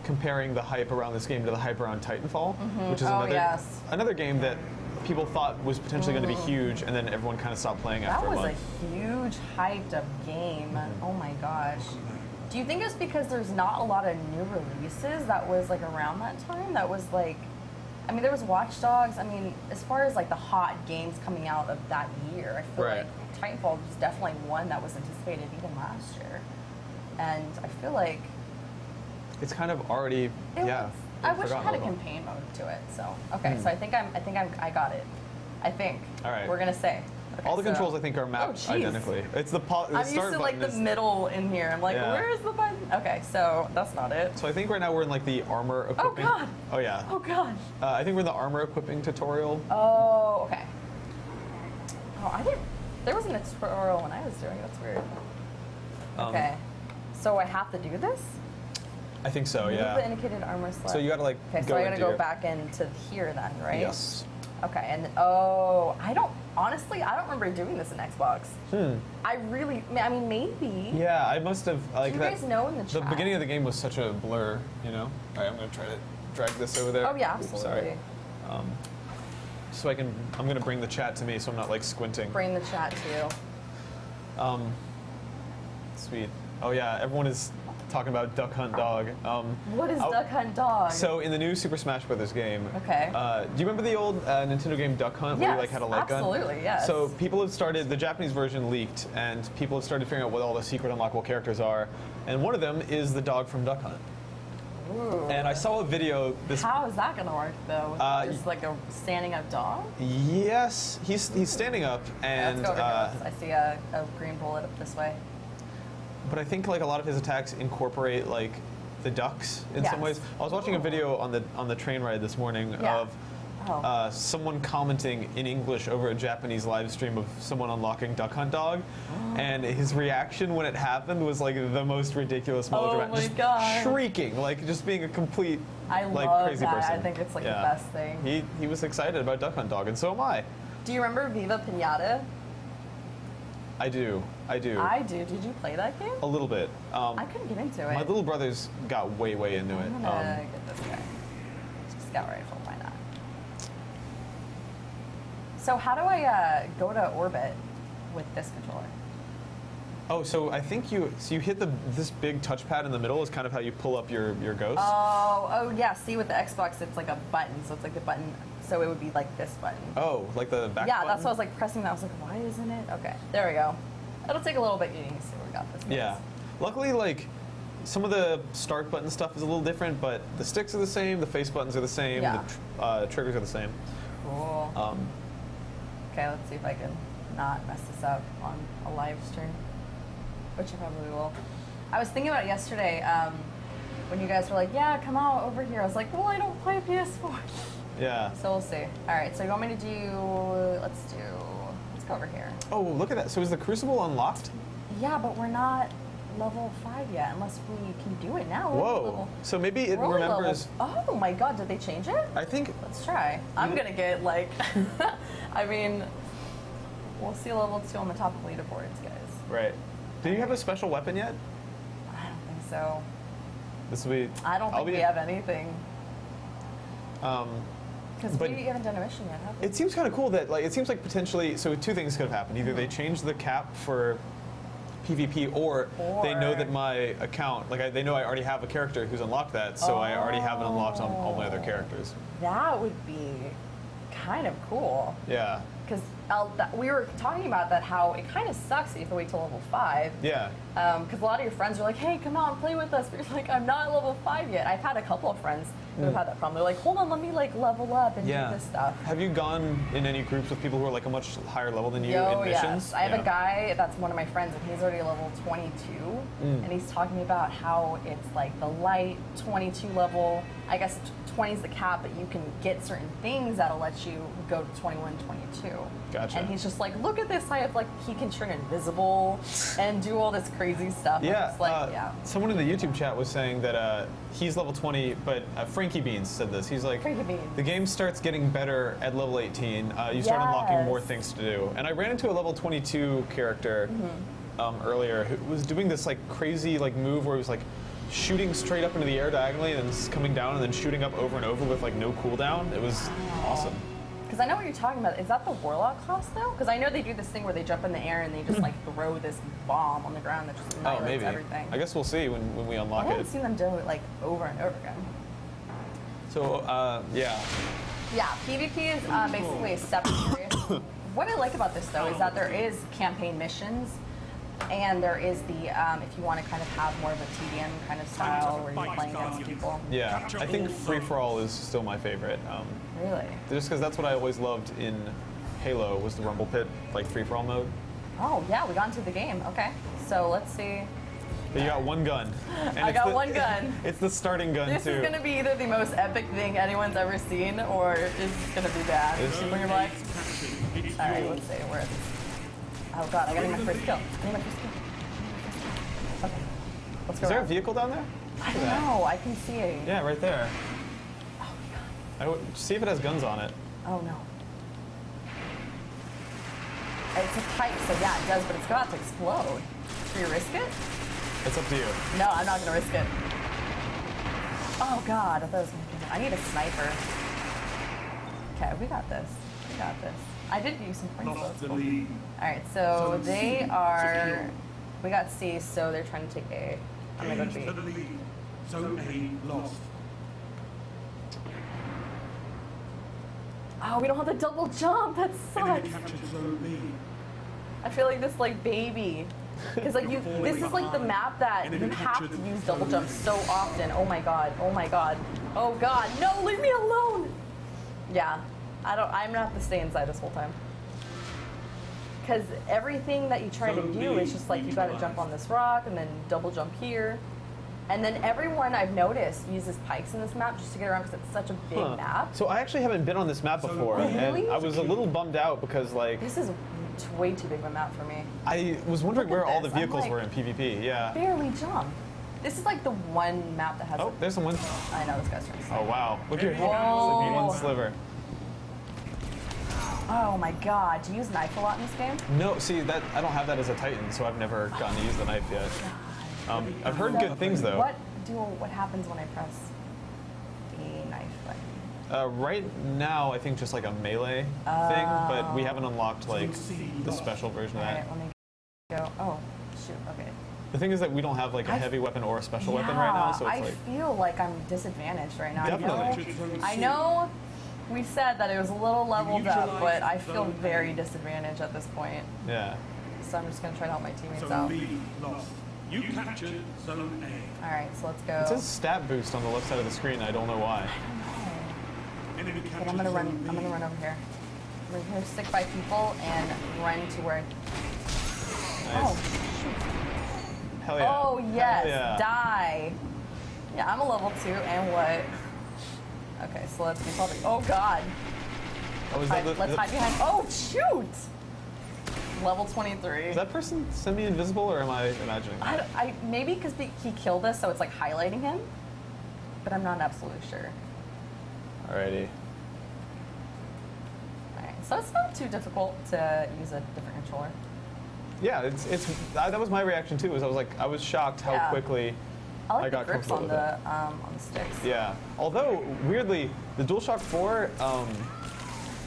Speaker 1: comparing the hype around this game to the hype around Titanfall, which is
Speaker 7: Oh,
Speaker 1: another
Speaker 7: yes.
Speaker 1: another game that people thought was potentially going to be huge, and then everyone kind of stopped playing
Speaker 7: That
Speaker 1: after a
Speaker 7: was
Speaker 1: month.
Speaker 7: a huge hyped up game. Oh my gosh. Do you think it's because there's not a lot of new releases that was like around that time? That was like, I mean, there was Watch Dogs. I mean, as far as like the hot games coming out of that year, I feel
Speaker 1: Right.
Speaker 7: like Titanfall was definitely one that was anticipated even last year. And I feel like
Speaker 1: It's kind of already, yeah.
Speaker 7: I wish it
Speaker 1: forgotten
Speaker 7: had a
Speaker 1: about.
Speaker 7: campaign mode to it. So okay, so I think I got it. I think.
Speaker 1: All right.
Speaker 7: We're gonna say. Okay,
Speaker 1: All the
Speaker 7: so-
Speaker 1: controls, I think, are mapped
Speaker 7: jeez.
Speaker 1: identically. It's the
Speaker 7: I'm used
Speaker 1: start
Speaker 7: to like
Speaker 1: button
Speaker 7: the
Speaker 1: is-
Speaker 7: middle in here. I'm like,
Speaker 1: Yeah.
Speaker 7: where is the button? Okay, so that's not it.
Speaker 1: So I think right now we're in like the armor equipping.
Speaker 7: God.
Speaker 1: Oh yeah.
Speaker 7: Oh gosh.
Speaker 1: I think we're in the armor equipping tutorial.
Speaker 7: Oh, okay. Oh, I didn't. There wasn't a tutorial when I was doing it. That's weird. Okay. So I have to do this?
Speaker 1: I think so.
Speaker 7: Move the
Speaker 1: Yeah.
Speaker 7: indicated armor slot.
Speaker 1: So you got to like
Speaker 7: Okay,
Speaker 1: go
Speaker 7: so I gotta
Speaker 1: into
Speaker 7: go
Speaker 1: your-
Speaker 7: back into here then, right?
Speaker 1: Yes.
Speaker 7: Okay, and honestly, I don't remember doing this in Xbox. I mean, maybe.
Speaker 1: Yeah, I must have like
Speaker 7: Do you
Speaker 1: that.
Speaker 7: guys know in the
Speaker 1: The
Speaker 7: chat?
Speaker 1: beginning of the game was such a blur, you know. All right, I'm gonna try to drag this over there.
Speaker 7: Oh yeah,
Speaker 1: Oops,
Speaker 7: absolutely.
Speaker 1: sorry. So I'm gonna bring the chat to me, so I'm not like squinting.
Speaker 7: Bring the chat to you.
Speaker 1: Sweet. Oh yeah, everyone is talking about Duck Hunt Dog.
Speaker 7: What is Duck Hunt Dog?
Speaker 1: So in the new Super Smash Bros. Game,
Speaker 7: Okay.
Speaker 1: do you remember the old Nintendo game Duck Hunt where you like
Speaker 7: Yes,
Speaker 1: had a light gun?
Speaker 7: absolutely, yes.
Speaker 1: So people have started, the Japanese version leaked, and people have started figuring out what all the secret unlockable characters are, and one of them is the dog from Duck Hunt.
Speaker 7: Ooh.
Speaker 1: And I saw a video.
Speaker 7: How is that gonna work though? Just like a standing up dog?
Speaker 1: Yes, he's standing up, and
Speaker 7: Let's go over here. I see a green bullet up this way.
Speaker 1: but I think like a lot of his attacks incorporate like the ducks in some
Speaker 7: Yes.
Speaker 1: ways. I was watching a video on the train ride this morning
Speaker 7: Yeah.
Speaker 1: of
Speaker 7: Oh.
Speaker 1: someone commenting in English over a Japanese live stream of someone unlocking Duck Hunt Dog, and his reaction when it happened was like the most ridiculous, melodramatic,
Speaker 7: my
Speaker 1: just
Speaker 7: God.
Speaker 1: shrieking, like just being a complete
Speaker 7: I
Speaker 1: like
Speaker 7: love
Speaker 1: crazy
Speaker 7: that.
Speaker 1: person.
Speaker 7: I think it's like
Speaker 1: Yeah.
Speaker 7: the best thing.
Speaker 1: He was excited about Duck Hunt Dog, and so am I.
Speaker 7: Do you remember Viva Pinata?
Speaker 1: I do.
Speaker 7: I do. Did you play that game?
Speaker 1: A little bit.
Speaker 7: I couldn't get into it.
Speaker 1: My little brothers got way into it.
Speaker 7: I'm gonna get this guy. Scout rifle, why not? So how do I go to orbit with this controller?
Speaker 1: Oh, so I think you hit this big touchpad in the middle is kind of how you pull up your ghost.
Speaker 7: Oh yeah. See, with the Xbox, it's like a button, so it's like the button. So it would be like this button.
Speaker 1: Oh, like the back
Speaker 7: Yeah,
Speaker 1: button?
Speaker 7: that's what I was like pressing that. I was like, why isn't it? Okay, there we go. It'll take a little bit getting used to. We got this. guys.
Speaker 1: Yeah. Luckily, like, some of the start button stuff is a little different, but the sticks are the same, the face buttons are the same,
Speaker 7: Yeah.
Speaker 1: the triggers are the same.
Speaker 7: Cool. Okay, let's see if I can not mess this up on a live stream, which I probably will. I was thinking about it yesterday when you guys were like, yeah, come out over here. I was like, well, I don't play PS4.
Speaker 1: Yeah.
Speaker 7: So we'll see. All right, so you want me to do, let's go over here.
Speaker 1: Oh, look at that. So is the Crucible unlocked?
Speaker 7: Yeah, but we're not level 5 yet, unless we can do it now. We're
Speaker 1: Whoa.
Speaker 7: level-
Speaker 1: So maybe it
Speaker 7: we're only
Speaker 1: remembers.
Speaker 7: level- oh my god, did they change it?
Speaker 1: I think.
Speaker 7: Let's try. I'm gonna get like, I mean, we'll see level 2 on the top of leaderboards, guys.
Speaker 1: Right. Do you have a special weapon yet?
Speaker 7: I don't think so.
Speaker 1: This will be.
Speaker 7: I don't
Speaker 1: I'll
Speaker 7: think
Speaker 1: be,
Speaker 7: we have anything. Because
Speaker 1: But
Speaker 7: we haven't done a mission yet, have we?
Speaker 1: it seems kind of cool that like it seems like potentially so two things could have happened. Either they changed the cap for PvP, or they know that my account, like they know I already have a character who's unlocked that, so I already have it unlocked on all my other characters.
Speaker 7: That would be kind of cool.
Speaker 1: Yeah.
Speaker 7: Because we were talking about that, how it kind of sucks that you have to wait till level 5.
Speaker 1: Yeah.
Speaker 7: Because a lot of your friends are like, hey, come on, play with us. But you're like, I'm not level 5 yet. I've had a couple of friends who have had that problem. They're like, hold on, let me like level up and do this stuff.
Speaker 1: Have you gone in any groups with people who are like a much higher level than you in missions?
Speaker 7: Yes. I have a guy that's one of my friends, and he's already level 22. And he's talking about how it's like the light 22 level. I guess 20 is the cap, but you can get certain things that'll let you go to 21, 22.
Speaker 1: Gotcha.
Speaker 7: And he's just like, look at this. I have like, he can turn invisible and do all this crazy stuff.
Speaker 1: Yeah,
Speaker 7: It's like,
Speaker 1: someone in the YouTube chat was saying that he's level 20, but Frankie Beans said this. He's like,
Speaker 7: Frankie Beans.
Speaker 1: the game starts getting better at level 18. You start unlocking more things to do. And I ran into a level 22 character earlier who was doing this like crazy like move where he was like shooting straight up into the air diagonally and then coming down and then shooting up over and over with like no cooldown. It was awesome.
Speaker 7: Because I know what you're talking about. Is that the Warlock class though? Because I know they do this thing where they jump in the air and they just like throw this bomb on the ground that just annihilates everything.
Speaker 1: I guess we'll see when we unlock
Speaker 7: I
Speaker 1: it.
Speaker 7: haven't seen them do it like over and over again.
Speaker 1: So yeah.
Speaker 7: Yeah, PvP is basically a separate area. What I like about this though is that there is campaign missions, and there is the if you want to kind of have more of a TDM kind of style where you're playing against people.
Speaker 1: Yeah, I think free for all is still my favorite.
Speaker 7: Really?
Speaker 1: Just because that's what I always loved in Halo was the Rumble Pit, like free for all mode.
Speaker 7: Oh yeah, we got into the game. Okay, so let's see.
Speaker 1: But you got one gun. And
Speaker 7: I got one gun.
Speaker 1: It's the starting gun
Speaker 7: This
Speaker 1: too.
Speaker 7: is gonna be either the most epic thing anyone's ever seen, or it's gonna be bad. When you're like, all right, let's see where. Oh god, I gotta get my first kill. I need my first kill. Okay, let's go.
Speaker 1: Is there a
Speaker 7: around.
Speaker 1: vehicle down there?
Speaker 7: I don't know. I can see it.
Speaker 1: Yeah, right there.
Speaker 7: Oh my god.
Speaker 1: I would see if it has guns on it.
Speaker 7: Oh no. It's a pipe, so yeah, it does, but it's about to explode. Should we risk it?
Speaker 1: It's up to you.
Speaker 7: No, I'm not gonna risk it. Oh god, I thought it was gonna be. I need a sniper. Okay, we got this. We got this. I did use some points though. Alright, so they are. We got C, so they're trying to take A. I'm gonna go to B.
Speaker 5: Zone A lost.
Speaker 7: Oh, we don't have the double jump. That
Speaker 5: Enemy
Speaker 7: sucks.
Speaker 5: captured Zone B.
Speaker 7: I feel like this like baby. Because like this is like the map that you have to use double jump so often. Oh my god. Oh my god. Oh god. No, leave me alone. Yeah. I'm gonna have to stay inside this whole time. Because everything that you try to do is just like you gotta jump on this rock and then double jump here. And then everyone I've noticed uses pikes in this map just to get around because it's such a big map.
Speaker 1: So I actually haven't been on this map before,
Speaker 7: Really?
Speaker 1: and I was a little bummed out because like
Speaker 7: This is way too big of a map for me.
Speaker 1: I was wondering
Speaker 7: Look at
Speaker 1: where all the
Speaker 7: this. I'm
Speaker 1: vehicles
Speaker 7: like-
Speaker 1: were in PvP. Yeah.
Speaker 7: Barely jump. This is like the one map that has.
Speaker 1: Oh, there's someone.
Speaker 7: I know this guy's trying to.
Speaker 1: Oh wow! Look at your
Speaker 7: Whoa.
Speaker 1: one sliver.
Speaker 7: Oh my god, do you use knife a lot in this game?
Speaker 1: No, see that I don't have that as a Titan, so I've never gotten to use the knife yet. I've heard good things though.
Speaker 7: What happens when I press the knife button?
Speaker 1: Right now, I think just like a melee thing, but we haven't unlocked like the special version of that.
Speaker 7: Alright, let me go. Oh, shoot, okay.
Speaker 1: The thing is that we don't have like a heavy weapon or a special weapon right now, so it's
Speaker 7: I
Speaker 1: like
Speaker 7: feel like I'm disadvantaged right now.
Speaker 1: Definitely.
Speaker 7: I know we said that it was a little leveled up, but I feel very disadvantaged at this point.
Speaker 1: yeah.
Speaker 7: So I'm just gonna try to help my teammates
Speaker 5: Zone
Speaker 7: out.
Speaker 5: B lost. You captured Zone A.
Speaker 7: Alright, so let's go.
Speaker 1: It says stat boost on the left side of the screen. I don't know why.
Speaker 5: Enemy
Speaker 7: But
Speaker 5: captured
Speaker 7: I'm gonna run.
Speaker 5: Zone
Speaker 7: I'm
Speaker 5: B.
Speaker 7: gonna run over here. I'm gonna stick by people and run to where.
Speaker 1: Nice.
Speaker 7: Oh shoot!
Speaker 1: Hell yeah.
Speaker 7: Oh yes!
Speaker 1: Hell yeah.
Speaker 7: Die. Yeah, I'm a level 2, and what? Okay, so let's be public. Oh god!
Speaker 1: Oh, is
Speaker 7: Hide,
Speaker 1: that
Speaker 7: let's hide behind. Oh shoot! Level 23.
Speaker 1: Is that person semi-invisible, or am I imagining that?
Speaker 7: Maybe because he killed us, so it's like highlighting him. But I'm not absolutely sure.
Speaker 1: Alrighty.
Speaker 7: Alright, so it's not too difficult to use a different controller.
Speaker 1: Yeah, that was my reaction too. I was shocked how
Speaker 7: Yeah.
Speaker 1: quickly
Speaker 7: I like the
Speaker 1: got
Speaker 7: grips
Speaker 1: comfortable
Speaker 7: on
Speaker 1: with
Speaker 7: the sticks.
Speaker 1: Yeah. Although weirdly, the DualShock 4,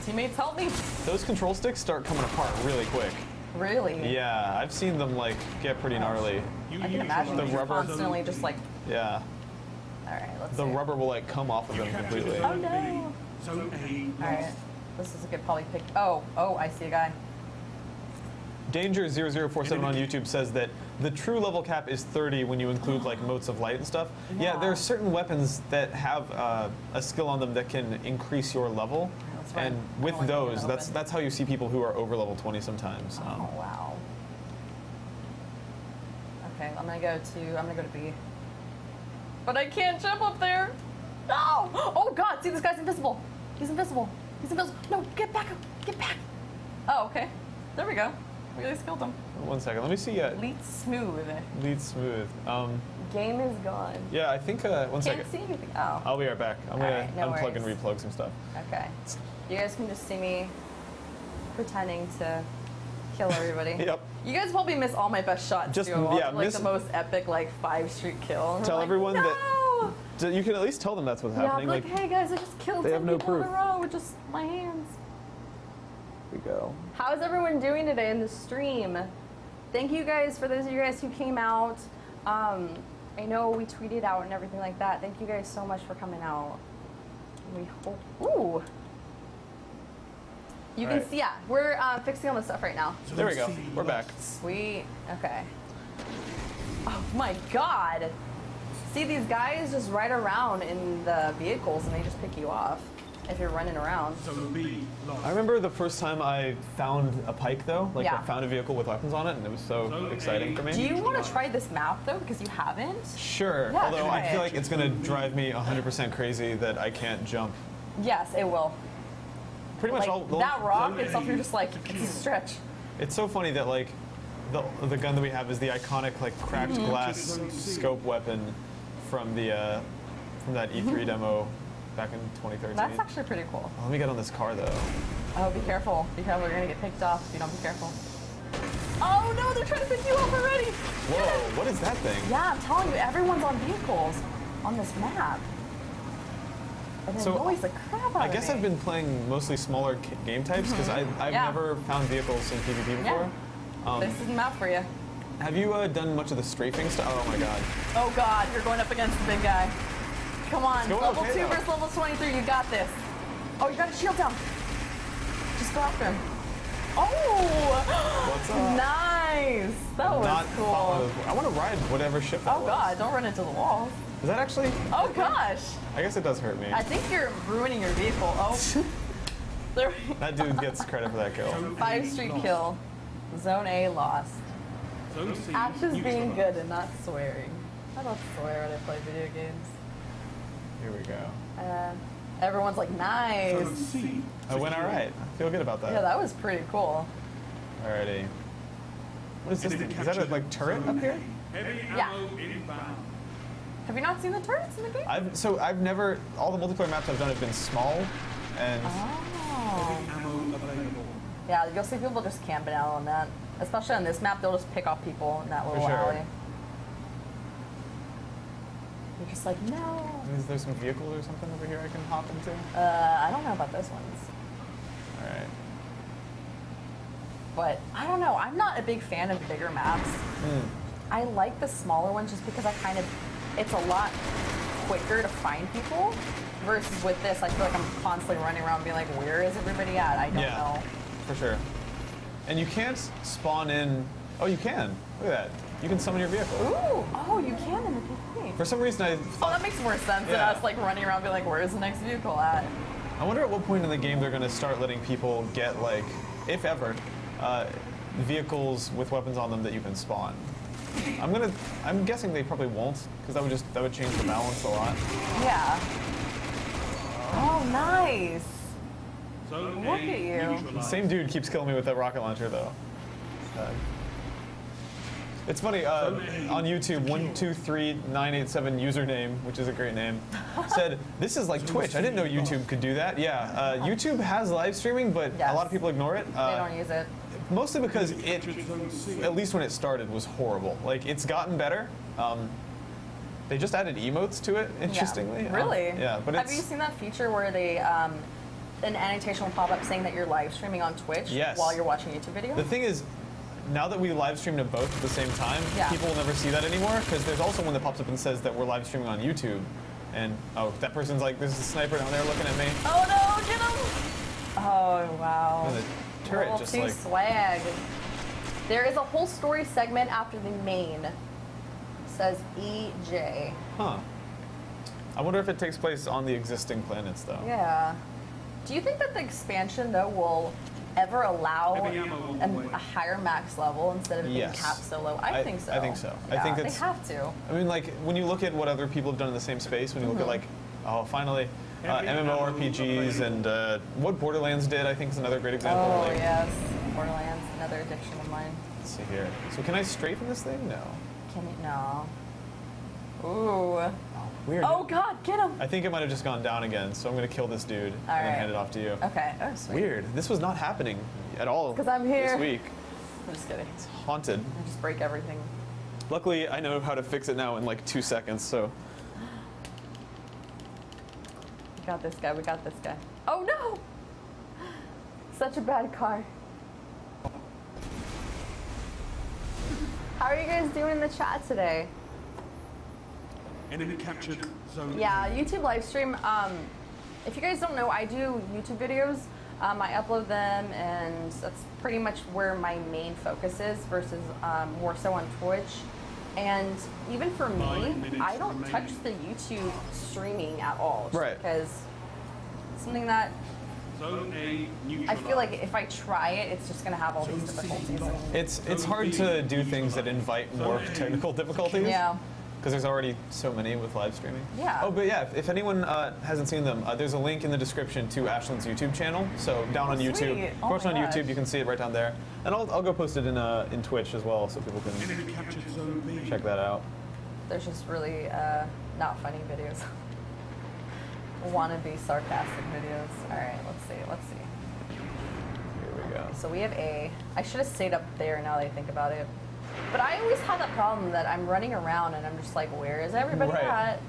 Speaker 7: Teammates, help me.
Speaker 1: those control sticks start coming apart really quick.
Speaker 7: Really?
Speaker 1: Yeah, I've seen them like get pretty gnarly.
Speaker 5: You
Speaker 7: I can
Speaker 5: use
Speaker 7: imagine
Speaker 1: The
Speaker 7: you're
Speaker 1: rubber-
Speaker 7: constantly just like.
Speaker 1: Yeah.
Speaker 7: All right, let's
Speaker 1: The
Speaker 7: see.
Speaker 1: rubber will like come off of them completely.
Speaker 7: Oh no.
Speaker 5: Zone A
Speaker 7: All right,
Speaker 5: lost.
Speaker 7: this is a good probably pick. Oh, I see a guy.
Speaker 1: Danger0047 on YouTube says that the true level cap is 30 when you include like motes of light and stuff. Yeah, there are certain weapons that have a skill on them that can increase your level,
Speaker 7: That's right.
Speaker 1: and
Speaker 7: I
Speaker 1: with
Speaker 7: don't like leaving
Speaker 1: those,
Speaker 7: it
Speaker 1: that's
Speaker 7: open.
Speaker 1: that's how you see people who are over level 20 sometimes.
Speaker 7: Oh wow. Okay, I'm gonna go to B. But I can't jump up there. No! Oh god, see this guy's invisible. He's invisible. He's invisible. No, get back up. Get back. Oh, okay. There we go. We at least killed him.
Speaker 1: 1 second, let me see.
Speaker 7: Lead smooth.
Speaker 1: Lead smooth.
Speaker 7: Game is gone.
Speaker 1: Yeah, I think. 1
Speaker 7: Can't
Speaker 1: second.
Speaker 7: see anything. Oh.
Speaker 1: I'll be right back. I'm gonna
Speaker 7: Alright, no
Speaker 1: unplug and
Speaker 7: worries.
Speaker 1: replug some stuff.
Speaker 7: Okay. You guys can just see me pretending to kill everybody.
Speaker 1: Yep.
Speaker 7: You guys probably miss all my best shots
Speaker 1: Just-
Speaker 7: too. All
Speaker 1: yeah,
Speaker 7: like
Speaker 1: miss-
Speaker 7: the most epic like 5-streak kill. And we're
Speaker 1: Tell
Speaker 7: like,
Speaker 1: everyone
Speaker 7: no!
Speaker 1: that you can at least tell them that's what's
Speaker 7: Yeah,
Speaker 1: happening.
Speaker 7: I'm like, hey guys, I just killed
Speaker 1: they
Speaker 7: 10
Speaker 1: have no
Speaker 7: people in a
Speaker 1: proof.
Speaker 7: row with just my hands.
Speaker 1: Here we go.
Speaker 7: How's everyone doing today in the stream? Thank you guys for those of you guys who came out. I know we tweeted out and everything like that. Thank you guys so much for coming out. We hope. Ooh. You can
Speaker 1: Alright.
Speaker 7: see, yeah, we're fixing all this stuff right now.
Speaker 1: There we go. We're back.
Speaker 7: Sweet. Okay. Oh my god. See, these guys just ride around in the vehicles and they just pick you off if you're running around.
Speaker 5: Zone B lost.
Speaker 1: I remember the first time I found a pike though, like
Speaker 7: Yeah.
Speaker 1: I found a vehicle with weapons on it, and it was so exciting for me.
Speaker 7: Do you want to try this map though? Because you haven't?
Speaker 1: Sure.
Speaker 7: Yeah,
Speaker 1: Although
Speaker 7: try
Speaker 1: I feel
Speaker 7: it.
Speaker 1: like it's gonna drive me 100% crazy that I can't jump.
Speaker 7: Yes, it will.
Speaker 1: Pretty much
Speaker 7: Like,
Speaker 1: all.
Speaker 7: that rock itself, you're just like, it's a stretch.
Speaker 1: It's so funny that like the gun that we have is the iconic like cracked
Speaker 7: Mm-hmm.
Speaker 1: glass scope weapon from the from that E3 demo back in 2013.
Speaker 7: That's actually pretty cool.
Speaker 1: Let me get on this car though.
Speaker 7: Oh, be careful. Be careful, you're gonna get picked off if you don't be careful. Oh no, they're trying to pick you off already!
Speaker 1: Whoa! What is that thing?
Speaker 7: Yeah, I'm telling you, everyone's on vehicles on this map. And it
Speaker 1: So,
Speaker 7: annoys the crap out of me.
Speaker 1: I guess I've been playing mostly smaller game types because I've
Speaker 7: Yeah.
Speaker 1: never found vehicles in PvP before.
Speaker 7: This is the map for you.
Speaker 1: Have you done much of the strafing stuff? Oh my god.
Speaker 7: Oh god, you're going up against the big guy. Come on,
Speaker 1: going
Speaker 7: level
Speaker 1: okay,
Speaker 7: 2
Speaker 1: though.
Speaker 7: versus level 23, you got this. Oh, you got a shield down. Just go after him. Oh!
Speaker 1: What's up?
Speaker 7: Nice! That was
Speaker 1: Not
Speaker 7: cool.
Speaker 1: I want to ride whatever ship that
Speaker 7: Oh
Speaker 1: was.
Speaker 7: god, don't run into the wall.
Speaker 1: Is that actually?
Speaker 7: Oh gosh!
Speaker 1: I guess it does hurt me.
Speaker 7: I think you're ruining your vehicle. Oh. There.
Speaker 1: That dude gets credit for that kill.
Speaker 7: 5-streak kill. Zone A lost.
Speaker 5: Zone C
Speaker 7: Ash is being
Speaker 5: neutralized.
Speaker 7: good and not swearing. I don't swear when I play video games.
Speaker 1: Here we go.
Speaker 7: Everyone's like,
Speaker 5: Zone
Speaker 7: nice.
Speaker 5: C
Speaker 1: I went all right. I feel good about that.
Speaker 7: Yeah, that was pretty cool.
Speaker 1: Alrighty. What is this
Speaker 5: Enemy
Speaker 1: thing? Is that a
Speaker 5: captured
Speaker 1: like turret
Speaker 5: Zone
Speaker 1: up here?
Speaker 5: A. Heavy
Speaker 7: Yeah.
Speaker 5: ammo inbound.
Speaker 7: Have you not seen the turrets in the game?
Speaker 1: I've never, all the multiplayer maps I've done have been small, and
Speaker 7: Oh.
Speaker 5: Heavy ammo available.
Speaker 7: Yeah, you'll see people just camping out on that. Especially on this map, they'll just pick off people in that little
Speaker 1: sure.
Speaker 7: alley. You're just like, no.
Speaker 1: is there some vehicles or something over here I can hop into?
Speaker 7: I don't know about this one.
Speaker 1: Alright.
Speaker 7: But I don't know. I'm not a big fan of the bigger maps. I like the smaller ones just because it's a lot quicker to find people. Versus with this, I feel like I'm constantly running around being like, where is everybody at? I don't know.
Speaker 1: For sure. And you can't spawn in, oh you can. Look at that. You can summon your vehicle.
Speaker 7: Ooh, oh, you can in the PvP.
Speaker 1: For some reason I
Speaker 7: Oh,
Speaker 1: thought,
Speaker 7: that makes more sense than
Speaker 1: Yeah.
Speaker 7: us like running around being like, where's the next vehicle at?
Speaker 1: I wonder at what point in the game they're gonna start letting people get like, if ever, vehicles with weapons on them that you can spawn. I'm guessing they probably won't, because that would change the balance a lot.
Speaker 7: Yeah. Oh, nice.
Speaker 5: Zone
Speaker 7: Look
Speaker 5: A
Speaker 7: at you.
Speaker 1: The
Speaker 5: neutralized.
Speaker 1: same dude keeps killing me with that rocket launcher though. It's funny, on YouTube, 123987 username, which is a great name, said, this is like Twitch. I didn't know YouTube could do that. Yeah, YouTube has live streaming, but
Speaker 7: Yes.
Speaker 1: a lot of people ignore it.
Speaker 7: They don't use it.
Speaker 1: Mostly because it,
Speaker 5: Zone C.
Speaker 1: at least when it started, was horrible. Like, it's gotten better. They just added emotes to it, interestingly.
Speaker 7: Yeah. Really?
Speaker 1: Yeah, but
Speaker 7: Have you seen that feature where they an annotation will pop up saying that you're live streaming on Twitch while you're watching a YouTube video?
Speaker 1: The thing is, now that we live stream to both at the same time, people will never see that anymore because there's also one that pops up and says that we're live streaming on YouTube. And, oh, that person's like, there's a sniper down there looking at me.
Speaker 7: Oh no, get him! Oh, wow.
Speaker 1: And the turret just like...
Speaker 7: swag. There is a whole story segment after the main. It says EJ.
Speaker 1: Huh. I wonder if it takes place on the existing planets, though.
Speaker 7: Yeah. Do you think that the expansion, though, will ever allow a higher max level instead of being capped so low? I think so.
Speaker 1: I think so.
Speaker 7: Yeah,
Speaker 1: I think it's,
Speaker 7: they have to.
Speaker 1: I mean, like, when you look at what other people have done in the same space, when you look at, like, oh, finally, MMORPGs and what Borderlands did, I think is another great example.
Speaker 7: Oh,
Speaker 1: like,
Speaker 7: yes. Borderlands, another addiction of mine.
Speaker 1: Let's see here. So can I strafe from this thing? No.
Speaker 7: Can you? No. Ooh.
Speaker 1: Oh, weird.
Speaker 7: Oh, God, get him.
Speaker 1: I think it might have just gone down again, so I'm going to kill this dude and then hand it off to you.
Speaker 7: Okay. Oh, sweet.
Speaker 1: Weird. This was not happening at all
Speaker 7: because I'm here
Speaker 1: this week.
Speaker 7: I'm just kidding.
Speaker 1: It's haunted.
Speaker 7: I just break everything.
Speaker 1: Luckily, I know how to fix it now in like 2 seconds, so.
Speaker 7: We got this guy. We got this guy. Oh, no. Such a bad car. How are you guys doing in the chat today?
Speaker 5: Enemy captured zone.
Speaker 7: Yeah, YouTube live stream. If you guys don't know, I do YouTube videos. I upload them, and that's pretty much where my main focus is versus more so on Twitch. And even for me, I don't touch the YouTube streaming at all, just because it's something that I feel like if I try it, it's just going to have all these difficulties.
Speaker 1: It's hard to do things that invite more technical difficulties.
Speaker 7: Yeah.
Speaker 1: Because there's already so many with live streaming.
Speaker 7: Yeah.
Speaker 1: Oh, but yeah, if anyone hasn't seen them, there's a link in the description to Ashlyn's YouTube channel. So down on YouTube, if you're watching on YouTube, you can see it right down there. And I'll go post it in Twitch as well, so people can check that out.
Speaker 7: There's just really not funny videos. Wannabe sarcastic videos. All right, let's see.
Speaker 1: Here we go.
Speaker 7: So we have A. I should have stayed up there now that I think about it. But I always have that problem that I'm running around and I'm just like, where is everybody at?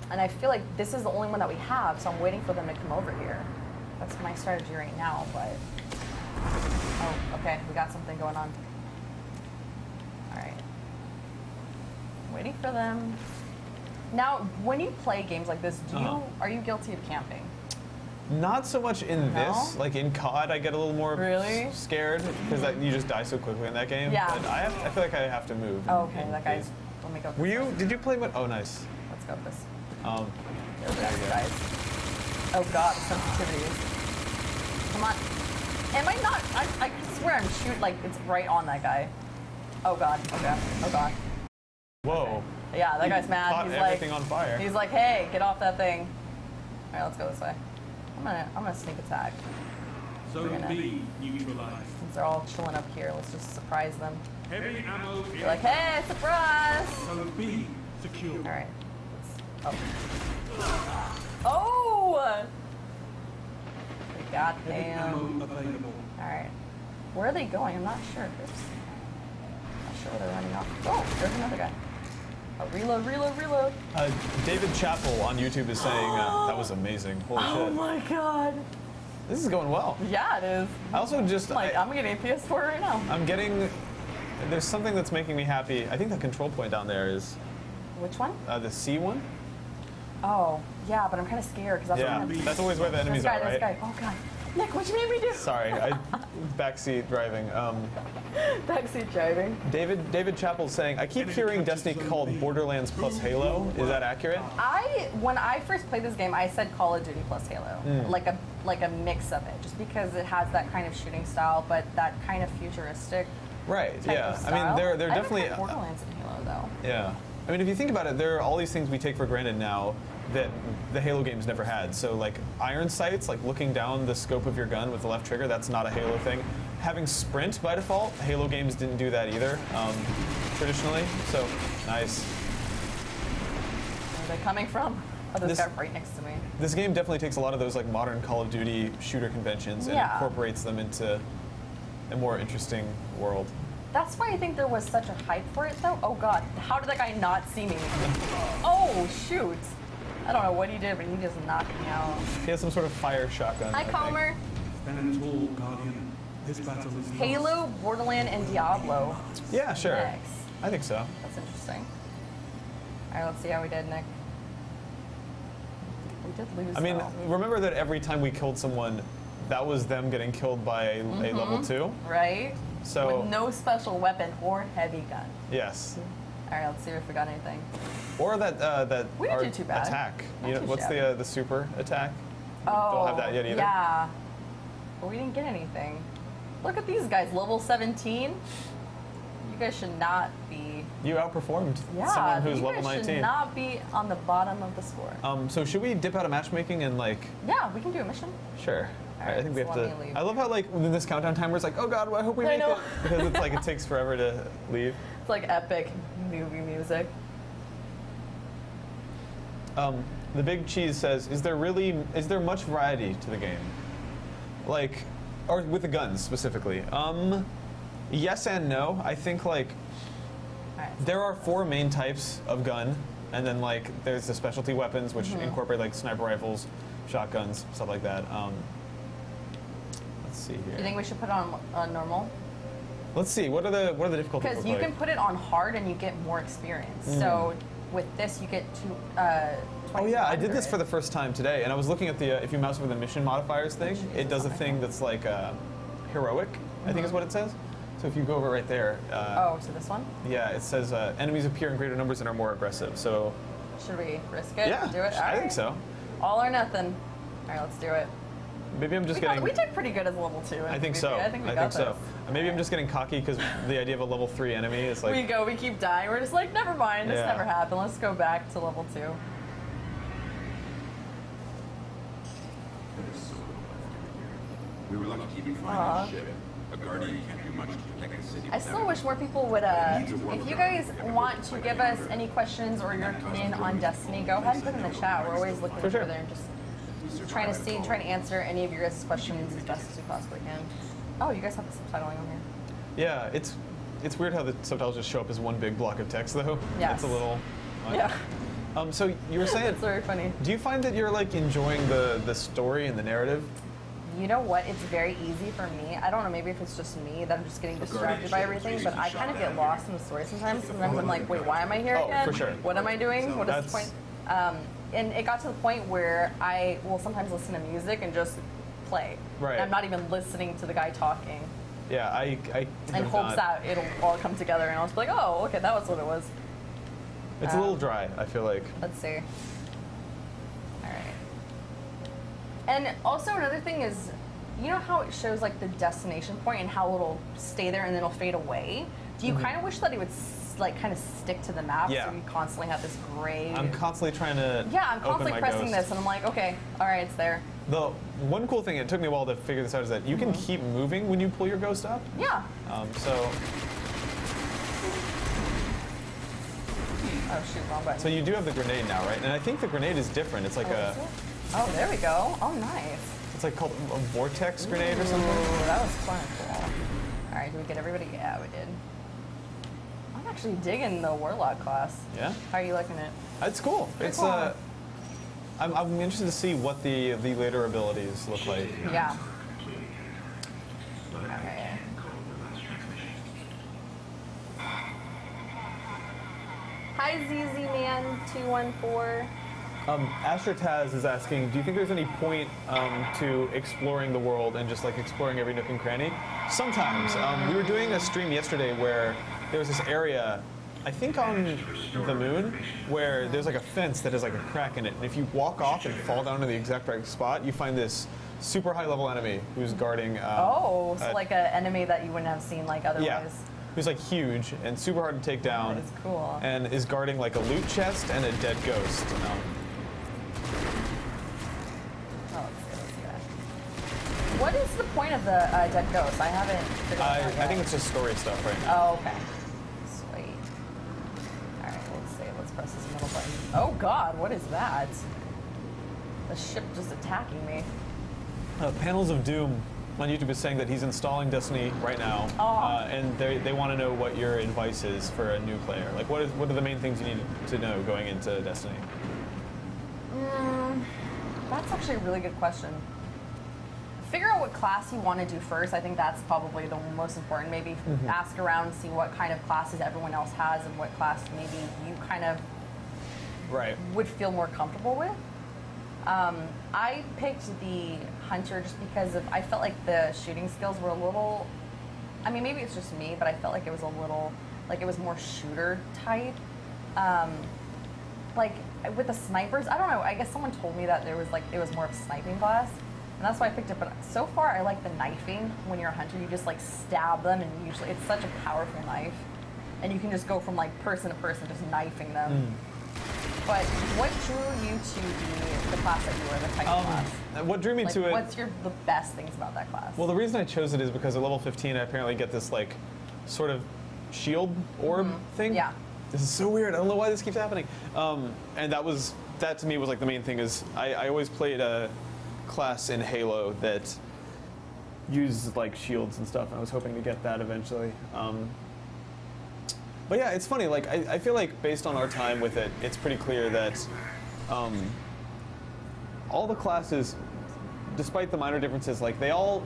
Speaker 7: And I feel like this is the only one that we have, so I'm waiting for them to come over here. That's my strategy right now, but... Oh, okay, we got something going on. Alright. Waiting for them. Now, when you play games like this, are you guilty of camping?
Speaker 1: Not so much in this. Like in COD, I get a little more scared because you just die so quickly in that game.
Speaker 7: Yeah.
Speaker 1: But I feel like I have to move.
Speaker 7: Oh, okay, that guy's. Let me go.
Speaker 1: Did you play what? Oh, nice.
Speaker 7: Let's go with this.
Speaker 1: There you go.
Speaker 7: Guys. Oh God, the sensitivities. Come on. Am I not? I swear I'm shooting like it's right on that guy. Oh God. Okay. Oh God.
Speaker 1: Whoa.
Speaker 7: Okay. Yeah, that guy's mad.
Speaker 1: Caught
Speaker 7: He's
Speaker 1: everything
Speaker 7: like,
Speaker 1: on fire.
Speaker 7: He's like, hey, get off that thing. All right, let's go this way. I'm gonna sneak attack.
Speaker 5: Zone B neutralized.
Speaker 7: Since they're all chilling up here, let's just surprise them.
Speaker 5: Heavy ammo.
Speaker 7: Be like, hey, surprise!
Speaker 5: Zone B secure.
Speaker 7: All right. Oh! Goddamn. All right. Where are they going? I'm not sure. Oops. Not sure where they're running off. Oh, there's another guy. Oh, reload, reload, reload.
Speaker 1: David Chappell on YouTube is saying that was amazing. Holy shit.
Speaker 7: Oh my God.
Speaker 1: This is going well.
Speaker 7: Yeah, it is.
Speaker 1: I also just
Speaker 7: I'm getting a PS4 right now.
Speaker 1: I'm getting. There's something that's making me happy. I think the control point down there is.
Speaker 7: Which one?
Speaker 1: The C one.
Speaker 7: Oh, yeah, but I'm kind of scared because
Speaker 1: that's always where the enemies are, right?
Speaker 7: This guy. Oh God. Nick, what you made me do?
Speaker 1: Sorry, backseat driving.
Speaker 7: Backseat driving.
Speaker 1: David Chappell's saying, I keep hearing Destiny called Borderlands plus Halo. Is that accurate?
Speaker 7: When I first played this game, I said Call of Duty plus Halo, like a mix of it, just because it has that kind of shooting style, but that kind of futuristic.
Speaker 1: Right.
Speaker 7: Yeah.
Speaker 1: I mean, they're definitely.
Speaker 7: I haven't played Borderlands and Halo though.
Speaker 1: Yeah. I mean, if you think about it, there are all these things we take for granted now that the Halo games never had. So like iron sights, like looking down the scope of your gun with the left trigger, that's not a Halo thing. Having sprint by default, Halo games didn't do that either, traditionally. So, nice.
Speaker 7: Where are they coming from? Oh, this guy right next to me.
Speaker 1: This game definitely takes a lot of those like modern Call of Duty shooter conventions and incorporates them into a more interesting world.
Speaker 7: That's why I think there was such a hype for it, though. Oh God, how did that guy not see me? Oh shoot! I don't know what he did, but he just knocked me out.
Speaker 1: He has some sort of fire shotgun.
Speaker 7: Hi, Calmer.
Speaker 5: Stand tall, Guardian. This battle is
Speaker 7: Halo, Borderland, and Diablo.
Speaker 1: Yeah, sure.
Speaker 7: Next.
Speaker 1: I think so.
Speaker 7: That's interesting. All right, let's see how we did, Nick. We did lose.
Speaker 1: I mean,
Speaker 7: though.
Speaker 1: remember that every time we killed someone, that was them getting killed by a level 2?
Speaker 7: Right?
Speaker 1: So
Speaker 7: With no special weapon or heavy gun.
Speaker 1: yes.
Speaker 7: All right, let's see if we got anything.
Speaker 1: Or that
Speaker 7: We didn't
Speaker 1: our
Speaker 7: do too bad.
Speaker 1: attack.
Speaker 7: Not
Speaker 1: You know,
Speaker 7: too
Speaker 1: what's
Speaker 7: shabby.
Speaker 1: the super attack?
Speaker 7: Oh,
Speaker 1: Don't have that yet either.
Speaker 7: Yeah. But we didn't get anything. Look at these guys, level 17. You guys should not be.
Speaker 1: You outperformed
Speaker 7: Yeah,
Speaker 1: someone who's
Speaker 7: you
Speaker 1: level
Speaker 7: guys
Speaker 1: 19.
Speaker 7: should not be on the bottom of the score.
Speaker 1: So should we dip out of matchmaking and like?
Speaker 7: Yeah, we can do a mission.
Speaker 1: Sure.
Speaker 7: All right,
Speaker 1: I think we
Speaker 7: so
Speaker 1: have
Speaker 7: let
Speaker 1: to.
Speaker 7: me leave.
Speaker 1: I love how like within this countdown timer, it's like, oh god, I hope we
Speaker 7: I
Speaker 1: make
Speaker 7: know.
Speaker 1: it, because it's like it takes forever to leave.
Speaker 7: It's like epic movie music.
Speaker 1: The Big Cheese says, is there much variety to the game? Like, or with the guns specifically? Yes and no. I think like
Speaker 7: All right.
Speaker 1: there are 4 main types of gun, and then like there's the specialty weapons which
Speaker 7: Mm-hmm.
Speaker 1: incorporate like sniper rifles, shotguns, stuff like that. Let's see
Speaker 7: Do you
Speaker 1: here.
Speaker 7: think we should put it on normal?
Speaker 1: Let's see. What are the difficulties?
Speaker 7: Because
Speaker 1: look
Speaker 7: you
Speaker 1: like?
Speaker 7: can put it on hard and you get more experience. So with this, you get
Speaker 1: Oh yeah, I did this
Speaker 7: 2100.
Speaker 1: for the first time today, and I was looking at the if you mouse over the mission modifiers thing, it does a thing that's like heroic, I think is what it says. So if you go over right there,
Speaker 7: Oh, to this one?
Speaker 1: yeah, it says enemies appear in greater numbers and are more aggressive. So
Speaker 7: Should we risk it?
Speaker 1: yeah,
Speaker 7: Do it?
Speaker 1: I
Speaker 7: All
Speaker 1: think
Speaker 7: right.
Speaker 1: so.
Speaker 7: All or nothing. All right, let's do it.
Speaker 1: Maybe I'm just getting.
Speaker 7: We did pretty good as level 2.
Speaker 1: I think so.
Speaker 7: I think we got
Speaker 1: so.
Speaker 7: this.
Speaker 1: Maybe I'm just getting cocky because the idea of a level 3 enemy is like.
Speaker 7: We keep dying. We're just like, never mind. This
Speaker 1: Yeah.
Speaker 7: never happened. Let's go back to level 2.
Speaker 2: We were lucky to even find this ship. A guardian can't do much to protect the city.
Speaker 7: I still wish more people would, if you guys want to give us any questions or your opinion on Destiny, go ahead and put it in the chat. We're always looking
Speaker 1: For sure.
Speaker 7: for there and just trying to answer any of your guys' questions as best as we possibly can. Oh, you guys have the subtitling on here.
Speaker 1: Yeah, it's weird how the subtitles just show up as one big block of text though.
Speaker 7: Yes.
Speaker 1: It's a little.
Speaker 7: Yeah,
Speaker 1: So you were saying.
Speaker 7: it's very funny.
Speaker 1: Do you find that you're like enjoying the story and the narrative?
Speaker 7: You know what? It's very easy for me. I don't know, maybe if it's just me that I'm just getting distracted by everything, but I kind of get lost in the story sometimes. Sometimes I'm like, wait, why am I here
Speaker 1: Oh,
Speaker 7: again?
Speaker 1: for sure.
Speaker 7: What am I doing? What is the
Speaker 1: That's-
Speaker 7: point? And it got to the point where I will sometimes listen to music and just play.
Speaker 1: Right.
Speaker 7: And I'm not even listening to the guy talking.
Speaker 1: Yeah, I
Speaker 7: And
Speaker 1: have
Speaker 7: hopes
Speaker 1: not-
Speaker 7: that it'll all come together and I'll just be like, oh, okay, that was what it was.
Speaker 1: It's a little dry, I feel like.
Speaker 7: Let's see. All right. And also another thing is, you know how it shows like the destination point and how it'll stay there and then it'll fade away? Do you kind of wish that it would like kind of stick to the map
Speaker 1: Yeah.
Speaker 7: so you constantly have this gray?
Speaker 1: I'm constantly trying to.
Speaker 7: yeah, I'm
Speaker 1: open
Speaker 7: constantly
Speaker 1: my
Speaker 7: pressing
Speaker 1: ghost.
Speaker 7: this and I'm like, okay, all right, it's there.
Speaker 1: The one cool thing, it took me a while to figure this out, is that you can keep moving when you pull your ghost up.
Speaker 7: Yeah. Oh shoot, wrong button.
Speaker 1: So you do have the grenade now, right? And I think the grenade is different. It's like
Speaker 7: Is it? Oh, there we go. Oh, nice.
Speaker 1: it's like called a vortex grenade or something.
Speaker 7: Ooh, that was fun. Cool. All right, did we get everybody? Yeah, we did. I'm actually digging the Warlock class.
Speaker 1: Yeah,
Speaker 7: How are you liking it?
Speaker 1: it's cool.
Speaker 7: Pretty
Speaker 1: It's
Speaker 7: cool.
Speaker 1: I'm interested to see what the later abilities look like.
Speaker 7: Yeah. All right. Hi, ZZMan214.
Speaker 1: Asher Taz is asking, do you think there's any point to exploring the world and just like exploring every nook and cranny? Sometimes. We were doing a stream yesterday where there was this area, I think on the moon, where there's like a fence that has like a crack in it. And if you walk off and fall down to the exact right spot, you find this super high level enemy who's guarding.
Speaker 7: Oh, so like an enemy that you wouldn't have seen like otherwise.
Speaker 1: Yeah. Who's like huge and super hard to take down.
Speaker 7: That is cool.
Speaker 1: And is guarding like a loot chest and a dead ghost.
Speaker 7: Oh, let's see that. What is the point of the dead ghost? I haven't figured that out
Speaker 1: I
Speaker 7: yet.
Speaker 1: think it's just story stuff right now.
Speaker 7: Oh, okay. Sweet. All right, let's see. Let's press this middle button. Oh God, what is that? The ship just attacking me.
Speaker 1: Panels of Doom on YouTube is saying that he's installing Destiny right now, and they want to know what your advice is for a new player. Like, what are the main things you need to know going into Destiny?
Speaker 7: That's actually a really good question. Figure out what class you want to do first. I think that's probably the most important. Maybe ask around, see what kind of classes everyone else has and what class maybe you kind of would feel more comfortable with. I picked the Hunter just because I felt like the shooting skills were a little, I mean, maybe it's just me, but I felt like it was a little, like it was more shooter type. Like with the snipers, I don't know, I guess someone told me that it was more of a sniping class, and that's why I picked it, but so far I like the knifing. When you're a hunter, you just like stab them, and usually it's such a powerful knife, and you can just go from like person to person just knifing them. But what drew you to the class that you were, the Titan class?
Speaker 1: What drew me to it?
Speaker 7: What's the best things about that class?
Speaker 1: Well, the reason I chose it is because at level 15, I apparently get this like sort of shield orb thing.
Speaker 7: Yeah.
Speaker 1: This is so weird. I don't know why this keeps happening. And that to me was like the main thing. Is I always played a class in Halo that used like shields and stuff, and I was hoping to get that eventually. But yeah, it's funny, like, I feel like based on our time with it, it's pretty clear that all the classes, despite the minor differences, like, they all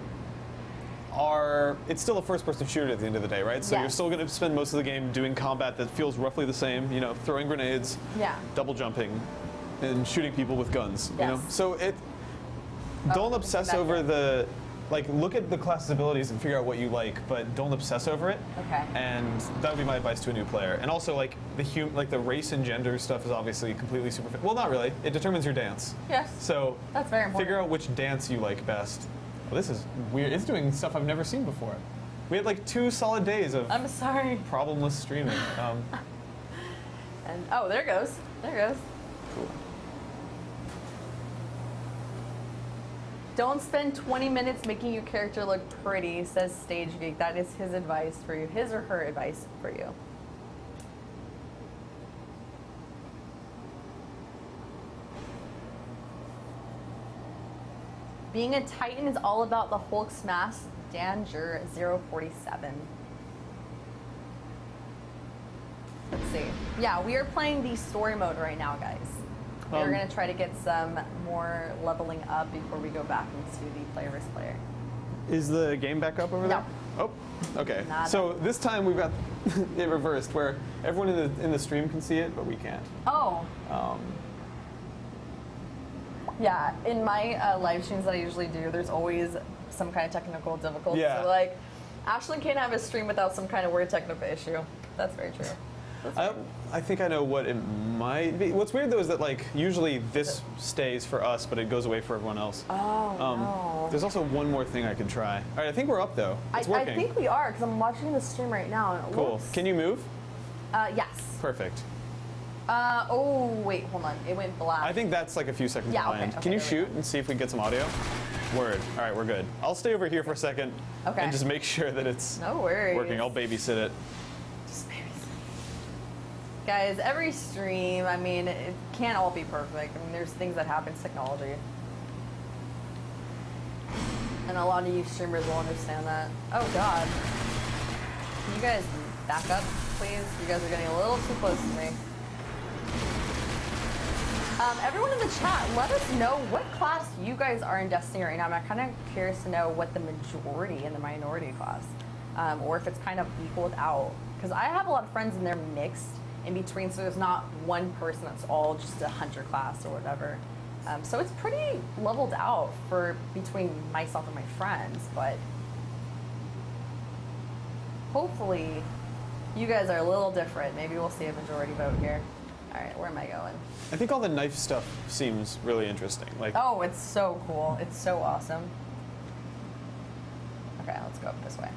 Speaker 1: are, it's still a first-person shooter at the end of the day, right? So you're still going to spend most of the game doing combat that feels roughly the same, you know, throwing grenades, double jumping, and shooting people with guns, you know? So don't obsess over the... Like, look at the class's abilities and figure out what you like, but don't obsess over it.
Speaker 7: Okay.
Speaker 1: And that would be my advice to a new player. And also, like, the race and gender stuff is obviously completely superficial. Well, not really. It determines your dance.
Speaker 7: Yes.
Speaker 1: So
Speaker 7: that's very important.
Speaker 1: Figure out which dance you like best. Well, this is weird. It's doing stuff I've never seen before. We had like 2 solid days of problemless streaming.
Speaker 7: And oh, there it goes. There it goes.
Speaker 1: Cool.
Speaker 7: Don't spend 20 minutes making your character look pretty, says Stage Geek. That is his advice for you. His or her advice for you. Being a Titan is all about the Hulk smash. Danger 047. Let's see. Yeah, we are playing the story mode right now, guys. We're going to try to get some more leveling up before we go back into the player versus player.
Speaker 1: Is the game back up over there? Oh, okay. So this time we've got it reversed, where everyone in the stream can see it, but we can't.
Speaker 7: Oh. Yeah, in my live streams that I usually do, there's always some kind of technical difficulty.
Speaker 1: Yeah.
Speaker 7: So, like, Ashlyn can't have a stream without some kind of weird technical issue. That's very true.
Speaker 1: I think I know what it might be. What's weird though is that like usually this stays for us, but it goes away for everyone else.
Speaker 7: Oh, no.
Speaker 1: There's also one more thing I can try. All right, I think we're up though. It's working.
Speaker 7: I think we are, because I'm watching the stream right now. And it
Speaker 1: cool.
Speaker 7: looks...
Speaker 1: Can you move?
Speaker 7: Yes.
Speaker 1: Perfect.
Speaker 7: Oh, wait, hold on. It went black.
Speaker 1: I think that's like a few seconds behind.
Speaker 7: Okay,
Speaker 1: can you shoot and see if we can get some audio? Word. All right, we're good. I'll stay over here for a second and just make sure that it's working. I'll babysit it.
Speaker 7: Guys, every stream, I mean, it can't all be perfect. I mean, there's things that happen to technology. And a lot of you streamers will understand that. Oh, God. Can you guys back up, please? You guys are getting a little too close to me. Everyone in the chat, let us know what class you guys are in Destiny right now. I'm kind of curious to know what the majority and the minority class, or if it's kind of equaled out. Because I have a lot of friends and they're mixed in between, so there's not one person that's all just a hunter class or whatever. So it's pretty leveled out for between myself and my friends, but hopefully you guys are a little different. Maybe we'll see a majority vote here. All right, where am I going?
Speaker 1: I think all the knife stuff seems really interesting. Like,
Speaker 7: oh, it's so cool. It's so awesome. Okay, let's go up this way.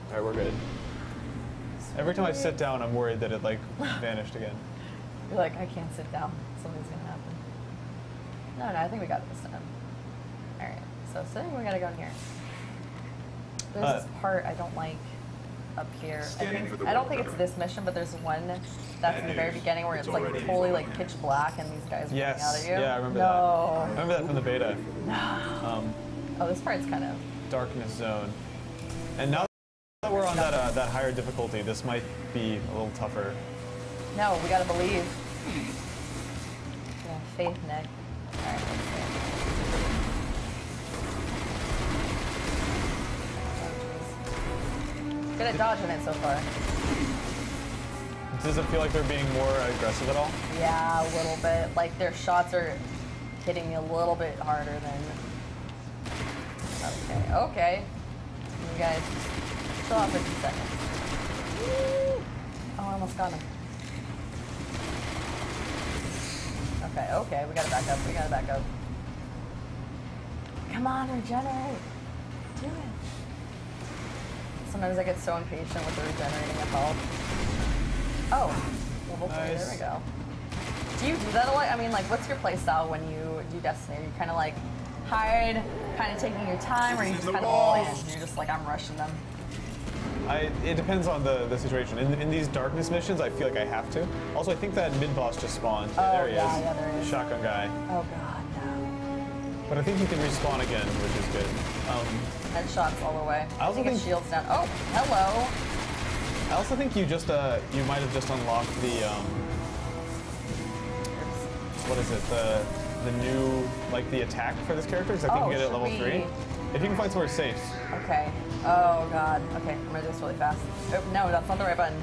Speaker 1: All right, we're good. Every time I sit down, I'm worried that it like vanished again.
Speaker 7: You're like, I can't sit down. Something's gonna happen. No, I think we got it this time. All right, so sitting, we gotta go in here. There's this part I don't like. up here.
Speaker 2: Scanning for the
Speaker 7: I don't think
Speaker 2: wall
Speaker 7: it's this mission, but there's one that's in the very beginning where it's like
Speaker 2: already
Speaker 7: totally like pitch black and these guys are coming out at you.
Speaker 1: Yeah, I remember
Speaker 7: no.
Speaker 1: that. I remember that from the beta.
Speaker 7: Oh, this part's kind of.
Speaker 1: Darkness Zone. And now that we're on that higher difficulty, this might be a little tougher.
Speaker 7: No, we gotta believe. Yeah, faith, Nick. Alright, let's see. Good at dodging it so far.
Speaker 1: Does it feel like they're being more aggressive at all?
Speaker 7: Yeah, a little bit. Like their shots are hitting me a little bit harder than. Okay, okay. You guys, chill out for 2 seconds. Woo! Oh, I almost got him. Okay, okay, we gotta back up. We gotta back up. Come on, regenerate. Do it. Sometimes I get so impatient with the regenerating of health. Oh, level 3,
Speaker 1: Nice.
Speaker 7: there we go. Do you do that a lot? I mean, like, what's your play style when you do Destiny? Are you kind of like hide, kind of taking your time, or you just kind of all in and you're just like, I'm rushing them?
Speaker 1: It depends on the situation. In these darkness missions, I feel like I have to. Also, I think that mid-boss just spawned.
Speaker 7: Oh,
Speaker 1: there he
Speaker 7: yeah,
Speaker 1: is.
Speaker 7: yeah, there he is.
Speaker 1: Shotgun guy.
Speaker 7: Oh god, no.
Speaker 1: But I think he can respawn again, which is good.
Speaker 7: Headshots all the way.
Speaker 1: I also
Speaker 7: think his
Speaker 1: think-
Speaker 7: shield's down. Oh, hello.
Speaker 1: I also think you just you might have just unlocked the what is it, the new, like, the attack for this character, because I think you get it at level 3. If you can find somewhere safe.
Speaker 7: Okay. Oh god. Okay, I'm gonna do this really fast. Oh, no, that's not the right button.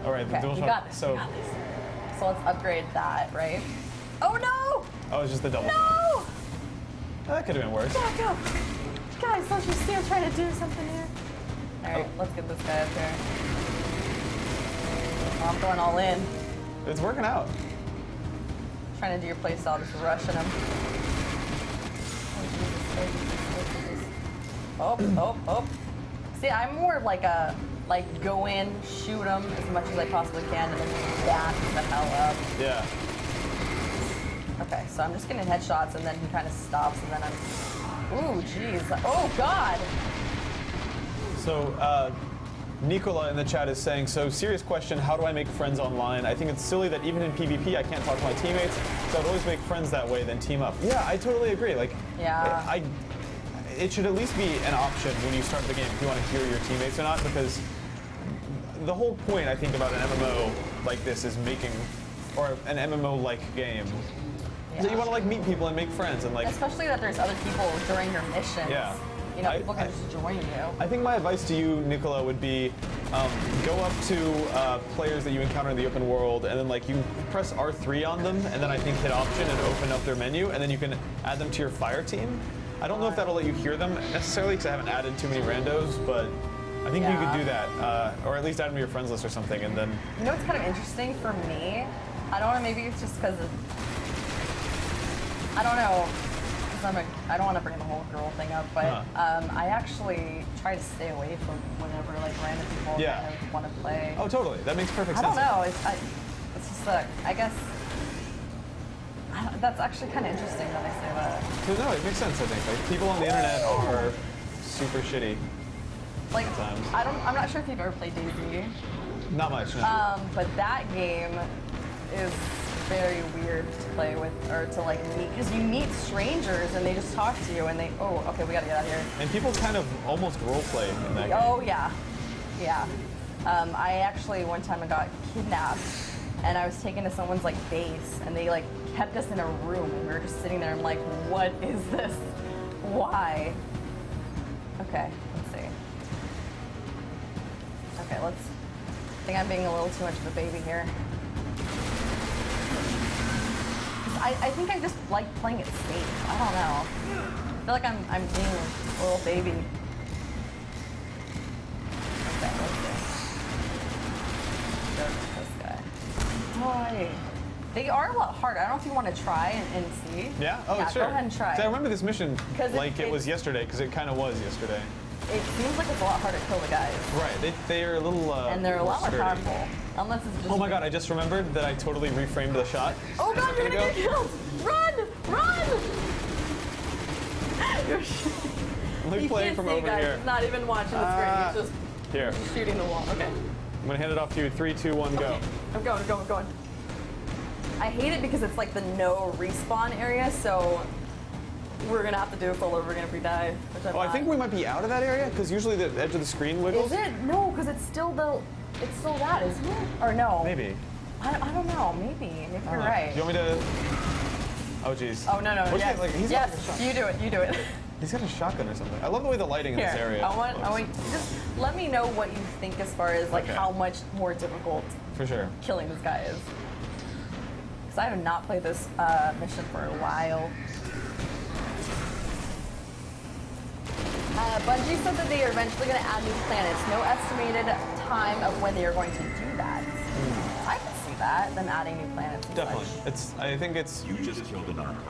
Speaker 1: All right,
Speaker 7: Okay,
Speaker 1: those
Speaker 7: we
Speaker 1: one-
Speaker 7: got this.
Speaker 1: So,
Speaker 7: We got this. So let's upgrade that, right? Oh no!
Speaker 1: oh, it's just the double.
Speaker 7: No!
Speaker 1: That could have been worse.
Speaker 7: Back up! Guys, don't you see I'm trying to do something here? Alright, let's get this guy up here. Oh, I'm going all in.
Speaker 1: It's working out.
Speaker 7: Trying to do your playstyle, just rushing him. Oh, oh, oh. See, I'm more of like a, go in, shoot him as much as I possibly can, and then just back the hell up.
Speaker 1: Yeah.
Speaker 7: Okay, so I'm just getting headshots, and then he kind of stops, and then I'm... Ooh, jeez. Oh, God!
Speaker 1: So, Nicola in the chat is saying, so serious question, how do I make friends online? I think it's silly that even in PvP I can't talk to my teammates, so I'd always make friends that way than team up. Yeah, I totally agree. Like,
Speaker 7: Yeah.
Speaker 1: it should at least be an option when you start the game if you want to hear your teammates or not, because the whole point, I think, about an MMO like this is making, or an MMO-like game, is that you want to, like, meet people and make friends and, like...
Speaker 7: Especially that there's other people during your missions.
Speaker 1: Yeah.
Speaker 7: You know, people can just join you.
Speaker 1: I think my advice to you, Nicola, would be go up to players that you encounter in the open world, and then, like, you press R3 on them, and then I think hit Option and open up their menu, and then you can add them to your fire team. I don't know if that'll let you hear them necessarily, because I haven't added too many randos, but I think you could do that, or at least add them to your friends list or something, and then...
Speaker 7: You know what's kind of interesting for me? I don't know, maybe it's just because of... I don't know. I don't want to bring the whole girl thing up, but I actually try to stay away from whenever, like, random people kind of want to play.
Speaker 1: Oh, totally. That makes perfect
Speaker 7: I
Speaker 1: sense.
Speaker 7: don't know. It's just I guess that's actually kind of interesting that I say that.
Speaker 1: No, it makes sense. I think like people on the internet are super shitty.
Speaker 7: Like,
Speaker 1: sometimes.
Speaker 7: I'm not sure if you've ever played DayZ.
Speaker 1: Not much. No.
Speaker 7: But that game is very weird to play with, or to, like, meet, because you meet strangers and they just talk to you and they, oh, okay, we gotta get out of here.
Speaker 1: And people kind of almost roleplay in that game.
Speaker 7: Oh yeah, yeah. I actually one time I got kidnapped and I was taken to someone's, like, base, and they, like, kept us in a room and we were just sitting there. I'm like, what is this? Why? Okay, let's see. Okay, I think I'm being a little too much of a baby here. I think I just like playing it safe. I don't know. I feel like I'm being a little baby. Okay, let's see. This guy. Boy. They are a lot harder. I don't know if you want to try and see.
Speaker 1: Yeah? Oh,
Speaker 7: yeah,
Speaker 1: sure.
Speaker 7: Go ahead and try.
Speaker 1: See, I remember this mission like it was
Speaker 7: it's-
Speaker 1: yesterday, because it kind of was yesterday.
Speaker 7: It seems like it's a lot harder to kill the guys.
Speaker 1: Right. They are a little
Speaker 7: And they're a lot more
Speaker 1: sturdy.
Speaker 7: powerful. Unless it's just...
Speaker 1: Oh my god, I just remembered that I totally reframed the shot.
Speaker 7: Oh god, you're gonna get killed! Run! Run!
Speaker 1: Let me play it from over here.
Speaker 7: He's not even watching the screen. He's just
Speaker 1: Here.
Speaker 7: Shooting the wall. Okay.
Speaker 1: I'm gonna hand it off to you. 3, 2, 1, go.
Speaker 7: Okay. I'm going. I hate it because it's like the no respawn area, so we're gonna have to do a full over again if we die.
Speaker 1: I think we might be out of that area because usually the edge of the screen wiggles.
Speaker 7: Is it? No, because it's still that, isn't it? Or no?
Speaker 1: Maybe.
Speaker 7: I don't know. Maybe you're right.
Speaker 1: Do you want me to? Oh jeez.
Speaker 7: Oh no.
Speaker 1: Yes.
Speaker 7: Yes. You do it.
Speaker 1: He's got a shotgun or something. I love the way the lighting in this area.
Speaker 7: I want just let me know what you think as far as like how much more difficult
Speaker 1: for sure
Speaker 7: killing this guy is. Because I have not played this mission for a while. Bungie said that they are eventually going to add new planets. No estimated time of when they are going to do that. I can see that, them adding new planets.
Speaker 1: Definitely.
Speaker 7: Such.
Speaker 1: I think it's.
Speaker 2: You just killed an Archon,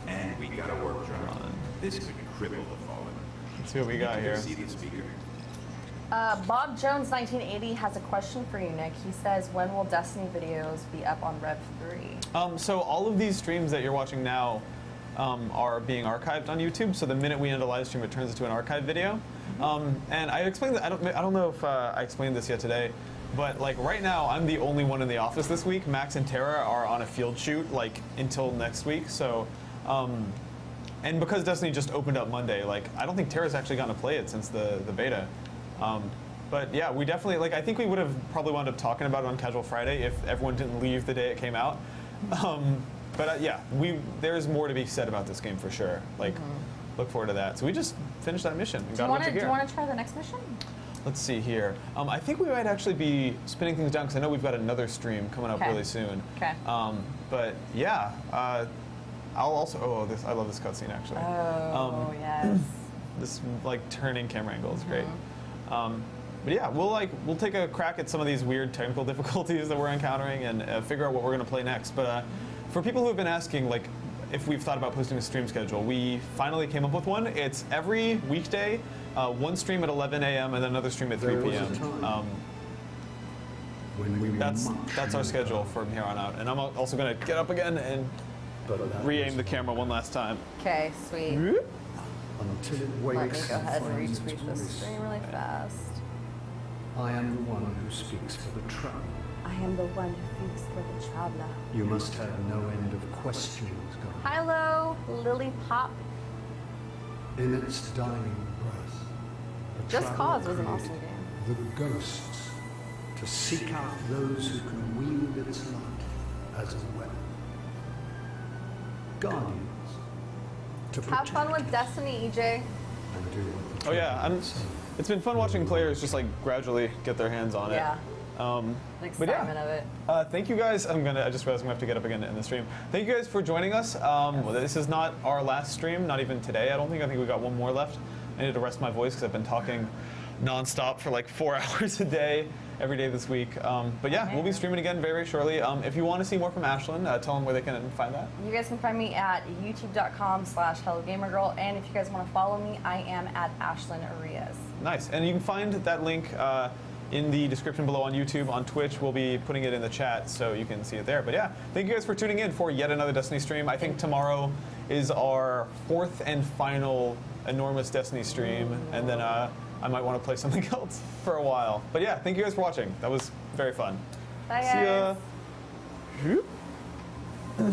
Speaker 2: and we got a work drone. This could cripple the Fallen.
Speaker 1: Let's see what we got here.
Speaker 2: See the speaker.
Speaker 7: Bob Jones 1980 has a question for you, Nick. He says, when will Destiny videos be up on Rev 3?
Speaker 1: So all of these streams that you're watching now are being archived on YouTube. So the minute we end a live stream, it turns into an archive video. And I explained that. I don't know if I explained this yet today, but like right now, I'm the only one in the office this week. Max and Tara are on a field shoot like until next week. So. And because Destiny just opened up Monday, like I don't think Tara's actually gotten to play it since the beta. But yeah, we definitely I think we would have probably wound up talking about it on Casual Friday if everyone didn't leave the day it came out. But yeah, there's more to be said about this game for sure. Like, look forward to that. So we just finished that mission and got a bunch of gear.
Speaker 7: Do you want to try the next mission?
Speaker 1: Let's see here. I think we might actually be spinning things down because I know we've got another stream coming up really soon.
Speaker 7: Okay.
Speaker 1: But yeah. I'll also. I love this cutscene actually.
Speaker 7: Oh yes.
Speaker 1: This like turning camera angle is great. But yeah, we'll take a crack at some of these weird technical difficulties that we're encountering and figure out what we're gonna play next. But for people who have been asking like if we've thought about posting a stream schedule, we finally came up with one. It's every weekday, one stream at 11 a.m. and then another stream at 3 p.m. That's our schedule from here on out. And I'm also gonna get up again and re-aim the camera one last time.
Speaker 7: Okay, sweet.
Speaker 3: Until it wakes.
Speaker 7: Let me go ahead and retweet this stream really fast.
Speaker 3: I am the one who speaks for the traveler.
Speaker 7: I am the one who speaks for the traveler.
Speaker 3: You must have no end of questions, God.
Speaker 7: Hello, Lily Pop.
Speaker 3: In its dying breath, the
Speaker 7: Just
Speaker 3: traveler
Speaker 7: Cause was an awesome
Speaker 3: created
Speaker 7: game.
Speaker 3: The ghosts to seek out those who can wield its light as a weapon. Guardians to
Speaker 7: Have fun with Destiny, EJ.
Speaker 3: and do what the
Speaker 1: Oh yeah, it's been fun watching players just like gradually get their hands on it.
Speaker 7: Yeah.
Speaker 1: The
Speaker 7: excitement of it.
Speaker 1: Thank you guys. I just realized I'm gonna have to get up again to end the stream. Thank you guys for joining us. This is not our last stream, not even today. I think we got one more left. I need to rest my voice because I've been talking nonstop for like 4 hours a day, every day this week. But yeah, we'll be streaming again very, very shortly. If you want to see more from Ashlyn, tell them where they can find that.
Speaker 7: You guys can find me at youtube.com/HelloGamerGirl, and if you guys want to follow me, I am at Ashlynn Arias.
Speaker 1: Nice, and you can find that link in the description below on YouTube. On Twitch, we'll be putting it in the chat so you can see it there. But yeah, thank you guys for tuning in for yet another Destiny stream. I think tomorrow is our 4th and final enormous Destiny stream, and then I might want to play something else for a while. But yeah, thank you guys for watching. That was very fun.
Speaker 7: Bye, guys.
Speaker 1: See ya.